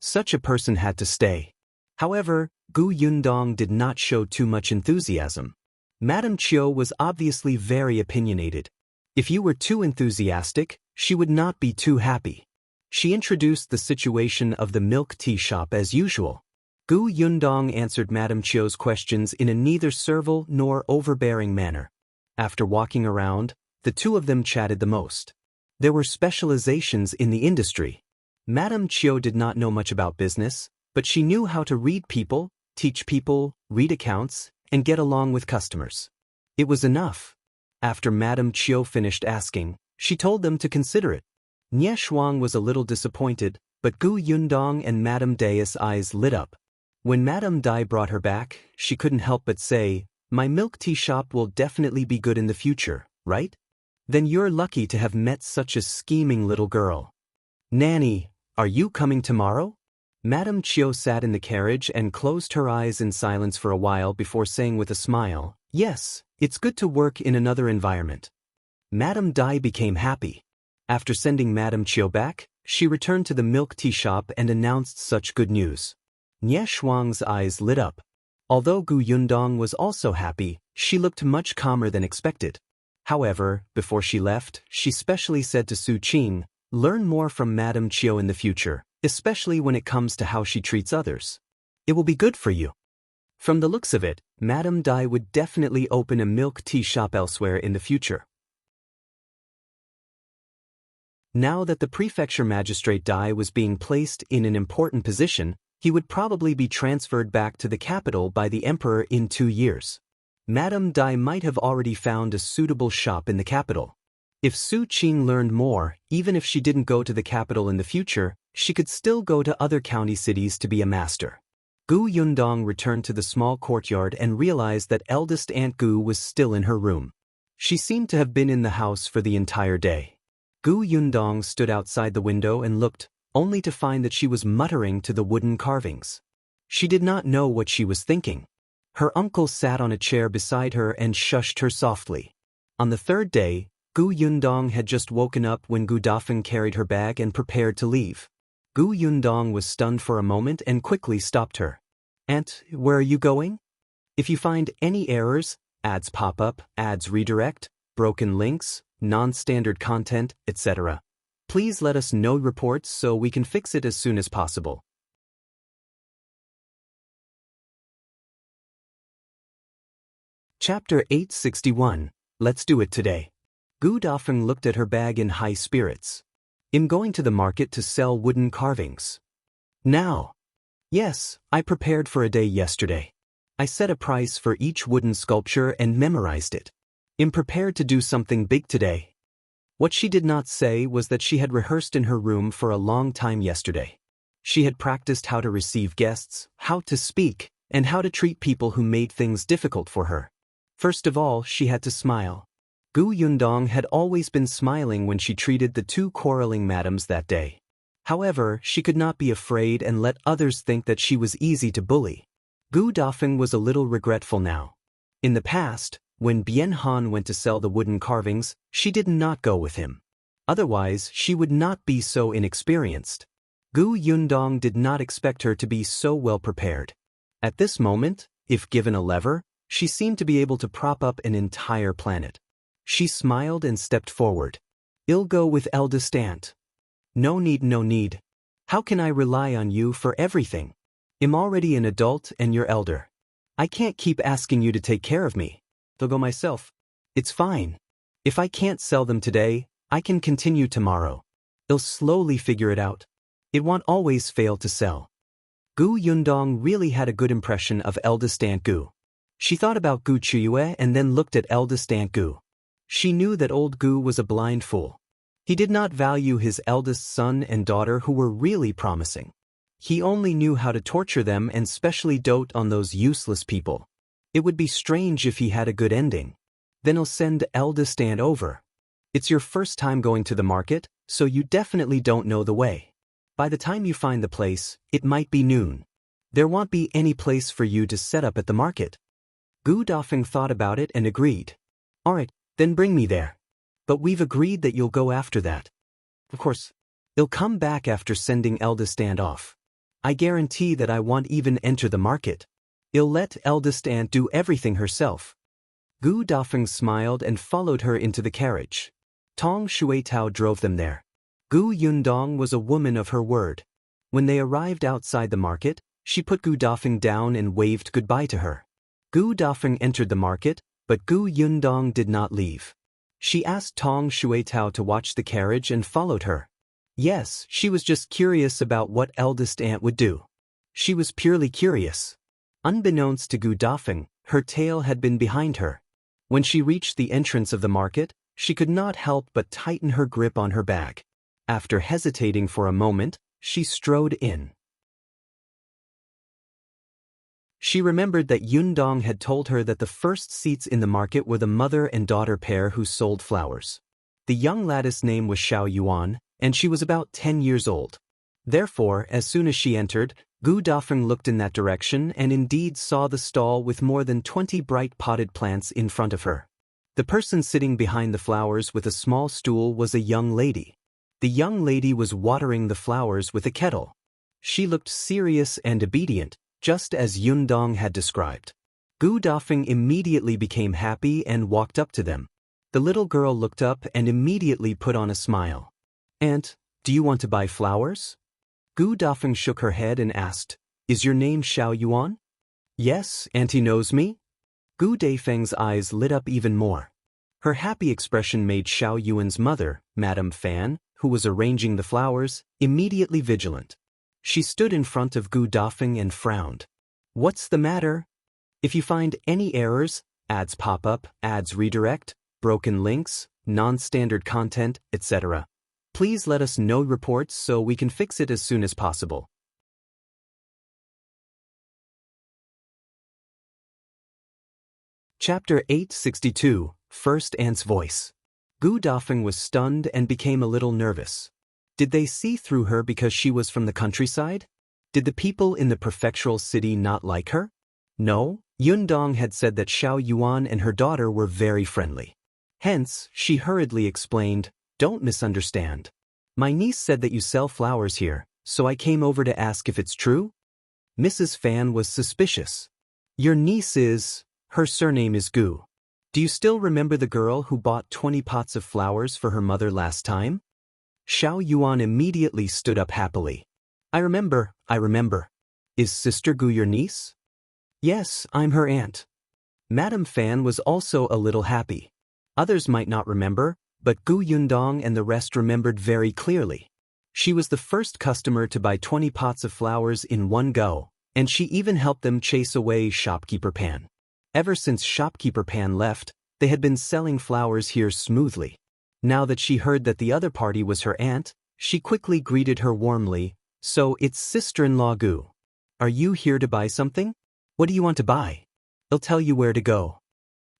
Such a person had to stay. However, Gu Yundong did not show too much enthusiasm. Madame Qiuyue was obviously very opinionated. If you were too enthusiastic, she would not be too happy. She introduced the situation of the milk tea shop as usual. Gu Yundong answered Madame Qiuyue's questions in a neither servile nor overbearing manner. After walking around, the two of them chatted the most. There were specializations in the industry. Madame Qiuyue did not know much about business, but she knew how to read people, teach people, read accounts, and get along with customers. It was enough. After Madame Qiuyue finished asking, she told them to consider it. Nie Shuang was a little disappointed, but Gu Yundong and Madame Dai's eyes lit up. When Madame Dai brought her back, she couldn't help but say, "My milk tea shop will definitely be good in the future, right? Then you're lucky to have met such a scheming little girl. Nanny, are you coming tomorrow?" Madame Qiuyue sat in the carriage and closed her eyes in silence for a while before saying with a smile, "Yes, it's good to work in another environment." Madame Dai became happy. After sending Madame Qiuyue back, she returned to the milk tea shop and announced such good news. Nie Shuang's eyes lit up. Although Gu Yundong was also happy, she looked much calmer than expected. However, before she left, she specially said to Su Qing, "Learn more from Madame Qiuyue in the future, especially when it comes to how she treats others. It will be good for you." From the looks of it, Madame Dai would definitely open a milk tea shop elsewhere in the future. Now that the prefecture magistrate Dai was being placed in an important position, he would probably be transferred back to the capital by the emperor in 2 years. Madame Dai might have already found a suitable shop in the capital. If Su Qing learned more, even if she didn't go to the capital in the future, she could still go to other county cities to be a master. Gu Yundong returned to the small courtyard and realized that eldest Aunt Gu was still in her room. She seemed to have been in the house for the entire day. Gu Yundong stood outside the window and looked, only to find that she was muttering to the wooden carvings. She did not know what she was thinking. Her uncle sat on a chair beside her and shushed her softly. On the third day, Gu Yundong had just woken up when Gu Dafeng carried her bag and prepared to leave. Gu Yundong was stunned for a moment and quickly stopped her. "Aunt, where are you going? If you find any errors, ads pop up, ads redirect, broken links, non-standard content, etc., please let us know reports so we can fix it as soon as possible." Chapter 861. Let's do it today. Gu Dafeng looked at her bag in high spirits. "I'm going to the market to sell wooden carvings." "Now?" "Yes, I prepared for a day yesterday. I set a price for each wooden sculpture and memorized it. I'm prepared to do something big today." What she did not say was that she had rehearsed in her room for a long time yesterday. She had practiced how to receive guests, how to speak, and how to treat people who made things difficult for her. First of all, she had to smile. Gu Yundong had always been smiling when she treated the two quarreling madams that day. However, she could not be afraid and let others think that she was easy to bully. Gu Dafeng was a little regretful now. In the past, when Bien Han went to sell the wooden carvings, she did not go with him. Otherwise, she would not be so inexperienced. Gu Yundong did not expect her to be so well prepared. At this moment, if given a lever, she seemed to be able to prop up an entire planet. She smiled and stepped forward. "I'll go with eldest aunt." No need, no need. How can I rely on you for everything? I'm already an adult and you're elder. I can't keep asking you to take care of me. I'll go myself." "It's fine. If I can't sell them today, I can continue tomorrow. I'll slowly figure it out. It won't always fail to sell." Gu Yundong really had a good impression of eldest Aunt Gu. She thought about Gu Qiuyue and then looked at eldest Aunt Gu. She knew that old Gu was a blind fool. He did not value his eldest son and daughter who were really promising. He only knew how to torture them and specially dote on those useless people. It would be strange if he had a good ending. Then he'll send eldest aunt over. It's your first time going to the market, so you definitely don't know the way. By the time you find the place, it might be noon. There won't be any place for you to set up at the market. Gu Dafeng thought about it and agreed. "Alright, then bring me there." But we've agreed that you'll go after that. Of course. He'll come back after sending Eldest Aunt off. I guarantee that I won't even enter the market. He'll let Eldest Aunt do everything herself. Gu Dafeng smiled and followed her into the carriage. Tong Shuitao drove them there. Gu Yundong was a woman of her word. When they arrived outside the market, she put Gu Dafeng down and waved goodbye to her. Gu Dafeng entered the market, but Gu Yundong did not leave. She asked Tong Shuitao to watch the carriage and followed her. Yes, she was just curious about what Eldest Aunt would do. She was purely curious. Unbeknownst to Gu Dafeng, her tail had been behind her. When she reached the entrance of the market, she could not help but tighten her grip on her bag. After hesitating for a moment, she strode in. She remembered that Yundong had told her that the first seats in the market were the mother and daughter pair who sold flowers. The young lady's name was Xiao Yuan, and she was about 10 years old. Therefore, as soon as she entered, Gu Dafeng looked in that direction and indeed saw the stall with more than 20 bright potted plants in front of her. The person sitting behind the flowers with a small stool was a young lady. The young lady was watering the flowers with a kettle. She looked serious and obedient, just as Yundong had described. Gu Dafeng immediately became happy and walked up to them. The little girl looked up and immediately put on a smile. Aunt, do you want to buy flowers? Gu Dafeng shook her head and asked, Is your name Xiao Yuan? Yes, Auntie knows me. Gu Dafeng's eyes lit up even more. Her happy expression made Xiao Yuan's mother, Madame Fan, who was arranging the flowers, immediately vigilant. She stood in front of Gu Dafeng and frowned. What's the matter? If you find any errors, ads pop up, ads redirect, broken links, non-standard content, etc., please let us know reports so we can fix it as soon as possible. Chapter 862, First Aunt's Voice. Gu Dafeng was stunned and became a little nervous. Did they see through her because she was from the countryside? Did the people in the prefectural city not like her? No, Yundong had said that Xiao Yuan and her daughter were very friendly. Hence, she hurriedly explained, Don't misunderstand. My niece said that you sell flowers here, so I came over to ask if it's true. Mrs. Fan was suspicious. Your niece is... Her surname is Gu. Do you still remember the girl who bought 20 pots of flowers for her mother last time? Xiao Yuan immediately stood up happily. I remember. Is Sister Gu your niece? Yes, I'm her aunt. Madame Fan was also a little happy. Others might not remember, but Gu Yundong and the rest remembered very clearly. She was the first customer to buy 20 pots of flowers in one go, and she even helped them chase away Shopkeeper Pan. Ever since Shopkeeper Pan left, they had been selling flowers here smoothly. Now that she heard that the other party was her aunt, she quickly greeted her warmly. So it's sister-in-law Gu. Are you here to buy something? What do you want to buy? I'll tell you where to go.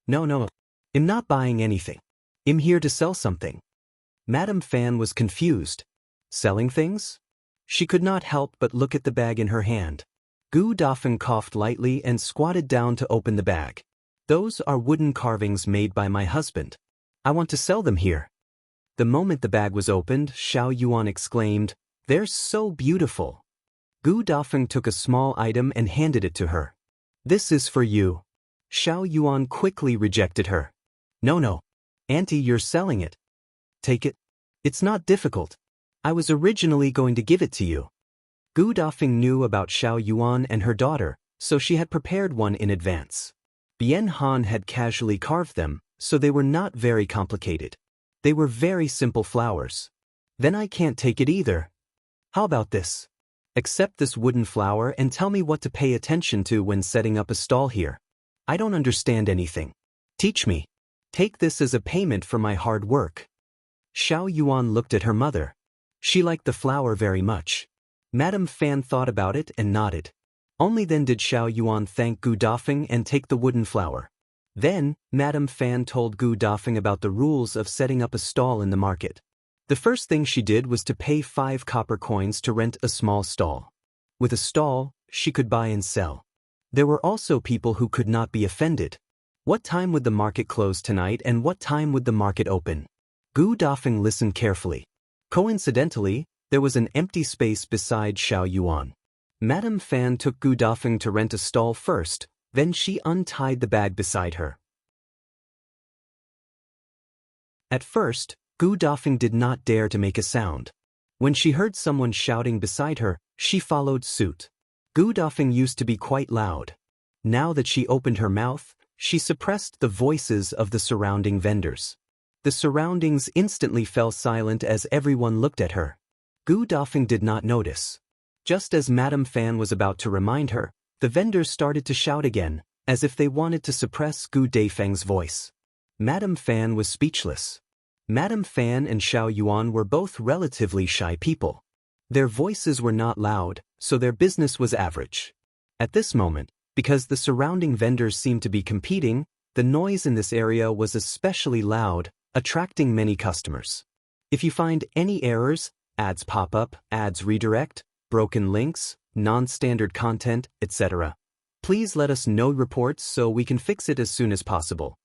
No. I'm not buying anything. I'm here to sell something. Madame Fan was confused. Selling things? She could not help but look at the bag in her hand. Gu Dafeng coughed lightly and squatted down to open the bag. Those are wooden carvings made by my husband. I want to sell them here. The moment the bag was opened, Xiao Yuan exclaimed, They're so beautiful. Gu Dafeng took a small item and handed it to her. This is for you. Xiao Yuan quickly rejected her. No. Auntie, you're selling it. Take it. It's not difficult. I was originally going to give it to you. Gu Dafeng knew about Xiao Yuan and her daughter, so she had prepared one in advance. Bien Han had casually carved them, so they were not very complicated. They were very simple flowers. Then I can't take it either. How about this? Accept this wooden flower and tell me what to pay attention to when setting up a stall here. I don't understand anything. Teach me. Take this as a payment for my hard work. Xiao Yuan looked at her mother. She liked the flower very much. Madame Fan thought about it and nodded. Only then did Xiao Yuan thank Gu Dafeng and take the wooden flower. Then, Madame Fan told Gu Dafeng about the rules of setting up a stall in the market. The first thing she did was to pay 5 copper coins to rent a small stall. With a stall, she could buy and sell. There were also people who could not be offended. What time would the market close tonight and what time would the market open? Gu Dafeng listened carefully. Coincidentally, there was an empty space beside Xiao Yuan. Madame Fan took Gu Dafeng to rent a stall first, then she untied the bag beside her. At first, Gu Dafeng did not dare to make a sound. When she heard someone shouting beside her, she followed suit. Gu Dafeng used to be quite loud. Now that she opened her mouth, she suppressed the voices of the surrounding vendors. The surroundings instantly fell silent as everyone looked at her. Gu Dafeng did not notice. Just as Madame Fan was about to remind her, the vendors started to shout again, as if they wanted to suppress Gu Dafeng's voice. Madame Fan was speechless. Madame Fan and Xiao Yuan were both relatively shy people. Their voices were not loud, so their business was average. At this moment, because the surrounding vendors seemed to be competing, the noise in this area was especially loud, attracting many customers. If you find any errors, ads pop up, ads redirect, broken links, non-standard content, etc., please let us know reports so we can fix it as soon as possible.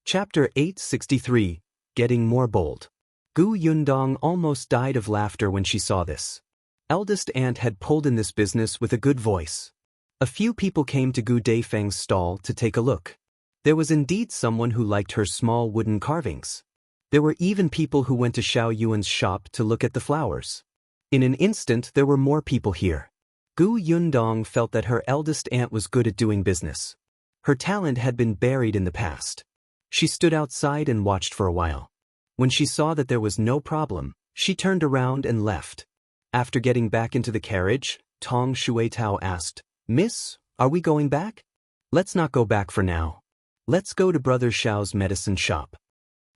Chapter 863, Getting More Bold. Gu Yundong almost died of laughter when she saw this. Eldest aunt had pulled in this business with a good voice. A few people came to Gu Dafeng's stall to take a look. There was indeed someone who liked her small wooden carvings. There were even people who went to Xiao Yuan's shop to look at the flowers. In an instant there were more people here. Gu Yundong felt that her eldest aunt was good at doing business. Her talent had been buried in the past. She stood outside and watched for a while. When she saw that there was no problem, she turned around and left. After getting back into the carriage, Tong Shuitao asked, "Miss, are we going back?" "Let's not go back for now. Let's go to Brother Xiao's medicine shop."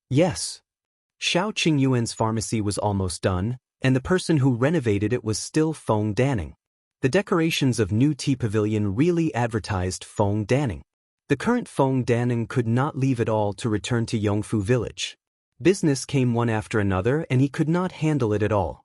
"Yes." Xiao Qingyuan's pharmacy was almost done, and the person who renovated it was still Feng Danning. The decorations of new Tea Pavilion really advertised Feng Danning. The current Feng Danning could not leave at all to return to Yongfu village. Business came one after another and he could not handle it at all.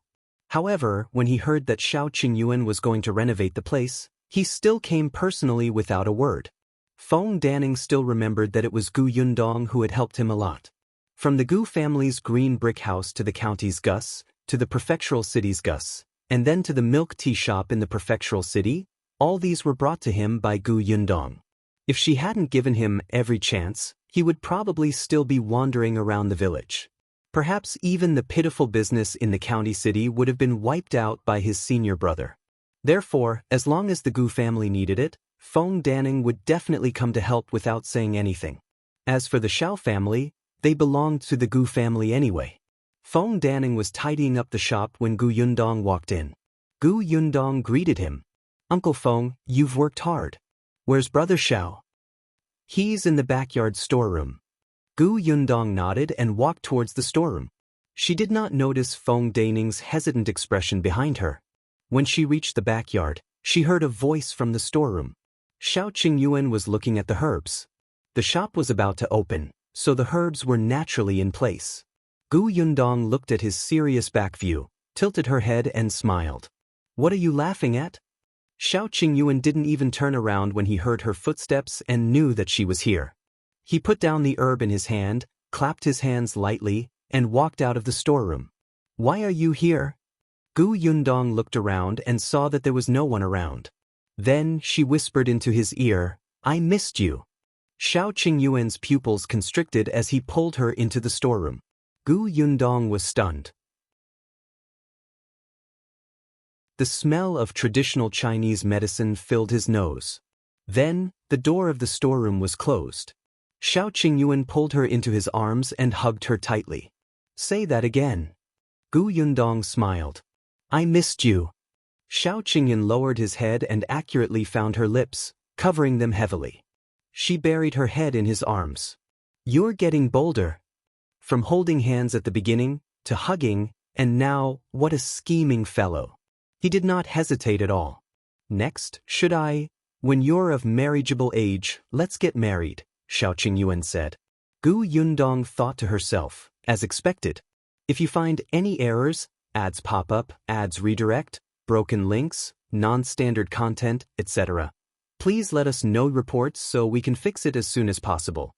However, when he heard that Xiao Qingyuan was going to renovate the place, he still came personally without a word. Feng Danning still remembered that it was Gu Yundong who had helped him a lot. From the Gu family's green brick house to the county's Gus, to the prefectural city's Gus, and then to the milk tea shop in the prefectural city, all these were brought to him by Gu Yundong. If she hadn't given him every chance, he would probably still be wandering around the village. Perhaps even the pitiful business in the county city would have been wiped out by his senior brother. Therefore, as long as the Gu family needed it, Feng Danning would definitely come to help without saying anything. As for the Xiao family, they belonged to the Gu family anyway. Feng Danning was tidying up the shop when Gu Yundong walked in. Gu Yundong greeted him. "Uncle Feng, you've worked hard. Where's Brother Xiao?" "He's in the backyard storeroom." Gu Yundong nodded and walked towards the storeroom. She did not notice Feng Danning's hesitant expression behind her. When she reached the backyard, she heard a voice from the storeroom. Xiao Qingyuan was looking at the herbs. The shop was about to open, so the herbs were naturally in place. Gu Yundong looked at his serious back view, tilted her head and smiled. "What are you laughing at?" Xiao Qingyuan didn't even turn around when he heard her footsteps and knew that she was here. He put down the herb in his hand, clapped his hands lightly, and walked out of the storeroom. "Why are you here?" Gu Yundong looked around and saw that there was no one around. Then she whispered into his ear, "I missed you." Xiao Qingyuan's pupils constricted as he pulled her into the storeroom. Gu Yundong was stunned. The smell of traditional Chinese medicine filled his nose. Then, the door of the storeroom was closed. Xiao Qingyuan pulled her into his arms and hugged her tightly. "Say that again." Gu Yundong smiled. "I missed you." Xiao Qingyuan lowered his head and accurately found her lips, covering them heavily. She buried her head in his arms. "You're getting bolder." From holding hands at the beginning, to hugging, and now, what a scheming fellow. He did not hesitate at all. "Next, should I? When you're of marriageable age, let's get married," Xiao Qingyuan said. Gu Yundong thought to herself, as expected. If you find any errors, ads pop up, ads redirect, broken links, non-standard content, etc., Please let us know reports so we can fix it as soon as possible.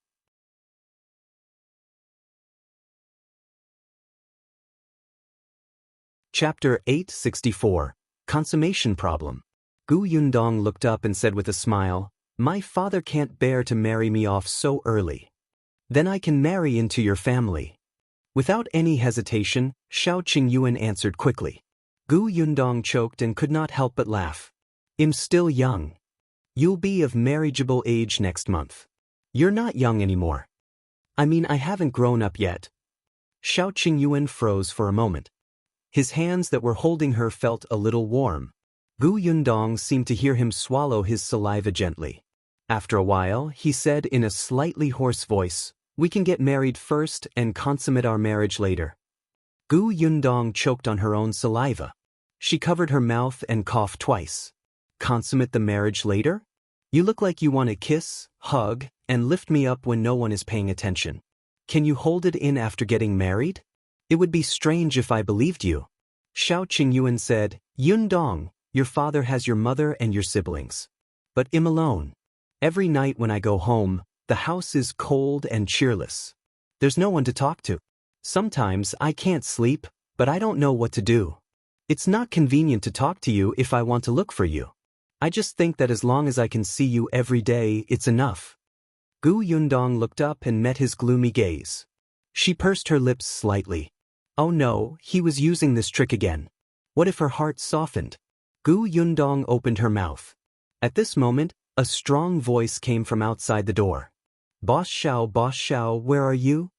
Chapter 864, Consummation Problem. Gu Yundong looked up and said with a smile, "My father can't bear to marry me off so early. Then I can marry into your family." Without any hesitation, Qiuyue answered quickly. Gu Yundong choked and could not help but laugh. "I'm still young. You'll be of marriageable age next month. You're not young anymore." "I mean, I haven't grown up yet." Qiuyue froze for a moment. His hands that were holding her felt a little warm. Gu Yundong seemed to hear him swallow his saliva gently. After a while, he said in a slightly hoarse voice, "We can get married first and consummate our marriage later." Gu Yundong choked on her own saliva. She covered her mouth and coughed twice. "Consummate the marriage later? You look like you want to kiss, hug, and lift me up when no one is paying attention. Can you hold it in after getting married? It would be strange if I believed you." Qiuyue said, "Yundong, your father has your mother and your siblings. But I'm alone. Every night when I go home, the house is cold and cheerless. There's no one to talk to. Sometimes I can't sleep, but I don't know what to do. It's not convenient to talk to you if I want to look for you. I just think that as long as I can see you every day, it's enough." Gu Yundong looked up and met his gloomy gaze. She pursed her lips slightly. Oh no, he was using this trick again. What if her heart softened? Gu Yundong opened her mouth. At this moment, a strong voice came from outside the door. Boss Xiao, where are you?"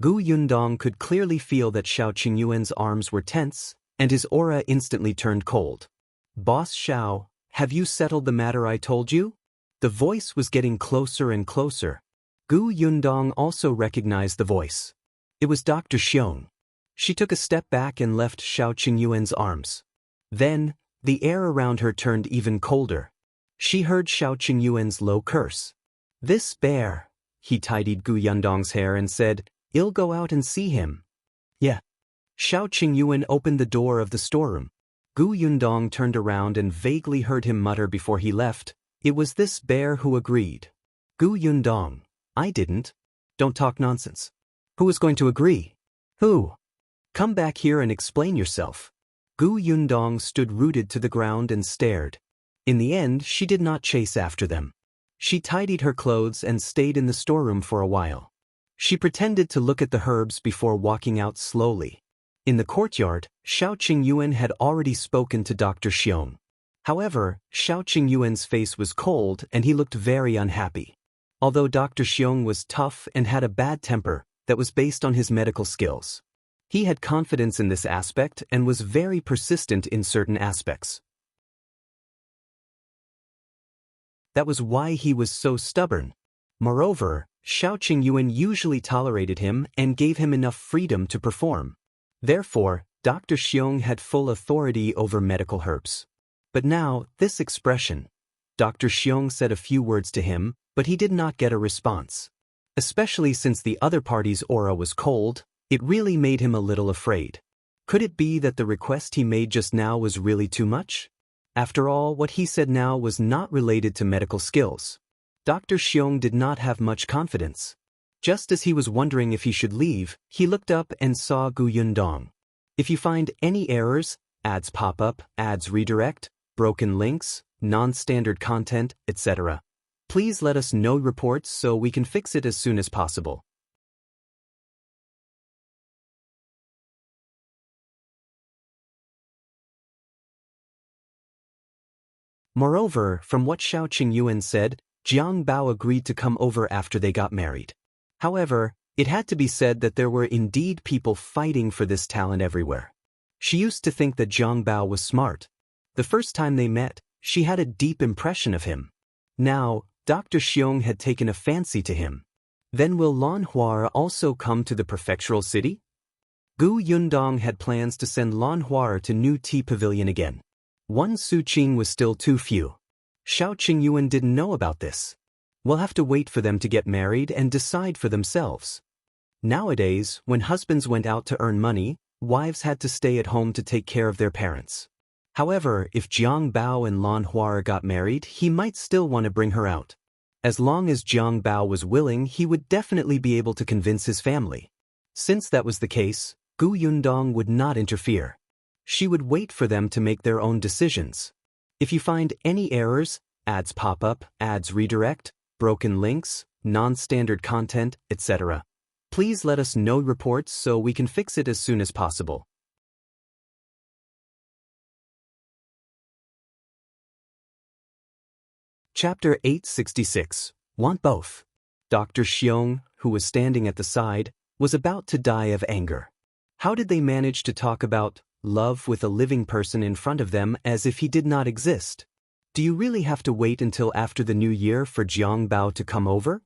Gu Yundong could clearly feel that Qiuyue's arms were tense, and his aura instantly turned cold. "Boss Xiao, have you settled the matter I told you?" The voice was getting closer and closer. Gu Yundong also recognized the voice. It was Dr. Xiong. She took a step back and left Qiuyue's arms. Then, the air around her turned even colder. She heard Qiuyue's low curse. "This bear," he tidied Gu Yundong's hair and said, "I'll go out and see him." "Yeah." Qiuyue opened the door of the storeroom. Gu Yundong turned around and vaguely heard him mutter before he left, "It was this bear who agreed." "Gu Yundong, I didn't." "Don't talk nonsense. Who is going to agree?" "Who? Come back here and explain yourself." Gu Yundong stood rooted to the ground and stared. In the end, she did not chase after them. She tidied her clothes and stayed in the storeroom for a while. She pretended to look at the herbs before walking out slowly. In the courtyard, Qiuyue had already spoken to Dr. Xiong. However, Qiuyue's face was cold and he looked very unhappy. Although Dr. Xiong was tough and had a bad temper that was based on his medical skills. He had confidence in this aspect and was very persistent in certain aspects. That was why he was so stubborn. Moreover, Qiuyue usually tolerated him and gave him enough freedom to perform. Therefore, Dr. Xiong had full authority over medical herbs. But now, this expression. Dr. Xiong said a few words to him, but he did not get a response. Especially since the other party's aura was cold, it really made him a little afraid. Could it be that the request he made just now was really too much? After all, what he said now was not related to medical skills. Dr. Xiong did not have much confidence. Just as he was wondering if he should leave, he looked up and saw Gu Yundong. If you find any errors, ads pop up, ads redirect, broken links, non-standard content, etc., please let us know reports so we can fix it as soon as possible. Moreover, from what Qiuyue said, Jiang Bao agreed to come over after they got married. However, it had to be said that there were indeed people fighting for this talent everywhere. She used to think that Jiang Bao was smart. The first time they met, she had a deep impression of him. Now, Dr. Xiong had taken a fancy to him. Then will Lanhua also come to the prefectural city? Gu Yundong had plans to send Lanhua to New Tea Pavilion again. One Suqing was still too few. Qiuyue didn't know about this. We'll have to wait for them to get married and decide for themselves. Nowadays, when husbands went out to earn money, wives had to stay at home to take care of their parents. However, if Jiang Bao and Lan Huar got married, he might still want to bring her out. As long as Jiang Bao was willing, he would definitely be able to convince his family. Since that was the case, Gu Yundong would not interfere. She would wait for them to make their own decisions. If you find any errors, ads pop up, ads redirect, broken links, non-standard content, etc., please let us know reports so we can fix it as soon as possible. Chapter 866. Want both. Dr. Xiong, who was standing at the side, was about to die of anger. How did they manage to talk about love with a living person in front of them as if he did not exist? Do you really have to wait until after the new year for Jiang Bao to come over?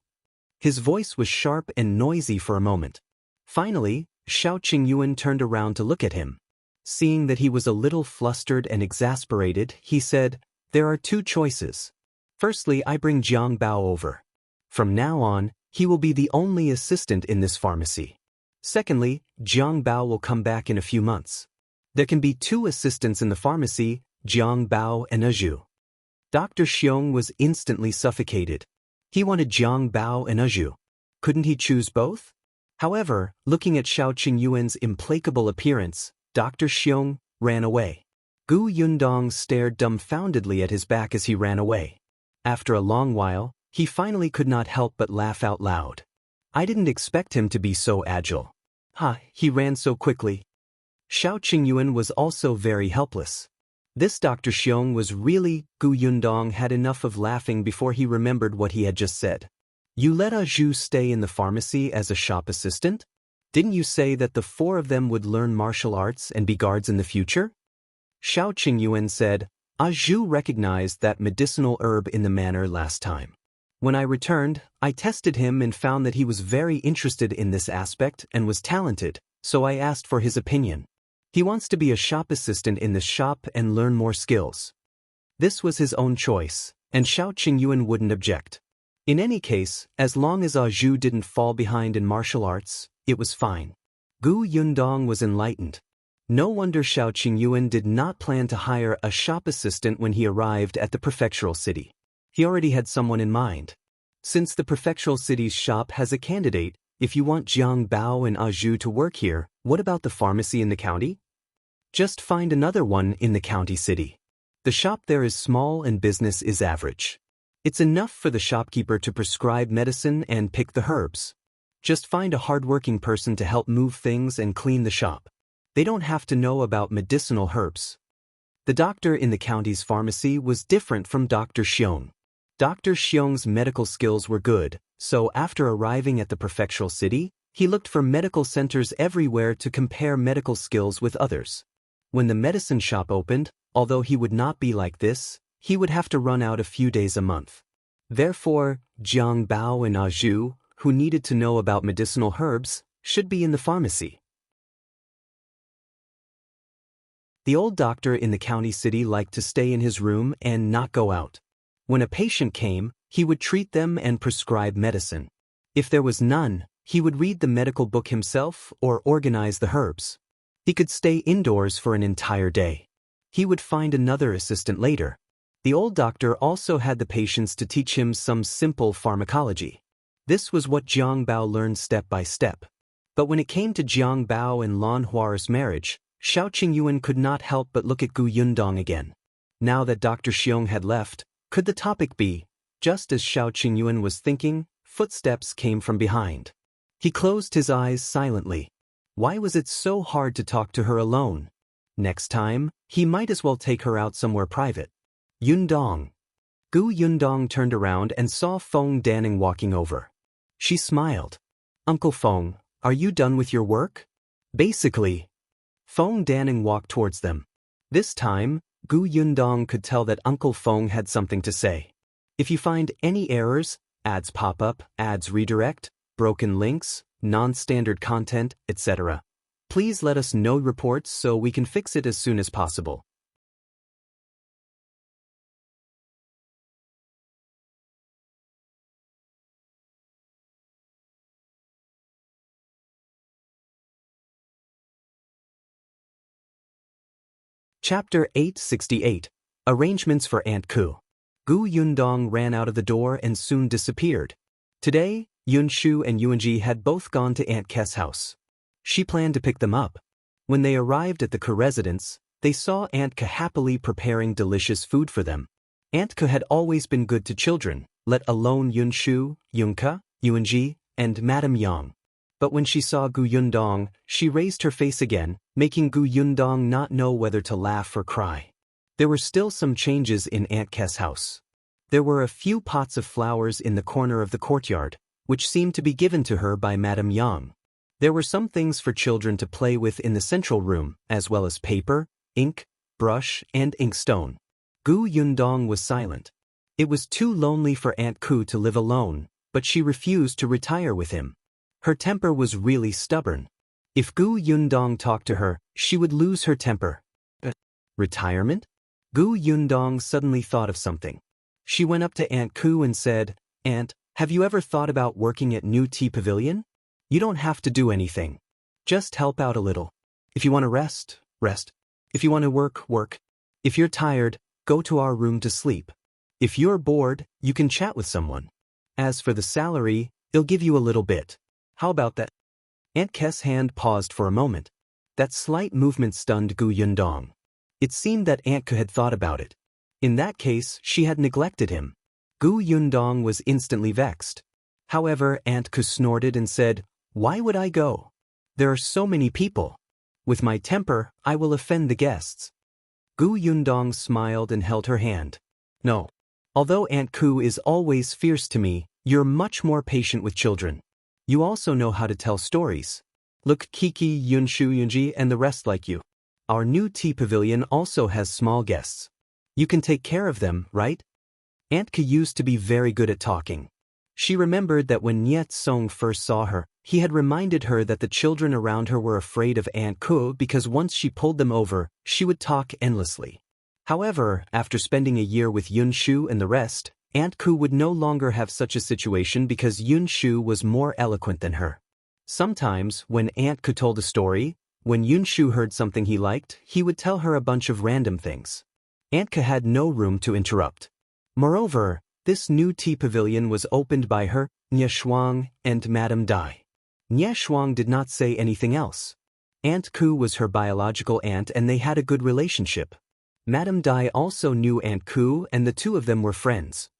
His voice was sharp and noisy for a moment. Finally, Xiao Qingyuan turned around to look at him. Seeing that he was a little flustered and exasperated, he said, "There are two choices. Firstly, I bring Jiang Bao over. From now on, he will be the only assistant in this pharmacy. Secondly, Jiang Bao will come back in a few months. There can be two assistants in the pharmacy, Jiang Bao and Zhou." Dr. Xiong was instantly suffocated. He wanted Jiang Bao and Zhou. Couldn't he choose both? However, looking at Xiao Qingyuan's implacable appearance, Dr. Xiong ran away. Gu Yundong stared dumbfoundedly at his back as he ran away. After a long while, he finally could not help but laugh out loud. I didn't expect him to be so agile. He ran so quickly. Xiao Qingyuan was also very helpless. This Dr. Xiong was really. Gu Yundong had enough of laughing before he remembered what he had just said. You let Zhou stay in the pharmacy as a shop assistant? Didn't you say that the four of them would learn martial arts and be guards in the future? Xiao Qingyuan said, Zhou recognized that medicinal herb in the manor last time. When I returned, I tested him and found that he was very interested in this aspect and was talented, so I asked for his opinion. He wants to be a shop assistant in this shop and learn more skills. This was his own choice, and Xiao Qingyuan wouldn't object. In any case, as long as Zhou didn't fall behind in martial arts, it was fine. Gu Yundong was enlightened. No wonder Xiao Qingyuan did not plan to hire a shop assistant when he arrived at the prefectural city. He already had someone in mind. Since the prefectural city's shop has a candidate, if you want Jiang Bao and Zhou to work here, what about the pharmacy in the county? Just find another one in the county city. The shop there is small and business is average. It's enough for the shopkeeper to prescribe medicine and pick the herbs. Just find a hard-working person to help move things and clean the shop. They don't have to know about medicinal herbs. The doctor in the county's pharmacy was different from Dr. Xiong. Dr. Xiong's medical skills were good, so after arriving at the prefectural city, he looked for medical centers everywhere to compare medical skills with others. When the medicine shop opened, although he would not be like this, he would have to run out a few days a month. Therefore, Jiang Bao and Zhou, who needed to know about medicinal herbs, should be in the pharmacy. The old doctor in the county city liked to stay in his room and not go out. When a patient came, he would treat them and prescribe medicine. If there was none, he would read the medical book himself or organize the herbs. He could stay indoors for an entire day. He would find another assistant later. The old doctor also had the patience to teach him some simple pharmacology. This was what Jiang Bao learned step by step. But when it came to Jiang Bao and Lan Huar's marriage, Xiao Qingyuan could not help but look at Gu Yundong again. Now that Dr. Xiong had left, could the topic be? Just as Xiao Qingyuan was thinking, footsteps came from behind. He closed his eyes silently. Why was it so hard to talk to her alone? Next time, he might as well take her out somewhere private. Yundong. Gu Yundong turned around and saw Feng Danning walking over. She smiled. Uncle Feng, are you done with your work? Basically. Feng Danning walked towards them. This time, Gu Yundong could tell that Uncle Feng had something to say. If you find any errors, ads pop up, ads redirect, broken links, non-standard content, etc., please let us know reports so we can fix it as soon as possible. Chapter 868. Arrangements for Aunt Gu. Gu Yundong ran out of the door and soon disappeared. Today, Yunshu and Yuanji had both gone to Aunt Kes' house. She planned to pick them up. When they arrived at the Ke residence, they saw Aunt Ke happily preparing delicious food for them. Aunt Ke had always been good to children, let alone Yunshu, Yunke, Yuanji, and Madame Yang. But when she saw Gu Yundong, she raised her face again, making Gu Yundong not know whether to laugh or cry. There were still some changes in Aunt Kes' house. There were a few pots of flowers in the corner of the courtyard, which seemed to be given to her by Madame Yang. There were some things for children to play with in the central room, as well as paper, ink, brush, and inkstone. Gu Yundong was silent. It was too lonely for Aunt Gu to live alone, but she refused to retire with him. Her temper was really stubborn. If Gu Yundong talked to her, she would lose her temper. Retirement? Gu Yundong suddenly thought of something. She went up to Aunt Gu and said, "Aunt, have you ever thought about working at new Tea Pavilion? You don't have to do anything. Just help out a little. If you want to rest, rest. If you want to work, work. If you're tired, go to our room to sleep. If you're bored, you can chat with someone. As for the salary, they'll give you a little bit. How about that?" Aunt Kes' hand paused for a moment. That slight movement stunned Gu Yundong. It seemed that Aunt Ke had thought about it. In that case, she had neglected him. Gu Yundong was instantly vexed. However, Aunt Ke snorted and said, "Why would I go? There are so many people. With my temper, I will offend the guests." Gu Yundong smiled and held her hand. "No. Although Aunt Gu is always fierce to me, you're much more patient with children. You also know how to tell stories. Look, Kiki, Yunshu, Yunji, and the rest like you. Our new Tea Pavilion also has small guests. You can take care of them, right?" Aunt Ke used to be very good at talking. She remembered that when Niet Song first saw her, he had reminded her that the children around her were afraid of Aunt Ke because once she pulled them over, she would talk endlessly. However, after spending a year with Yunshu and the rest, Aunt Ke would no longer have such a situation because Yunshu was more eloquent than her. Sometimes, when Aunt Ke told a story, when Yunshu heard something he liked, he would tell her a bunch of random things. Aunt Ke had no room to interrupt. Moreover, this new tea pavilion was opened by her, Nie Shuang, and Madame Dai. Nie Shuang did not say anything else. Aunt Gu was her biological aunt and they had a good relationship. Madame Dai also knew Aunt Gu and the two of them were friends.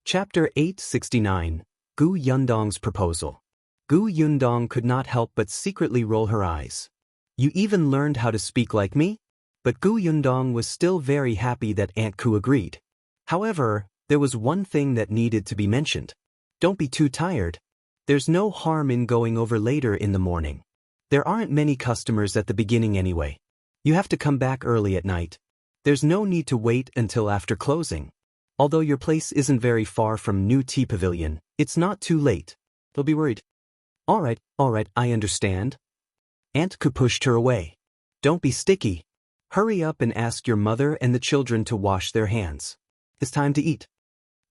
Chapter 869. Gu Yundong's Proposal. Gu Yundong could not help but secretly roll her eyes. "You even learned how to speak like me?" But Gu Yundong was still very happy that Aunt Gu agreed. However, there was one thing that needed to be mentioned. Don't be too tired. There's no harm in going over later in the morning. There aren't many customers at the beginning anyway. You have to come back early at night. There's no need to wait until after closing. Although your place isn't very far from New Tea Pavilion, it's not too late. They'll be worried. All right, I understand." Aunt Gu pushed her away. "Don't be sticky. Hurry up and ask your mother and the children to wash their hands. It's time to eat."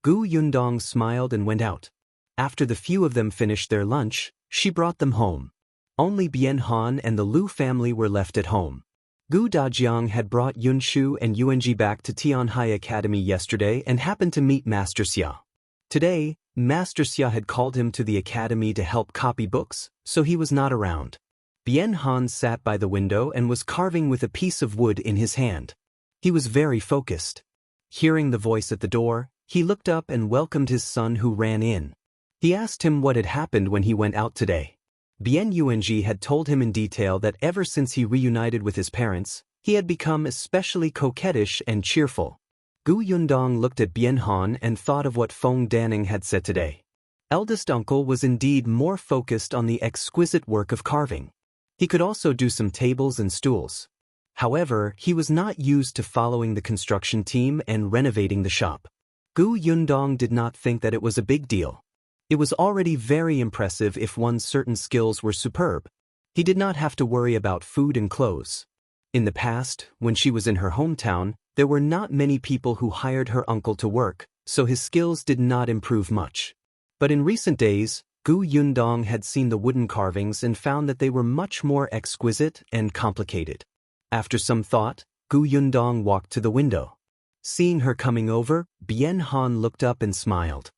Gu Yundong smiled and went out. After the few of them finished their lunch, she brought them home. Only Bien Han and the Lu family were left at home. Gu Dajiang had brought Yunshu and Yuanji back to Tianhai Academy yesterday and happened to meet Master Xia. Today, Master Xia had called him to the academy to help copy books, so he was not around. Bien Han sat by the window and was carving with a piece of wood in his hand. He was very focused. Hearing the voice at the door, he looked up and welcomed his son who ran in. He asked him what had happened when he went out today. Bien Yuanji had told him in detail that ever since he reunited with his parents, he had become especially coquettish and cheerful. Gu Yundong looked at Bien Han and thought of what Feng Danning had said today. Eldest uncle was indeed more focused on the exquisite work of carving. He could also do some tables and stools. However, he was not used to following the construction team and renovating the shop. Gu Yundong did not think that it was a big deal. It was already very impressive if one's certain skills were superb. He did not have to worry about food and clothes. In the past, when she was in her hometown, there were not many people who hired her uncle to work, so his skills did not improve much. But in recent days, Gu Yundong had seen the wooden carvings and found that they were much more exquisite and complicated. After some thought, Gu Yundong walked to the window. Seeing her coming over, Bien Han looked up and smiled.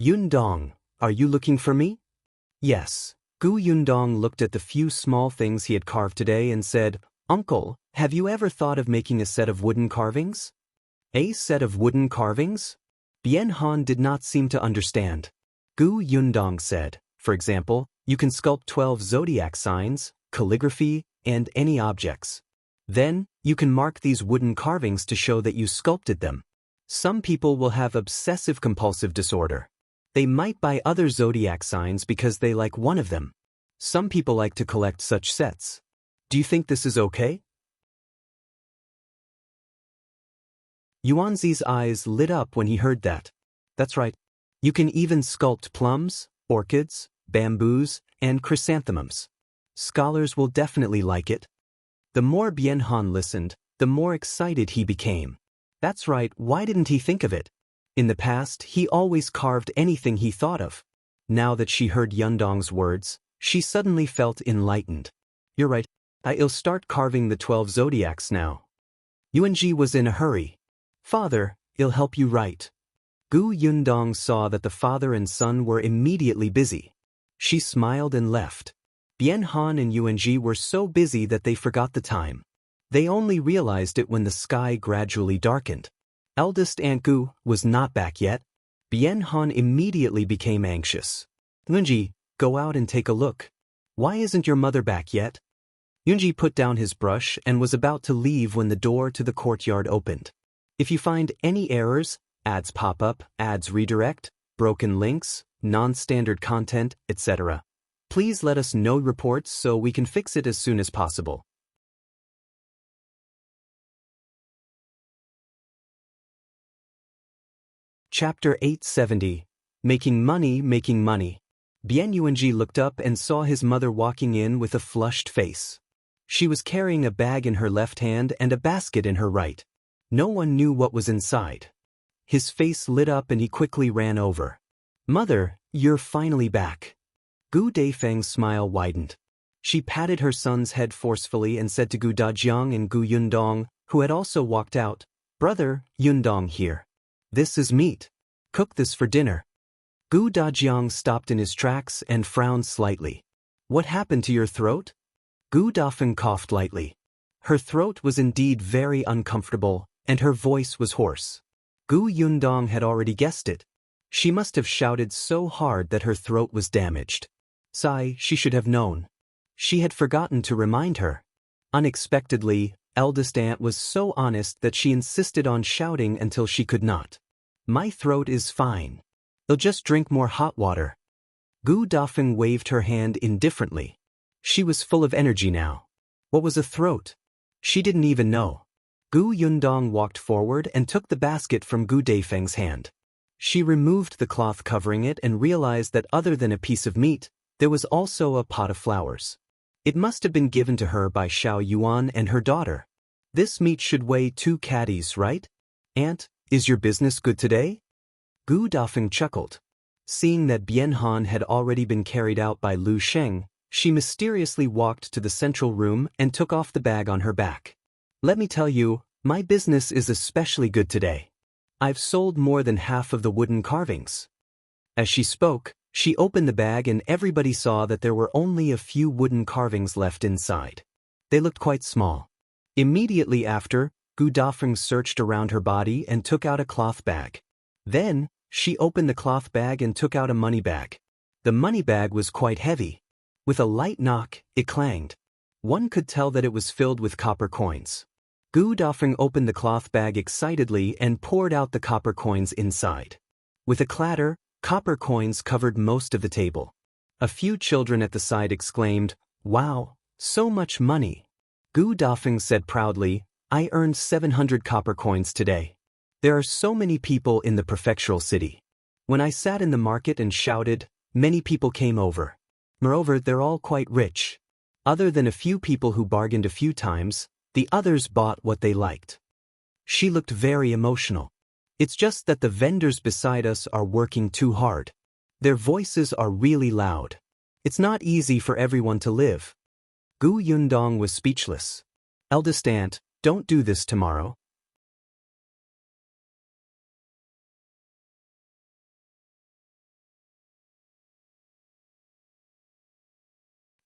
Yundong, are you looking for me? Yes. Gu Yundong looked at the few small things he had carved today and said, Uncle, have you ever thought of making a set of wooden carvings? A set of wooden carvings? Bien Han did not seem to understand. Gu Yundong said, for example, you can sculpt 12 zodiac signs, calligraphy, and any objects. Then, you can mark these wooden carvings to show that you sculpted them. Some people will have obsessive-compulsive disorder. They might buy other zodiac signs because they like one of them. Some people like to collect such sets. Do you think this is okay? Yuanzi's eyes lit up when he heard that. That's right. You can even sculpt plums, orchids, bamboos, and chrysanthemums. Scholars will definitely like it. The more Bien Han listened, the more excited he became. That's right, why didn't he think of it? In the past, he always carved anything he thought of. Now that she heard Yundong's words, she suddenly felt enlightened. You're right, I'll start carving the 12 zodiacs now. Yuanji was in a hurry. Father, I'll help you write. Gu Yundong saw that the father and son were immediately busy. She smiled and left. Bien Han and Yuanji were so busy that they forgot the time. They only realized it when the sky gradually darkened. Eldest Aunt Gu was not back yet. Bien Han immediately became anxious. Yuanji, go out and take a look. Why isn't your mother back yet? Yuanji put down his brush and was about to leave when the door to the courtyard opened. If you find any errors, ads pop up, ads redirect, broken links, non-standard content, etc., please let us know reports so we can fix it as soon as possible. Chapter 870. Making Money, Making Money. Bien Yuanji looked up and saw his mother walking in with a flushed face. She was carrying a bag in her left hand and a basket in her right. No one knew what was inside. His face lit up and he quickly ran over. Mother, you're finally back. Gu Dafeng's smile widened. She patted her son's head forcefully and said to Gu Dajiang and Gu Yundong, who had also walked out, Brother, Yundong here. This is meat. Cook this for dinner. Gu Dajiang stopped in his tracks and frowned slightly. What happened to your throat? Gu Dafeng coughed lightly. Her throat was indeed very uncomfortable, and her voice was hoarse. Gu Yundong had already guessed it. She must have shouted so hard that her throat was damaged. Sigh, she should have known. She had forgotten to remind her. Unexpectedly, Eldest Aunt was so honest that she insisted on shouting until she could not. My throat is fine. I'll just drink more hot water. Gu Dafeng waved her hand indifferently. She was full of energy now. What was a throat? She didn't even know. Gu Yundong walked forward and took the basket from Gu Dafeng's hand. She removed the cloth covering it and realized that other than a piece of meat, there was also a pot of flowers. It must have been given to her by Xiao Yuan and her daughter. This meat should weigh 2 caddies, right? Aunt, is your business good today? Gu Dafeng chuckled. Seeing that Bien Han had already been carried out by Lu Sheng, she mysteriously walked to the central room and took off the bag on her back. Let me tell you, my business is especially good today. I've sold more than half of the wooden carvings. As she spoke, she opened the bag and everybody saw that there were only a few wooden carvings left inside. They looked quite small. Immediately after, Gu Dafeng searched around her body and took out a cloth bag. Then, she opened the cloth bag and took out a money bag. The money bag was quite heavy. With a light knock, it clanged. One could tell that it was filled with copper coins. Gu Dafeng opened the cloth bag excitedly and poured out the copper coins inside. With a clatter, copper coins covered most of the table. A few children at the side exclaimed, Wow, so much money. Gu Dafeng said proudly, I earned 700 copper coins today. There are so many people in the prefectural city. When I sat in the market and shouted, many people came over. Moreover, they're all quite rich. Other than a few people who bargained a few times, the others bought what they liked. She looked very emotional. It's just that the vendors beside us are working too hard. Their voices are really loud. It's not easy for everyone to live. Gu Yundong was speechless. Eldest aunt, don't do this tomorrow.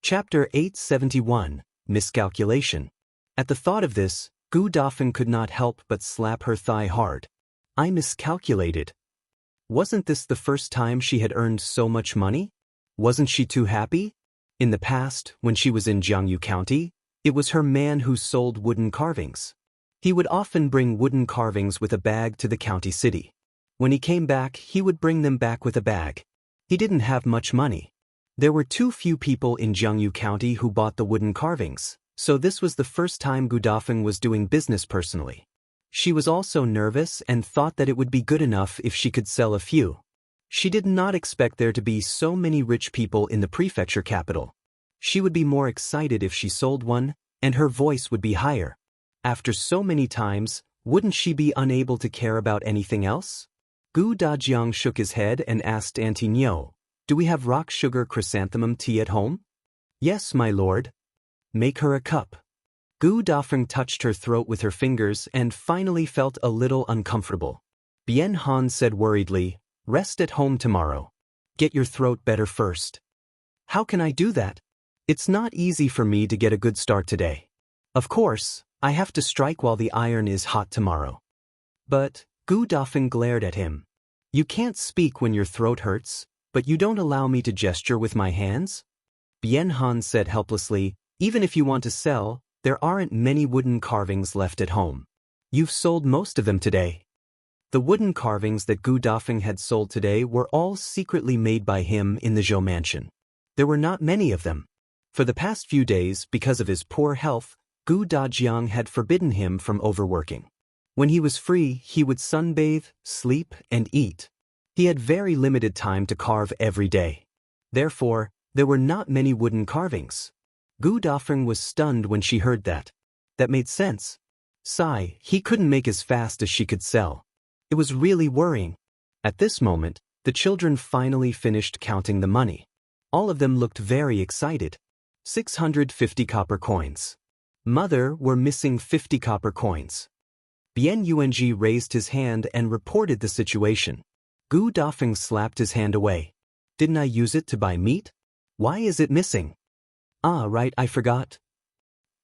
Chapter 871, Miscalculation. At the thought of this, Gu Dafeng could not help but slap her thigh hard. I miscalculated. Wasn't this the first time she had earned so much money? Wasn't she too happy? In the past, when she was in Jiangyu County, it was her man who sold wooden carvings. He would often bring wooden carvings with a bag to the county city. When he came back, he would bring them back with a bag. He didn't have much money. There were too few people in Jiangyu County who bought the wooden carvings, so this was the first time Gu Dafeng was doing business personally. She was also nervous and thought that it would be good enough if she could sell a few. She did not expect there to be so many rich people in the prefecture capital. She would be more excited if she sold one, and her voice would be higher. After so many times, wouldn't she be unable to care about anything else? Gu Dajiang shook his head and asked Auntie Niu, do we have rock sugar chrysanthemum tea at home? Yes, my lord. Make her a cup. Gu Dafeng touched her throat with her fingers and finally felt a little uncomfortable. Bien Han said worriedly, rest at home tomorrow. Get your throat better first. How can I do that? It's not easy for me to get a good start today. Of course, I have to strike while the iron is hot tomorrow. But, Gu Dafeng glared at him. You can't speak when your throat hurts, but you don't allow me to gesture with my hands? Bien Han said helplessly, even if you want to sell, there aren't many wooden carvings left at home. You've sold most of them today. The wooden carvings that Gu Dafeng had sold today were all secretly made by him in the Zhou mansion. There were not many of them. For the past few days, because of his poor health, Gu Dajiang had forbidden him from overworking. When he was free, he would sunbathe, sleep, and eat. He had very limited time to carve every day. Therefore, there were not many wooden carvings. Gu Dafeng was stunned when she heard that. That made sense. Sigh, he couldn't make as fast as she could sell. It was really worrying. At this moment, the children finally finished counting the money. All of them looked very excited. 650 copper coins. Mother, we're missing 50 copper coins. Bien Yuanji raised his hand and reported the situation. Gu Dafeng slapped his hand away. Didn't I use it to buy meat? Why is it missing? Ah, right, I forgot.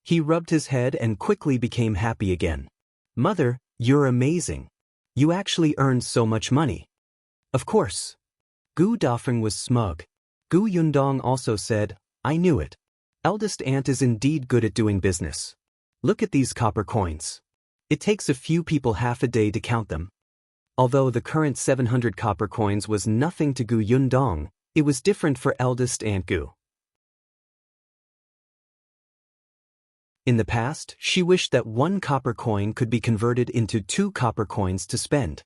He rubbed his head and quickly became happy again. Mother, you're amazing. You actually earned so much money. Of course. Gu Dafeng was smug. Gu Yundong also said, I knew it. Eldest aunt is indeed good at doing business. Look at these copper coins. It takes a few people half a day to count them. Although the current 700 copper coins was nothing to Gu Yundong, it was different for eldest aunt Gu. In the past, she wished that 1 copper coin could be converted into 2 copper coins to spend.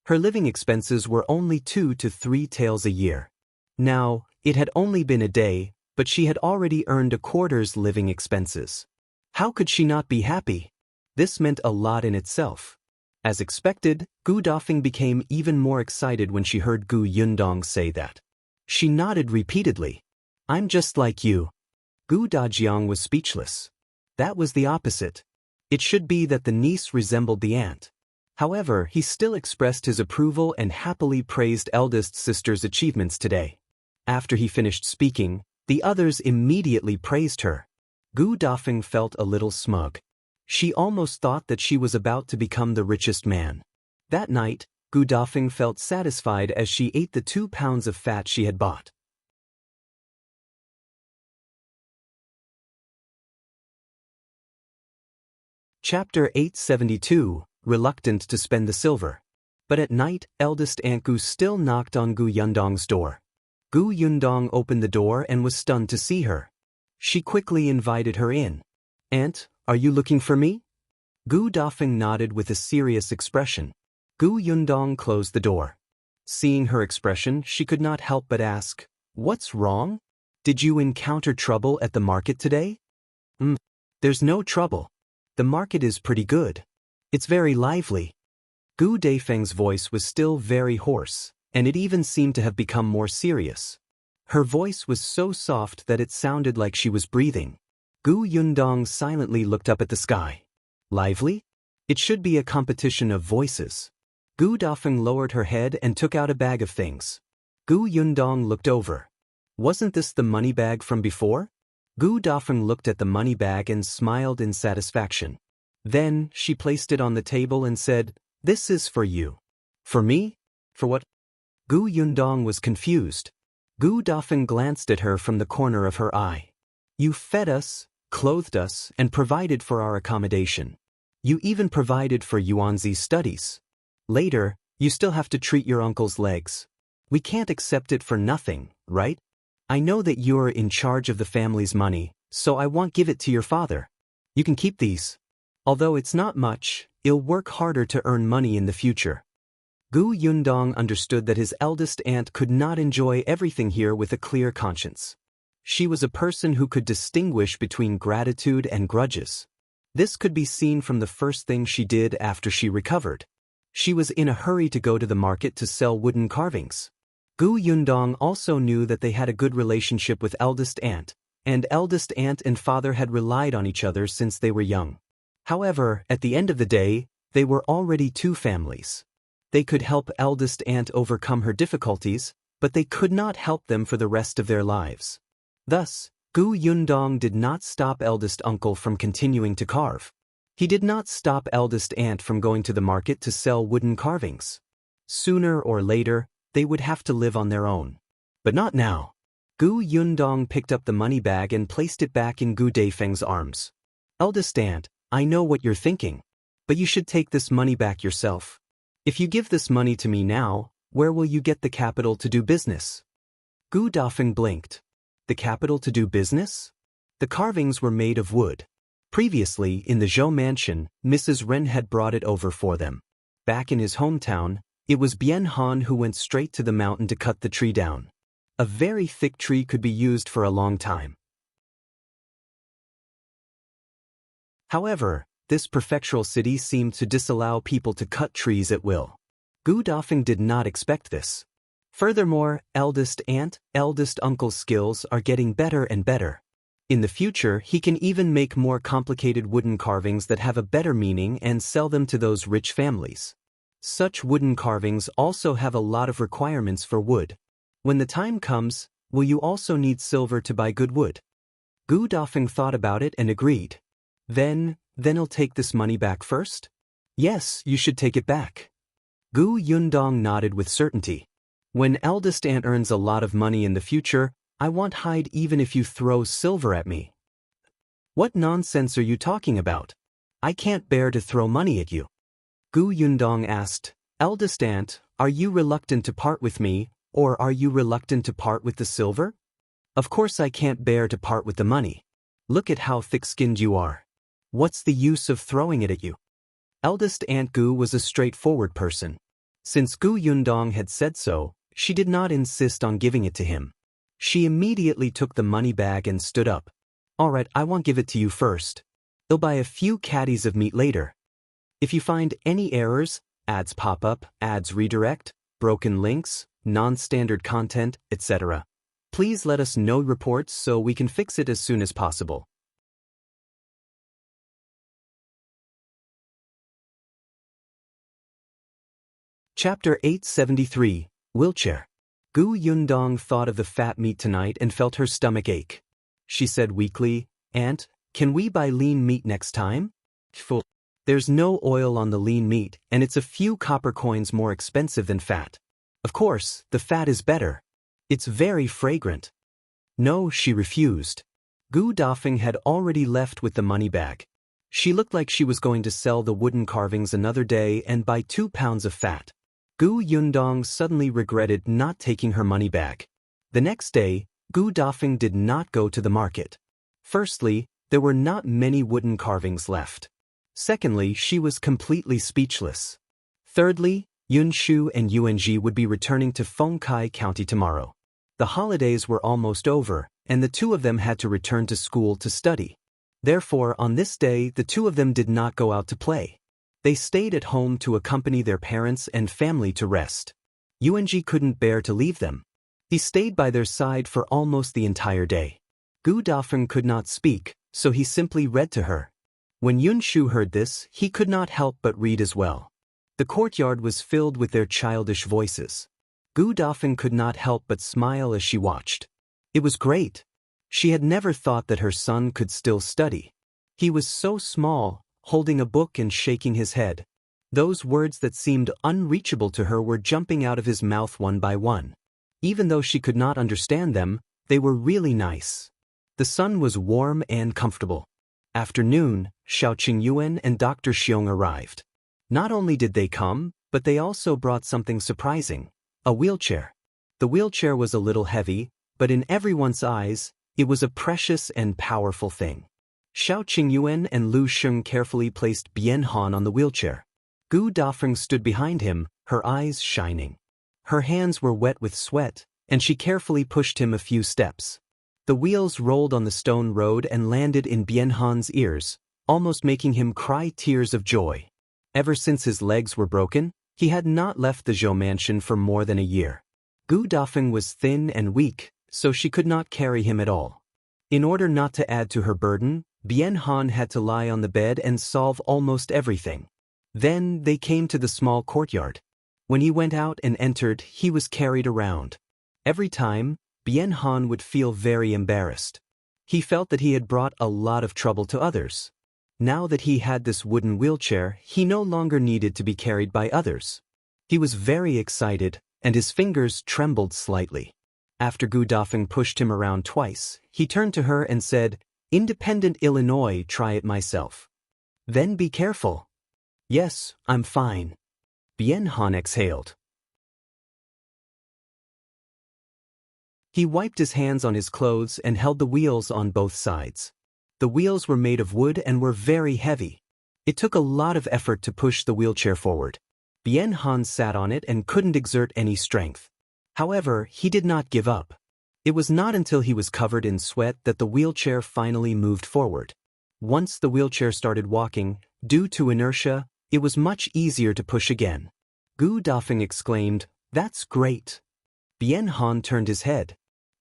Her living expenses were only 2 to 3 taels a year. Now, it had only been a day, but she had already earned a quarter's living expenses. How could she not be happy? This meant a lot in itself. As expected, Gu Dafeng became even more excited when she heard Gu Yundong say that. She nodded repeatedly. I'm just like you. Gu Dajiang was speechless. That was the opposite. It should be that the niece resembled the aunt. However, he still expressed his approval and happily praised eldest sister's achievements today. After he finished speaking, the others immediately praised her. Gu Dafeng felt a little smug. She almost thought that she was about to become the richest man. That night, Gu Dafeng felt satisfied as she ate the 2 pounds of fat she had bought. Chapter 872, Reluctant to Spend the Silver. But at night, eldest aunt Gu still knocked on Gu Yundong's door. Gu Yundong opened the door and was stunned to see her. She quickly invited her in. Aunt, are you looking for me? Gu Dafeng nodded with a serious expression. Gu Yundong closed the door. Seeing her expression, she could not help but ask, what's wrong? Did you encounter trouble at the market today? There's no trouble. The market is pretty good. It's very lively. Gu Dafeng's voice was still very hoarse. and it even seemed to have become more serious. Her voice was so soft that it sounded like she was breathing. Gu Yundong silently looked up at the sky. Lively? It should be a competition of voices. Gu Dafeng lowered her head and took out a bag of things. Gu Yundong looked over. Wasn't this the money bag from before? Gu Dafeng looked at the money bag and smiled in satisfaction. Then, she placed it on the table and said, "This is for you." "For me? For what?" Gu Yundong was confused. Gu Dafeng glanced at her from the corner of her eye. "You fed us, clothed us, and provided for our accommodation. You even provided for Yuanzi's studies. Later, you still have to treat your uncle's legs. We can't accept it for nothing, right? I know that you're in charge of the family's money, so I won't give it to your father. You can keep these. Although it's not much, you'll work harder to earn money in the future." Gu Yundong understood that his eldest aunt could not enjoy everything here with a clear conscience. She was a person who could distinguish between gratitude and grudges. This could be seen from the first thing she did after she recovered. She was in a hurry to go to the market to sell wooden carvings. Gu Yundong also knew that they had a good relationship with eldest aunt, and eldest aunt and father had relied on each other since they were young. However, at the end of the day, they were already two families. They could help eldest aunt overcome her difficulties, but they could not help them for the rest of their lives. Thus, Gu Yundong did not stop eldest uncle from continuing to carve. He did not stop eldest aunt from going to the market to sell wooden carvings. Sooner or later, they would have to live on their own. But not now. Gu Yundong picked up the money bag and placed it back in Gu Dafeng's arms. "Eldest aunt, I know what you're thinking. But you should take this money back yourself. If you give this money to me now, where will you get the capital to do business?" Gu Dafeng blinked. The capital to do business? The carvings were made of wood. Previously, in the Zhou mansion, Mrs. Ren had brought it over for them. Back in his hometown, it was Bian Han who went straight to the mountain to cut the tree down. A very thick tree could be used for a long time. However, this prefectural city seemed to disallow people to cut trees at will. Gu Dafeng did not expect this. Furthermore, eldest aunt, eldest uncle's skills are getting better and better. In the future, he can even make more complicated wooden carvings that have a better meaning and sell them to those rich families. Such wooden carvings also have a lot of requirements for wood. When the time comes, will you also need silver to buy good wood? Gu Dafeng thought about it and agreed. Then I'll take this money back first? Yes, you should take it back. Gu Yundong nodded with certainty. When eldest aunt earns a lot of money in the future, I won't hide even if you throw silver at me. What nonsense are you talking about? I can't bear to throw money at you. Gu Yundong asked, "Eldest aunt, are you reluctant to part with me, or are you reluctant to part with the silver?" "Of course I can't bear to part with the money. Look at how thick-skinned you are. What's the use of throwing it at you?" Eldest Aunt Gu was a straightforward person. Since Gu Yundong had said so, she did not insist on giving it to him. She immediately took the money bag and stood up. "All right, I won't give it to you first. I'll buy a few caddies of meat later. If you find any errors, ads pop up, ads redirect, broken links, non-standard content, etc., please let us know reports so we can fix it as soon as possible." Chapter 873, Wheelchair. Gu Yundong thought of the fat meat tonight and felt her stomach ache. She said weakly, "Aunt, can we buy lean meat next time?" "Full. There's no oil on the lean meat, and it's a few copper coins more expensive than fat. Of course, the fat is better. It's very fragrant." No, she refused. Gu Dafeng had already left with the money bag. She looked like she was going to sell the wooden carvings another day and buy 2 pounds of fat. Gu Yundong suddenly regretted not taking her money back. The next day, Gu Dafeng did not go to the market. Firstly, there were not many wooden carvings left. Secondly, she was completely speechless. Thirdly, Yunshu and Yuanji would be returning to Feng County tomorrow. The holidays were almost over, and the two of them had to return to school to study. Therefore, on this day, the two of them did not go out to play. They stayed at home to accompany their parents and family to rest. Yuanji couldn't bear to leave them. He stayed by their side for almost the entire day. Gu Dafeng could not speak, so he simply read to her. When Yunshu heard this, he could not help but read as well. The courtyard was filled with their childish voices. Gu Dafeng could not help but smile as she watched. It was great. She had never thought that her son could still study. He was so small, holding a book and shaking his head. Those words that seemed unreachable to her were jumping out of his mouth one by one. Even though she could not understand them, they were really nice. The sun was warm and comfortable. After noon, Xiao Qingyuan and Dr. Xiong arrived. Not only did they come, but they also brought something surprising, a wheelchair. The wheelchair was a little heavy, but in everyone's eyes, it was a precious and powerful thing. Xiao Qingyuan and Lu Sheng carefully placed Bian Han on the wheelchair. Gu Dafeng stood behind him, her eyes shining. Her hands were wet with sweat, and she carefully pushed him a few steps. The wheels rolled on the stone road and landed in Bian Han's ears, almost making him cry tears of joy. Ever since his legs were broken, he had not left the Zhou mansion for more than a year. Gu Dafeng was thin and weak, so she could not carry him at all. In order not to add to her burden, Bian Han had to lie on the bed and solve almost everything. Then they came to the small courtyard. When he went out and entered, he was carried around. Every time, Bian Han would feel very embarrassed. He felt that he had brought a lot of trouble to others. Now that he had this wooden wheelchair, he no longer needed to be carried by others. He was very excited, and his fingers trembled slightly. After Gu Dafeng pushed him around twice, he turned to her and said, "Independent Illinois, try it myself. Then be careful." "Yes, I'm fine." Bian Han exhaled. He wiped his hands on his clothes and held the wheels on both sides. The wheels were made of wood and were very heavy. It took a lot of effort to push the wheelchair forward. Bian Han sat on it and couldn't exert any strength. However, he did not give up. It was not until he was covered in sweat that the wheelchair finally moved forward. Once the wheelchair started walking, due to inertia, it was much easier to push again. Gu Dafeng exclaimed, "That's great." Bian Han turned his head.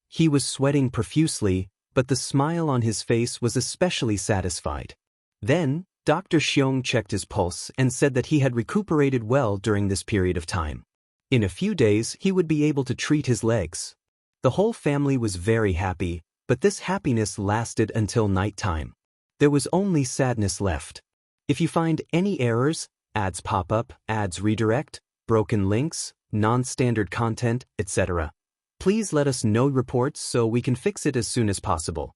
He was sweating profusely, but the smile on his face was especially satisfied. Then, Dr. Xiong checked his pulse and said that he had recuperated well during this period of time. In a few days, he would be able to treat his legs. The whole family was very happy, but this happiness lasted until night time. There was only sadness left. If you find any errors, ads pop up, ads redirect, broken links, non-standard content, etc., please let us know reports so we can fix it as soon as possible.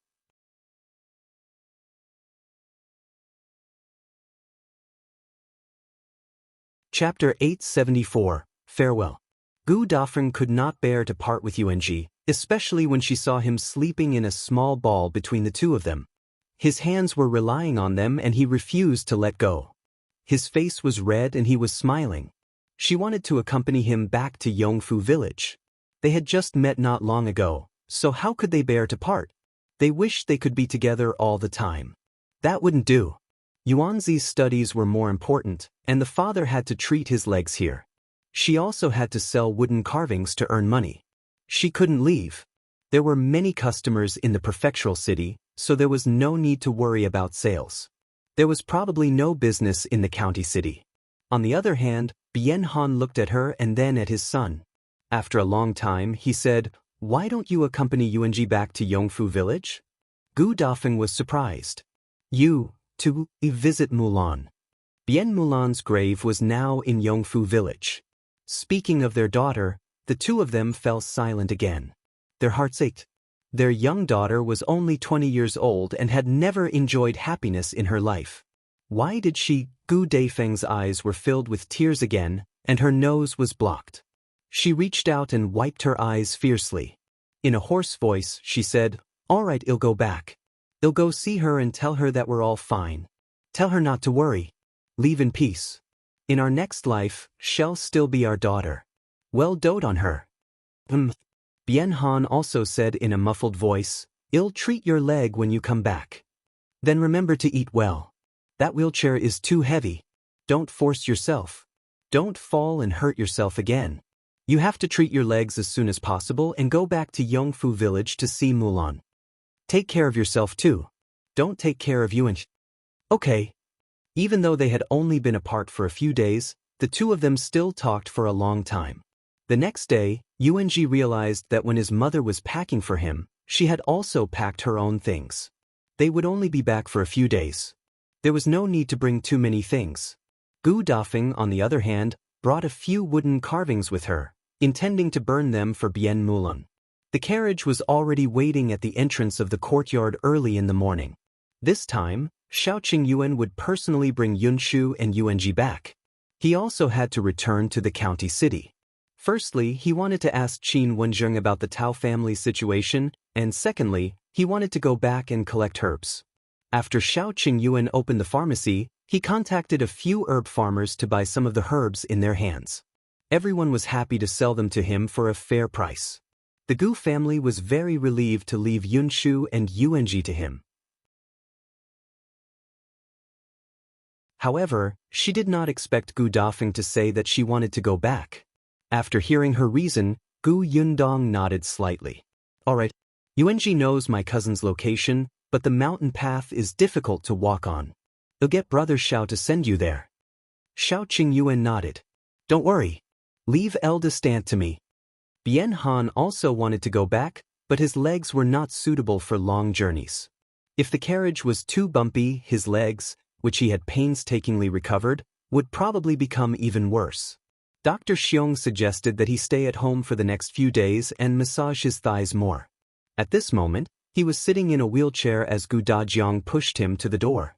Chapter 874, Farewell. Gu Dafeng could not bear to part with Yuanji, especially when she saw him sleeping in a small ball between the two of them. His hands were relying on them and he refused to let go. His face was red and he was smiling. She wanted to accompany him back to Yongfu village. They had just met not long ago, so how could they bear to part? They wished they could be together all the time. That wouldn't do. Yuanzi's studies were more important, and the father had to treat his legs here. She also had to sell wooden carvings to earn money. She couldn't leave. There were many customers in the prefectural city, so there was no need to worry about sales. There was probably no business in the county city. On the other hand, Bian Han looked at her and then at his son. After a long time, he said, "Why don't you accompany Yuanji back to Yongfu village?" Gu Dafeng was surprised. "You, to visit Mulan." Bian Mulan's grave was now in Yongfu village. Speaking of their daughter, the two of them fell silent again. Their hearts ached. Their young daughter was only 20 years old and had never enjoyed happiness in her life. Why did she? Gu Dafeng's eyes were filled with tears again, and her nose was blocked. She reached out and wiped her eyes fiercely. In a hoarse voice, she said, "All right, I'll go back. I'll go see her and tell her that we're all fine. Tell her not to worry. Leave in peace. In our next life, she'll still be our daughter. Well, dote on her." Bian Han also said in a muffled voice, "I'll treat your leg when you come back. Then remember to eat well. That wheelchair is too heavy. Don't force yourself. Don't fall and hurt yourself again. You have to treat your legs as soon as possible and go back to Yongfu village to see Mulan. Take care of yourself too. Don't take care of Yunshu. Okay. Even though they had only been apart for a few days, the two of them still talked for a long time. The next day, Yunshu realized that when his mother was packing for him, she had also packed her own things. They would only be back for a few days. There was no need to bring too many things. Gu Dafeng, on the other hand, brought a few wooden carvings with her, intending to burn them for Bien Mulan. The carriage was already waiting at the entrance of the courtyard early in the morning. This time, Qiuyue would personally bring Yunshu and Yunshu back. He also had to return to the county city. Firstly, he wanted to ask Qin Wenjing about the Tao family situation, and secondly, he wanted to go back and collect herbs. After Qiuyue opened the pharmacy, he contacted a few herb farmers to buy some of the herbs in their hands. Everyone was happy to sell them to him for a fair price. The Gu family was very relieved to leave Yunshu and Yunshu to him. However, she did not expect Gu Dafeng to say that she wanted to go back. After hearing her reason, Gu Yundong nodded slightly. Alright, Yunshu knows my cousin's location, but the mountain path is difficult to walk on. You'll get Brother Xiao to send you there. Qiuyue nodded. Don't worry. Leave Eldest aunt to me. Bien Han also wanted to go back, but his legs were not suitable for long journeys. If the carriage was too bumpy, his legs, which he had painstakingly recovered, would probably become even worse. Dr. Xiong suggested that he stay at home for the next few days and massage his thighs more. At this moment, he was sitting in a wheelchair as Gu Dajiang pushed him to the door.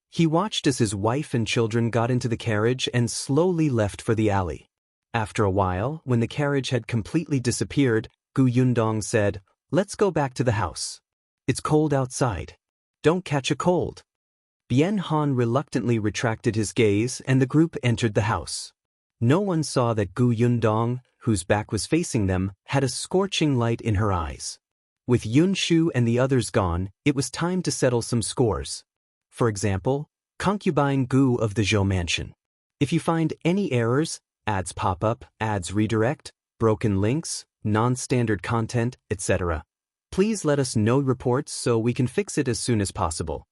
He watched as his wife and children got into the carriage and slowly left for the alley. After a while, when the carriage had completely disappeared, Gu Yundong said, "Let's go back to the house. It's cold outside. Don't catch a cold." Bien Han reluctantly retracted his gaze and the group entered the house. No one saw that Gu Yundong, whose back was facing them, had a scorching light in her eyes. With Yunshu and the others gone, it was time to settle some scores. For example, concubine Gu of the Zhou mansion. If you find any errors, ads pop up, ads redirect, broken links, non-standard content, etc., please let us know reports so we can fix it as soon as possible.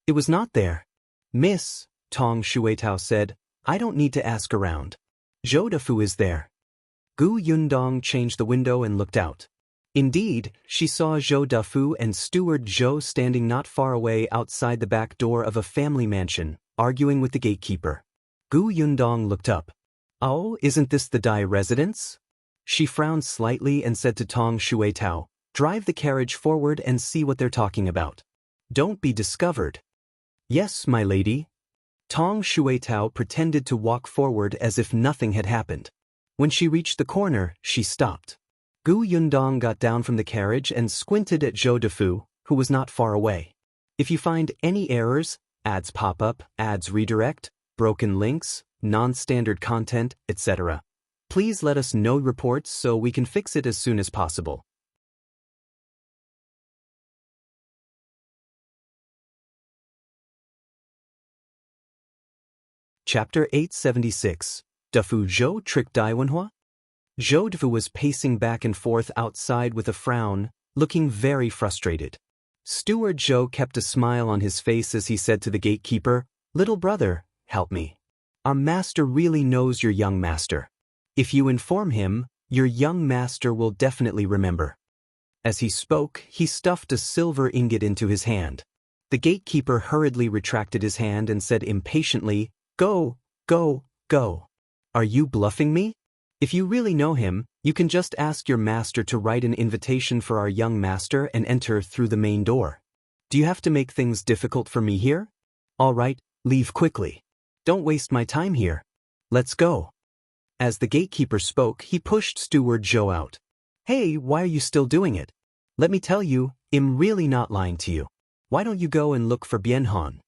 It was not there. Miss, Tong Shuetao said, I don't need to ask around. Zhou Dafu is there. Gu Yundong changed the window and looked out. Indeed, she saw Zhou Dafu and Steward Zhou standing not far away outside the back door of a family mansion, arguing with the gatekeeper. Gu Yundong looked up. Oh, isn't this the Dai residence? She frowned slightly and said to Tong Shuetao, drive the carriage forward and see what they're talking about. Don't be discovered. Yes, my lady. Tong Shuetao pretended to walk forward as if nothing had happened. When she reached the corner, she stopped. Gu Yundong got down from the carriage and squinted at Zhou Dafu, who was not far away. If you find any errors, ads pop up, ads redirect, broken links, non-standard content, etc., please let us know reports so we can fix it as soon as possible. Chapter 876. Dafu Zhou tricked Wenhuo? Zhou Dafu was pacing back and forth outside with a frown, looking very frustrated. Steward Zhou kept a smile on his face as he said to the gatekeeper, Little brother, help me. Our master really knows your young master. If you inform him, your young master will definitely remember. As he spoke, he stuffed a silver ingot into his hand. The gatekeeper hurriedly retracted his hand and said impatiently, Go, go, go. Are you bluffing me? If you really know him, you can just ask your master to write an invitation for our young master and enter through the main door. Do you have to make things difficult for me here? All right, leave quickly. Don't waste my time here. Let's go. As the gatekeeper spoke, he pushed Steward Zhou out. Hey, why are you still doing it? Let me tell you, I'm really not lying to you. Why don't you go and look for Bien Han?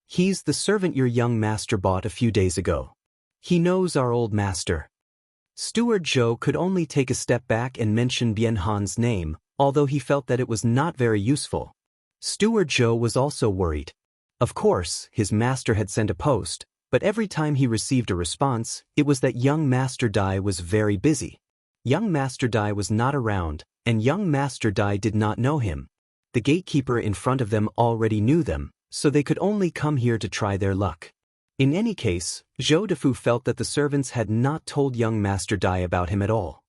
He's the servant your young master bought a few days ago. He knows our old master. Steward Zhou could only take a step back and mention Bien Han's name, although he felt that it was not very useful. Steward Zhou was also worried. Of course, his master had sent a post, but every time he received a response, it was that young Master Dai was very busy. Young Master Dai was not around, and young Master Dai did not know him. The gatekeeper in front of them already knew them, so they could only come here to try their luck. In any case, Zhou Dafu felt that the servants had not told young Master Dai about him at all.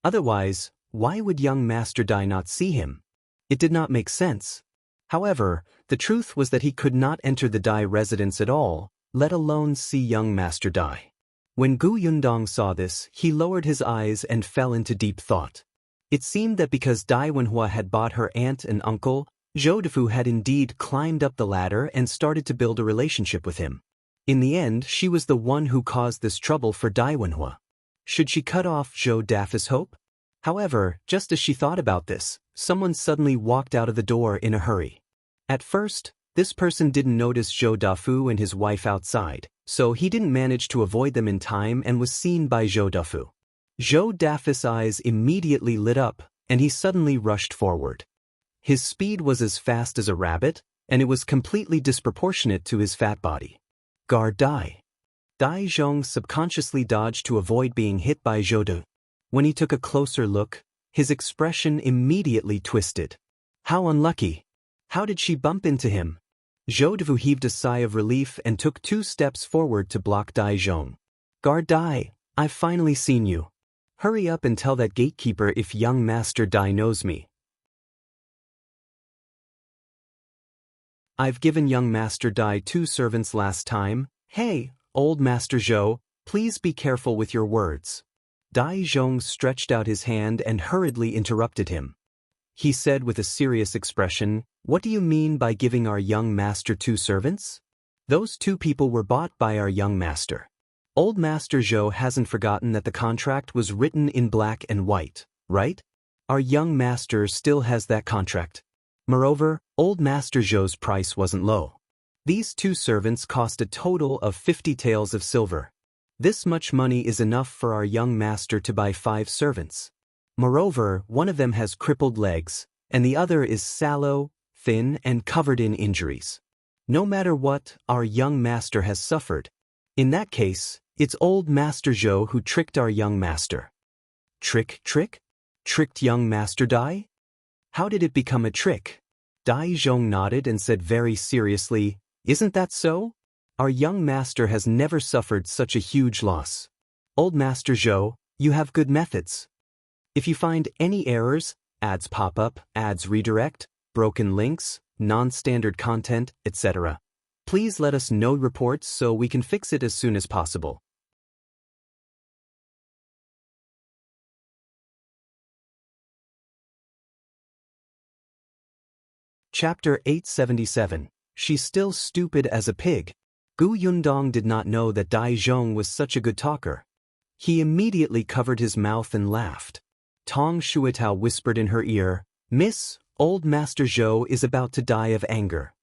Otherwise, why would young Master Dai not see him? It did not make sense. However, the truth was that he could not enter the Dai residence at all, let alone see young Master Dai. When Gu Yundong saw this, he lowered his eyes and fell into deep thought. It seemed that because Dai Wenhuo had bought her aunt and uncle, Zhou Dafu had indeed climbed up the ladder and started to build a relationship with him. In the end, she was the one who caused this trouble for Dai Wenhuo. Should she cut off Zhou Dafu's hope? However, just as she thought about this, someone suddenly walked out of the door in a hurry. At first, this person didn't notice Zhou Dafu and his wife outside, so he didn't manage to avoid them in time and was seen by Zhou Dafu. Zhou Dafu's eyes immediately lit up, and he suddenly rushed forward. His speed was as fast as a rabbit, and it was completely disproportionate to his fat body. Guard Dai. Dai Zhong subconsciously dodged to avoid being hit by Zhou Dafu. When he took a closer look, his expression immediately twisted. How unlucky! How did she bump into him? Zhou Dafu heaved a sigh of relief and took 2 steps forward to block Dai Zhong. Guard Dai, I've finally seen you. Hurry up and tell that gatekeeper if young Master Dai knows me. I've given young Master Dai 2 servants last time. Hey, old Master Zhou, please be careful with your words. Dai Zhong stretched out his hand and hurriedly interrupted him. He said with a serious expression, "What do you mean by giving our young master 2 servants? Those 2 people were bought by our young master. Old Master Zhou hasn't forgotten that the contract was written in black and white, right? Our young master still has that contract. Moreover, old Master Zhou's price wasn't low. These 2 servants cost a total of 50 taels of silver. This much money is enough for our young master to buy 5 servants. Moreover, one of them has crippled legs, and the other is sallow, thin, and covered in injuries. No matter what, our young master has suffered. In that case, it's old Master Zhou who tricked our young master." Trick? Tricked young Master Dai? How did it become a trick? Dai Zhong nodded and said very seriously, "Isn't that so? Our young master has never suffered such a huge loss. Old Master Zhou, you have good methods. If you find any errors, ads pop up, ads redirect, broken links, non-standard content, etc., please let us know reports so we can fix it as soon as possible." Chapter 877. She's still stupid as a pig. Gu Yundong did not know that Dai Zhong was such a good talker. He immediately covered his mouth and laughed. Tong Shuitao whispered in her ear, "Miss, old Master Zhou is about to die of anger."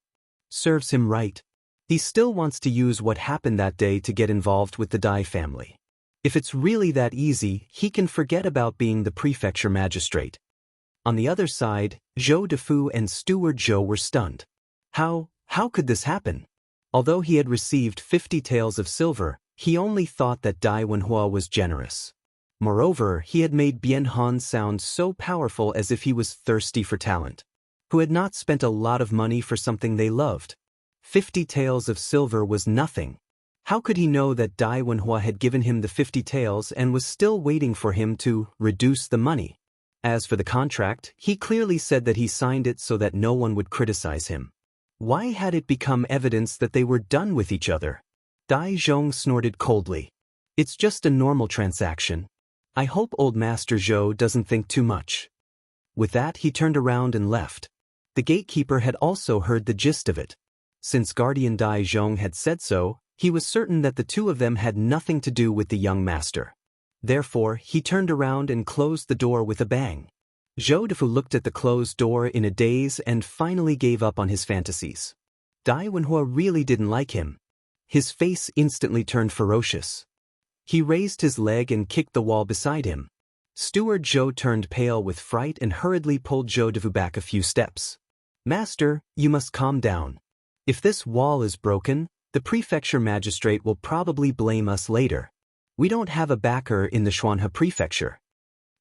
Serves him right. He still wants to use what happened that day to get involved with the Dai family. If it's really that easy, he can forget about being the prefecture magistrate. On the other side, Zhou Dafu and Steward Zhou were stunned. How could this happen? Although he had received 50 taels of silver, he only thought that Dai Wenhuo was generous. Moreover, he had made Bian Han sound so powerful as if he was thirsty for talent, who had not spent a lot of money for something they loved. 50 taels of silver was nothing. How could he know that Dai Wenhuo had given him the 50 taels and was still waiting for him to reduce the money? As for the contract, he clearly said that he signed it so that no one would criticize him. Why had it become evidence that they were done with each other? Dai Zhong snorted coldly. "It's just a normal transaction. I hope old Master Zhou doesn't think too much." With that, he turned around and left. The gatekeeper had also heard the gist of it. Since Guardian Dai Zhong had said so, he was certain that the 2 of them had nothing to do with the young master. Therefore, he turned around and closed the door with a bang. Zhou Dafu looked at the closed door in a daze and finally gave up on his fantasies. Dai Wenhuo really didn't like him. His face instantly turned ferocious. He raised his leg and kicked the wall beside him. Steward Zhou turned pale with fright and hurriedly pulled Zhou Dafu back a few steps. Master, you must calm down. If this wall is broken, the prefecture magistrate will probably blame us later. We don't have a backer in the Xuanhe prefecture.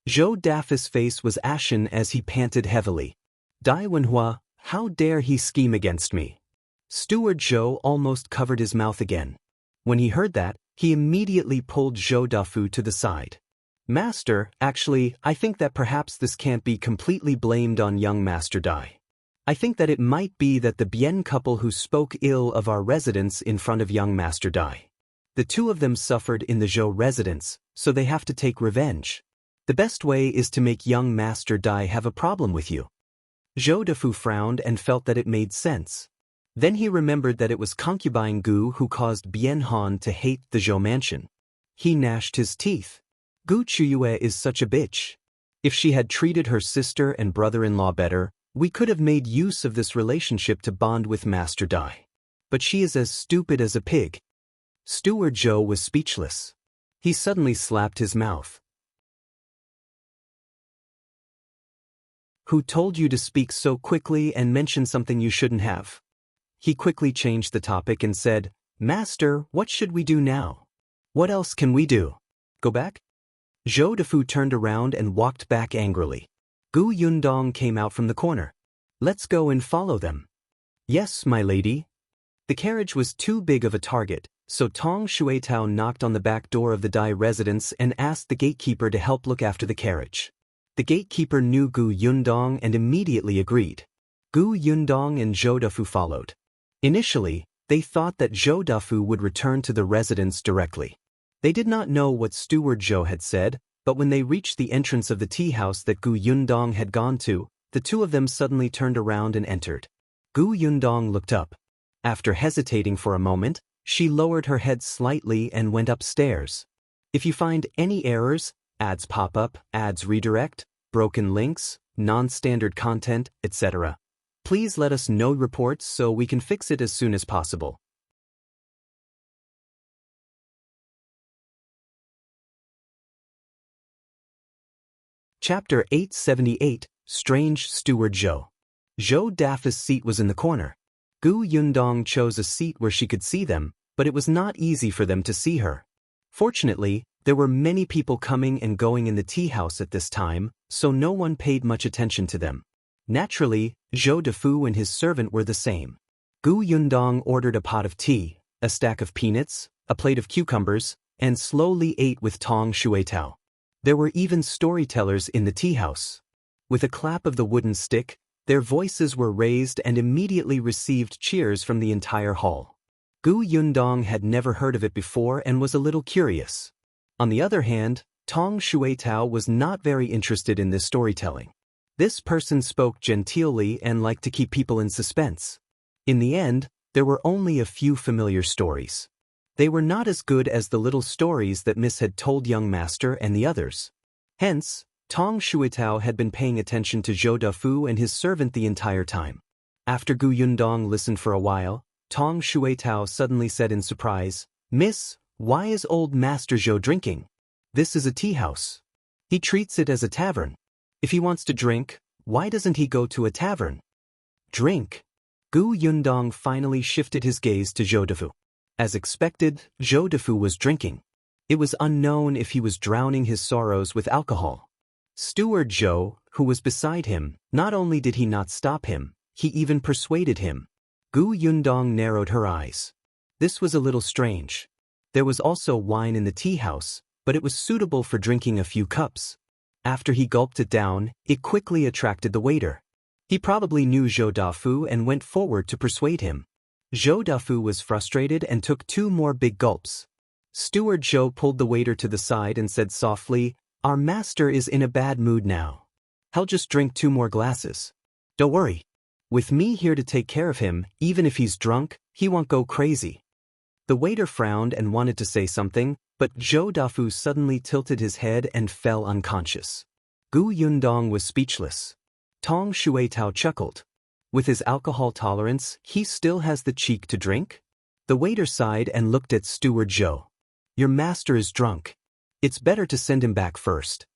Zhou Dafu's face was ashen as he panted heavily. Dai Wenhuo, how dare he scheme against me? Steward Zhou almost covered his mouth again. When he heard that, he immediately pulled Zhou Dafu to the side. Master, actually, I think that perhaps this can't be completely blamed on young Master Dai. I think that it might be that the Bien couple who spoke ill of our residence in front of young Master Dai. The two of them suffered in the Zhou residence, so they have to take revenge. The best way is to make young Master Dai have a problem with you. Zhou Dafu frowned and felt that it made sense. Then he remembered that it was concubine Gu who caused Bien Han to hate the Zhou mansion. He gnashed his teeth. Gu Qiuyue is such a bitch. If she had treated her sister and brother-in-law better, we could have made use of this relationship to bond with Master Dai. But she is as stupid as a pig. Steward Zhou was speechless. He suddenly slapped his mouth. Who told you to speak so quickly and mention something you shouldn't have? He quickly changed the topic and said, Master, what should we do now? What else can we do? Go back? Zhou Dafu turned around and walked back angrily. Gu Yundong came out from the corner. Let's go and follow them. Yes, my lady. The carriage was too big of a target, so Tong Shuitao knocked on the back door of the Dai residence and asked the gatekeeper to help look after the carriage. The gatekeeper knew Gu Yundong and immediately agreed. Gu Yundong and Zhou Dafu followed. Initially, they thought that Zhou Dafu would return to the residence directly. They did not know what Steward Zhou had said, but when they reached the entrance of the tea house that Gu Yundong had gone to, the two of them suddenly turned around and entered. Gu Yundong looked up. After hesitating for a moment, she lowered her head slightly and went upstairs. If you find any errors, ads pop up, ads redirect, broken links, non-standard content, etc., please let us know reports so we can fix it as soon as possible. Chapter 878, Strange Steward Zhou. Zhou Dafu's seat was in the corner. Gu Yundong chose a seat where she could see them, but it was not easy for them to see her. Fortunately, there were many people coming and going in the tea house at this time, so no one paid much attention to them. Naturally, Zhou Dafu and his servant were the same. Gu Yundong ordered a pot of tea, a stack of peanuts, a plate of cucumbers, and slowly ate with Tong Shuitao. There were even storytellers in the tea house. With a clap of the wooden stick, their voices were raised and immediately received cheers from the entire hall. Gu Yundong had never heard of it before and was a little curious. On the other hand, Tong Shuitao was not very interested in this storytelling. This person spoke genteelly and liked to keep people in suspense. In the end, there were only a few familiar stories. They were not as good as the little stories that Miss had told young Master and the others. Hence, Tong Shuitao had been paying attention to Zhou Dafu and his servant the entire time. After Gu Yundong listened for a while, Tong Shuitao suddenly said in surprise, Miss, why is old Master Zhou drinking? This is a tea house. He treats it as a tavern. If he wants to drink, why doesn't he go to a tavern? Drink. Gu Yundong finally shifted his gaze to Zhou Dafu. As expected, Zhou Dafu was drinking. It was unknown if he was drowning his sorrows with alcohol. Steward Zhou, who was beside him, not only did he not stop him, he even persuaded him. Gu Yundong narrowed her eyes. This was a little strange. There was also wine in the tea house, but it was suitable for drinking a few cups. After he gulped it down, it quickly attracted the waiter. He probably knew Zhou Dafu and went forward to persuade him. Zhou Dafu was frustrated and took 2 more big gulps. Steward Zhou pulled the waiter to the side and said softly, Our master is in a bad mood now. He'll just drink 2 more glasses. Don't worry. With me here to take care of him, even if he's drunk, he won't go crazy. The waiter frowned and wanted to say something, but Zhou Dafu suddenly tilted his head and fell unconscious. Gu Yundong was speechless. Tong Shuitao chuckled. With his alcohol tolerance, he still has the cheek to drink? The waiter sighed and looked at Steward Zhou. Your master is drunk. It's better to send him back first.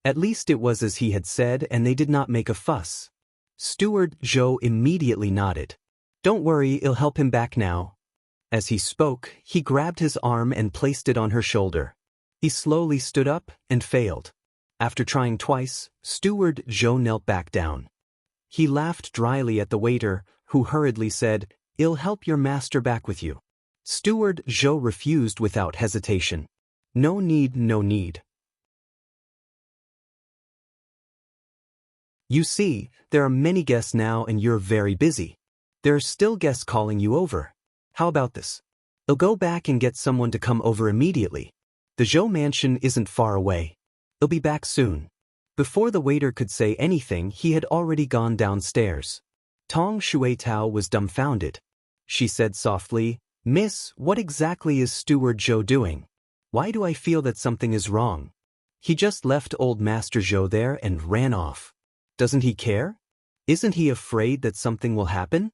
At least it was as he had said and they did not make a fuss. Steward Zhou immediately nodded. Don't worry, I'll help him back now. As he spoke, he grabbed his arm and placed it on her shoulder. He slowly stood up and failed. After trying twice, Steward Zhou knelt back down. He laughed dryly at the waiter, who hurriedly said, I'll help your master back with you. Steward Zhou refused without hesitation. No need, no need. You see, there are many guests now and you're very busy. There are still guests calling you over. How about this? I'll go back and get someone to come over immediately. The Zhou mansion isn't far away. I'll be back soon. Before the waiter could say anything, he had already gone downstairs. Tong Shuitao was dumbfounded. She said softly, Miss, what exactly is Steward Zhou doing? Why do I feel that something is wrong? He just left old Master Zhou there and ran off. Doesn't he care? Isn't he afraid that something will happen?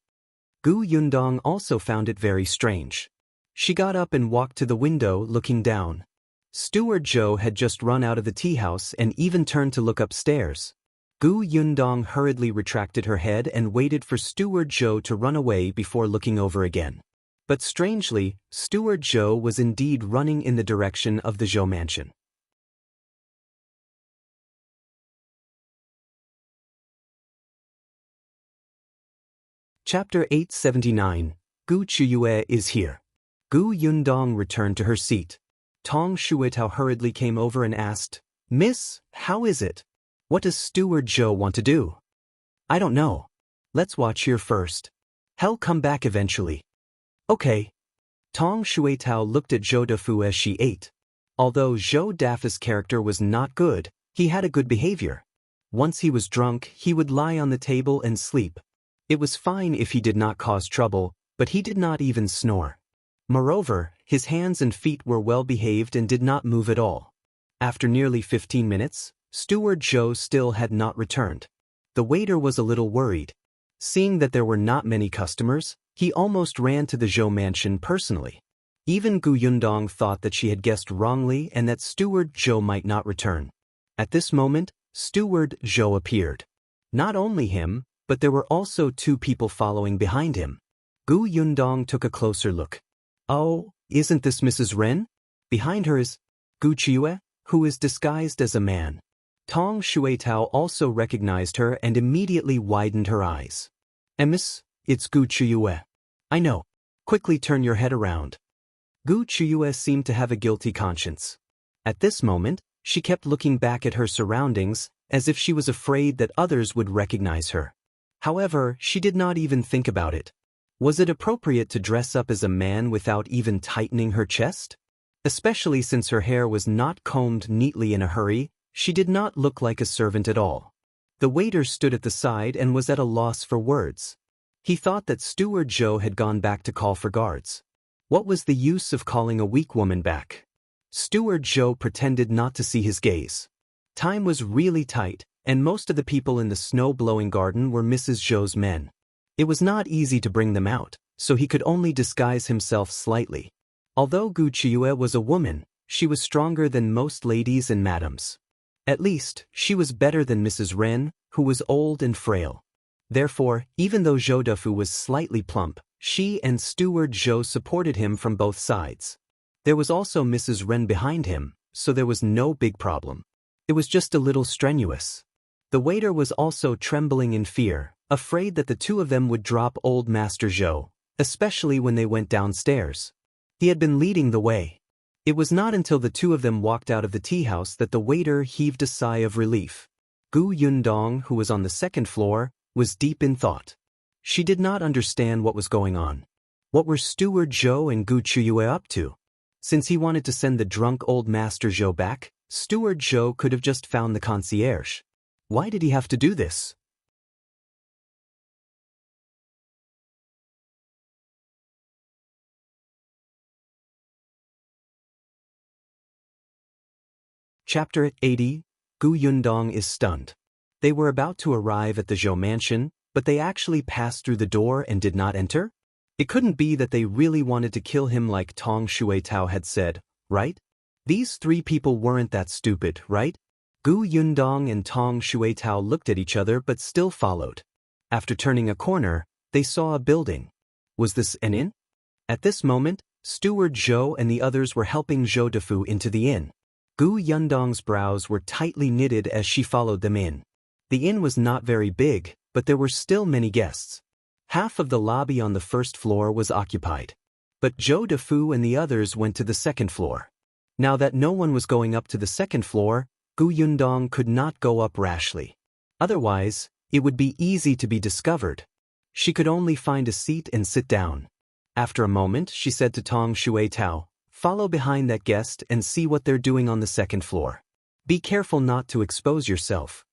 Gu Yundong also found it very strange. She got up and walked to the window, looking down. Steward Zhou had just run out of the tea house and even turned to look upstairs. Gu Yundong hurriedly retracted her head and waited for Steward Zhou to run away before looking over again. But strangely, Steward Zhou was indeed running in the direction of the Zhou mansion. Chapter 879, Qiuyue is here. Gu Yundong returned to her seat. Tong Shuitao hurriedly came over and asked, Miss, how is it? What does Steward Zhou want to do? I don't know. Let's watch here first. He'll come back eventually. Okay. Tong Shuitao looked at Zhou Dafu as she ate. Although Zhou Dafu's character was not good, he had a good behavior. Once he was drunk, he would lie on the table and sleep. It was fine if he did not cause trouble, but he did not even snore. Moreover, his hands and feet were well behaved and did not move at all. After nearly 15 minutes, Steward Zhou still had not returned. The waiter was a little worried. Seeing that there were not many customers, he almost ran to the Zhou mansion personally. Even Gu Yundong thought that she had guessed wrongly and that Steward Zhou might not return. At this moment, Steward Zhou appeared. Not only him, but there were also two people following behind him. Gu Yundong took a closer look. Oh, isn't this Mrs. Ren? Behind her is Qiuyue, who is disguised as a man. Tong Shuitao also recognized her and immediately widened her eyes. Miss, it's Qiuyue. I know. Quickly turn your head around. Qiuyue seemed to have a guilty conscience. At this moment, she kept looking back at her surroundings, as if she was afraid that others would recognize her. However, she did not even think about it. Was it appropriate to dress up as a man without even tightening her chest? Especially since her hair was not combed neatly in a hurry, she did not look like a servant at all. The waiter stood at the side and was at a loss for words. He thought that Steward Zhou had gone back to call for guards. What was the use of calling a weak woman back? Steward Zhou pretended not to see his gaze. Time was really tight, and most of the people in the snow-blowing garden were Mrs. Zhou's men. It was not easy to bring them out, so he could only disguise himself slightly. Although Qiuyue was a woman, she was stronger than most ladies and madams. At least, she was better than Mrs. Ren, who was old and frail. Therefore, even though Zhou Dafu was slightly plump, she and Steward Zhou supported him from both sides. There was also Mrs. Ren behind him, so there was no big problem. It was just a little strenuous. The waiter was also trembling in fear, afraid that the two of them would drop old Master Zhou, especially when they went downstairs. He had been leading the way. It was not until the two of them walked out of the tea house that the waiter heaved a sigh of relief. Gu Yundong, who was on the second floor, was deep in thought. She did not understand what was going on. What were Steward Zhou and Qiuyue up to? Since he wanted to send the drunk old Master Zhou back, Steward Zhou could have just found the concierge. Why did he have to do this? Chapter 80, Gu Yundong is stunned. They were about to arrive at the Zhou mansion, but they actually passed through the door and did not enter? It couldn't be that they really wanted to kill him like Tong Shuitao had said, right? These three people weren't that stupid, right? Gu Yundong and Tong Shuitao looked at each other but still followed. After turning a corner, they saw a building. Was this an inn? At this moment, Steward Zhou and the others were helping Zhou Dafu into the inn. Gu Yundong's brows were tightly knitted as she followed them in. The inn was not very big, but there were still many guests. Half of the lobby on the first floor was occupied. But Zhou Dafu and the others went to the second floor. Now that no one was going up to the second floor, Gu Yundong could not go up rashly. Otherwise, it would be easy to be discovered. She could only find a seat and sit down. After a moment, she said to Tong Xuetao, "Follow behind that guest and see what they're doing on the second floor. Be careful not to expose yourself."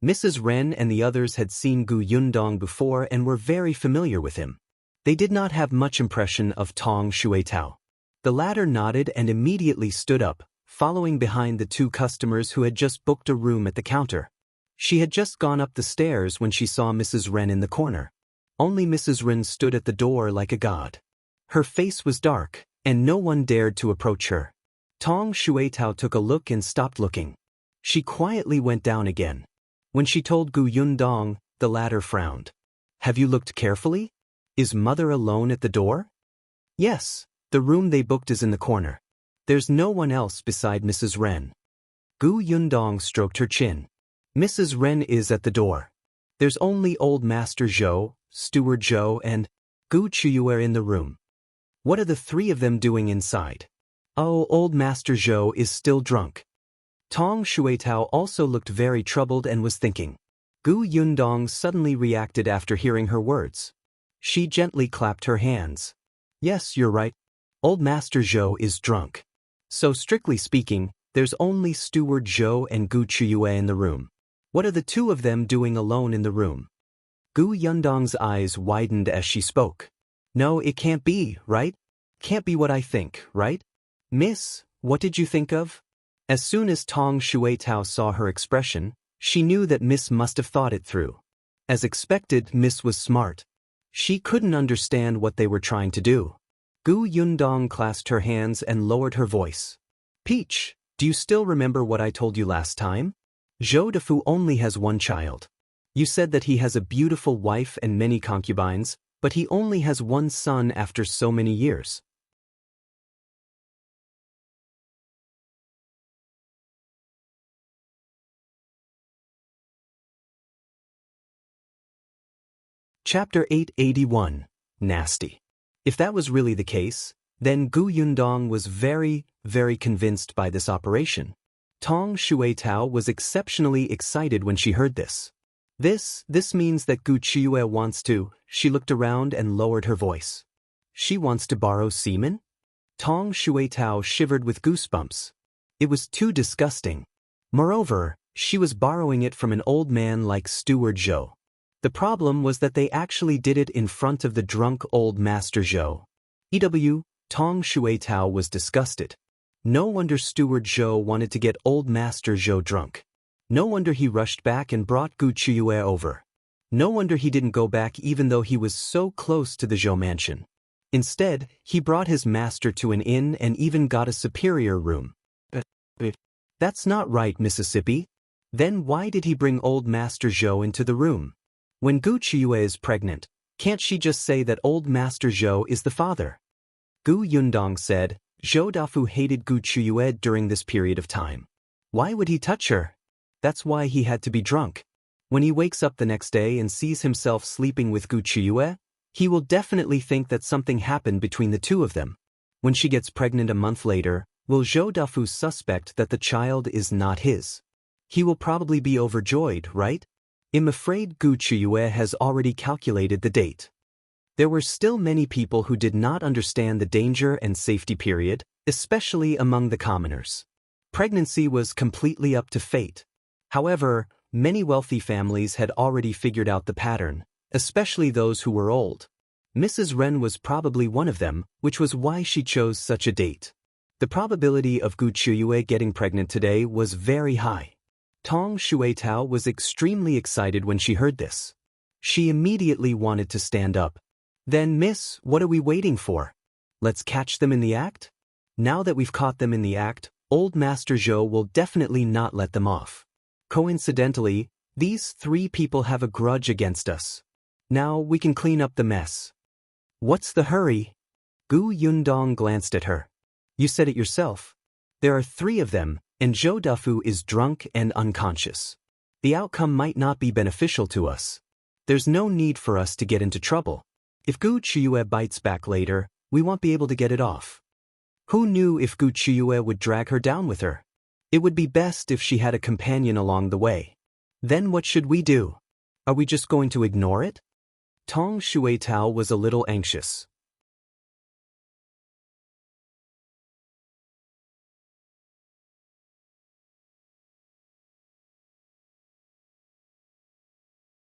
Mrs. Ren and the others had seen Gu Yundong before and were very familiar with him. They did not have much impression of Tong Xuetao. The latter nodded and immediately stood up, following behind the two customers who had just booked a room at the counter. She had just gone up the stairs when she saw Mrs. Ren in the corner. Only Mrs. Ren stood at the door like a god. Her face was dark, and no one dared to approach her. Tong Xuetao took a look and stopped looking. She quietly went down again. When she told Gu Yundong, the latter frowned. "Have you looked carefully? Is mother alone at the door?" "Yes, the room they booked is in the corner. There's no one else beside Mrs. Ren." Gu Yundong stroked her chin. "Mrs. Ren is at the door. There's only Old Master Zhou, Steward Zhou, and Gu Qiuyue in the room. What are the three of them doing inside?" "Oh, Old Master Zhou is still drunk." Tong Xuetao also looked very troubled and was thinking. Gu Yundong suddenly reacted after hearing her words. She gently clapped her hands. "Yes, you're right. Old Master Zhou is drunk. So strictly speaking, there's only Steward Zhou and Gu Qiuyue in the room. What are the two of them doing alone in the room?" Gu Yundong's eyes widened as she spoke. "No, it can't be, right? Can't be what I think, right? Miss, what did you think of?" As soon as Tong Xuetao saw her expression, she knew that Miss must have thought it through. As expected, Miss was smart. She couldn't understand what they were trying to do. Gu Yundong clasped her hands and lowered her voice. "Peach, do you still remember what I told you last time? Zhou Dafu only has one child. You said that he has a beautiful wife and many concubines, but he only has one son after so many years." Chapter 881. Nasty. If that was really the case, then Gu Yundong was very, very convinced by this operation. Tong Xuetao was exceptionally excited when she heard this. This means that Gu Qiuyue wants to. She looked around and lowered her voice. "She wants to borrow semen?" Tong Xuetao shivered with goosebumps. It was too disgusting. Moreover, she was borrowing it from an old man like Steward Zhou. The problem was that they actually did it in front of the drunk Old Master Zhou. Tong Xuetao was disgusted. No wonder Steward Zhou wanted to get Old Master Zhou drunk. No wonder he rushed back and brought Gu Qiuyue over. No wonder he didn't go back even though he was so close to the Zhou mansion. Instead, he brought his master to an inn and even got a superior room. That's not right, Mississippi. Then why did he bring Old Master Zhou into the room? When Gu Qiuyue is pregnant, can't she just say that Old Master Zhou is the father? Gu Yundong said, Zhou Dafu hated Gu Qiuyue during this period of time. Why would he touch her? That's why he had to be drunk. When he wakes up the next day and sees himself sleeping with Gu Qiuyue, he will definitely think that something happened between the two of them. When she gets pregnant a month later, will Zhou Dafu suspect that the child is not his? He will probably be overjoyed, right? I'm afraid Gu Qiuyue has already calculated the date. There were still many people who did not understand the danger and safety period, especially among the commoners. Pregnancy was completely up to fate. However, many wealthy families had already figured out the pattern, especially those who were old. Mrs. Ren was probably one of them, which was why she chose such a date. The probability of Gu Qiuyue getting pregnant today was very high. Tong Xuetao was extremely excited when she heard this. She immediately wanted to stand up. Then, miss, what are we waiting for? Let's catch them in the act? Now that we've caught them in the act, Old Master Zhou will definitely not let them off. Coincidentally, these three people have a grudge against us. Now we can clean up the mess. What's the hurry? Gu Yundong glanced at her. You said it yourself. There are 3 of them, and Zhou Dafu is drunk and unconscious. The outcome might not be beneficial to us. There's no need for us to get into trouble. If Gu Qiuyue bites back later, we won't be able to get it off. Who knew if Gu Qiuyue would drag her down with her? It would be best if she had a companion along the way. Then what should we do? Are we just going to ignore it? Tong Shuetao was a little anxious.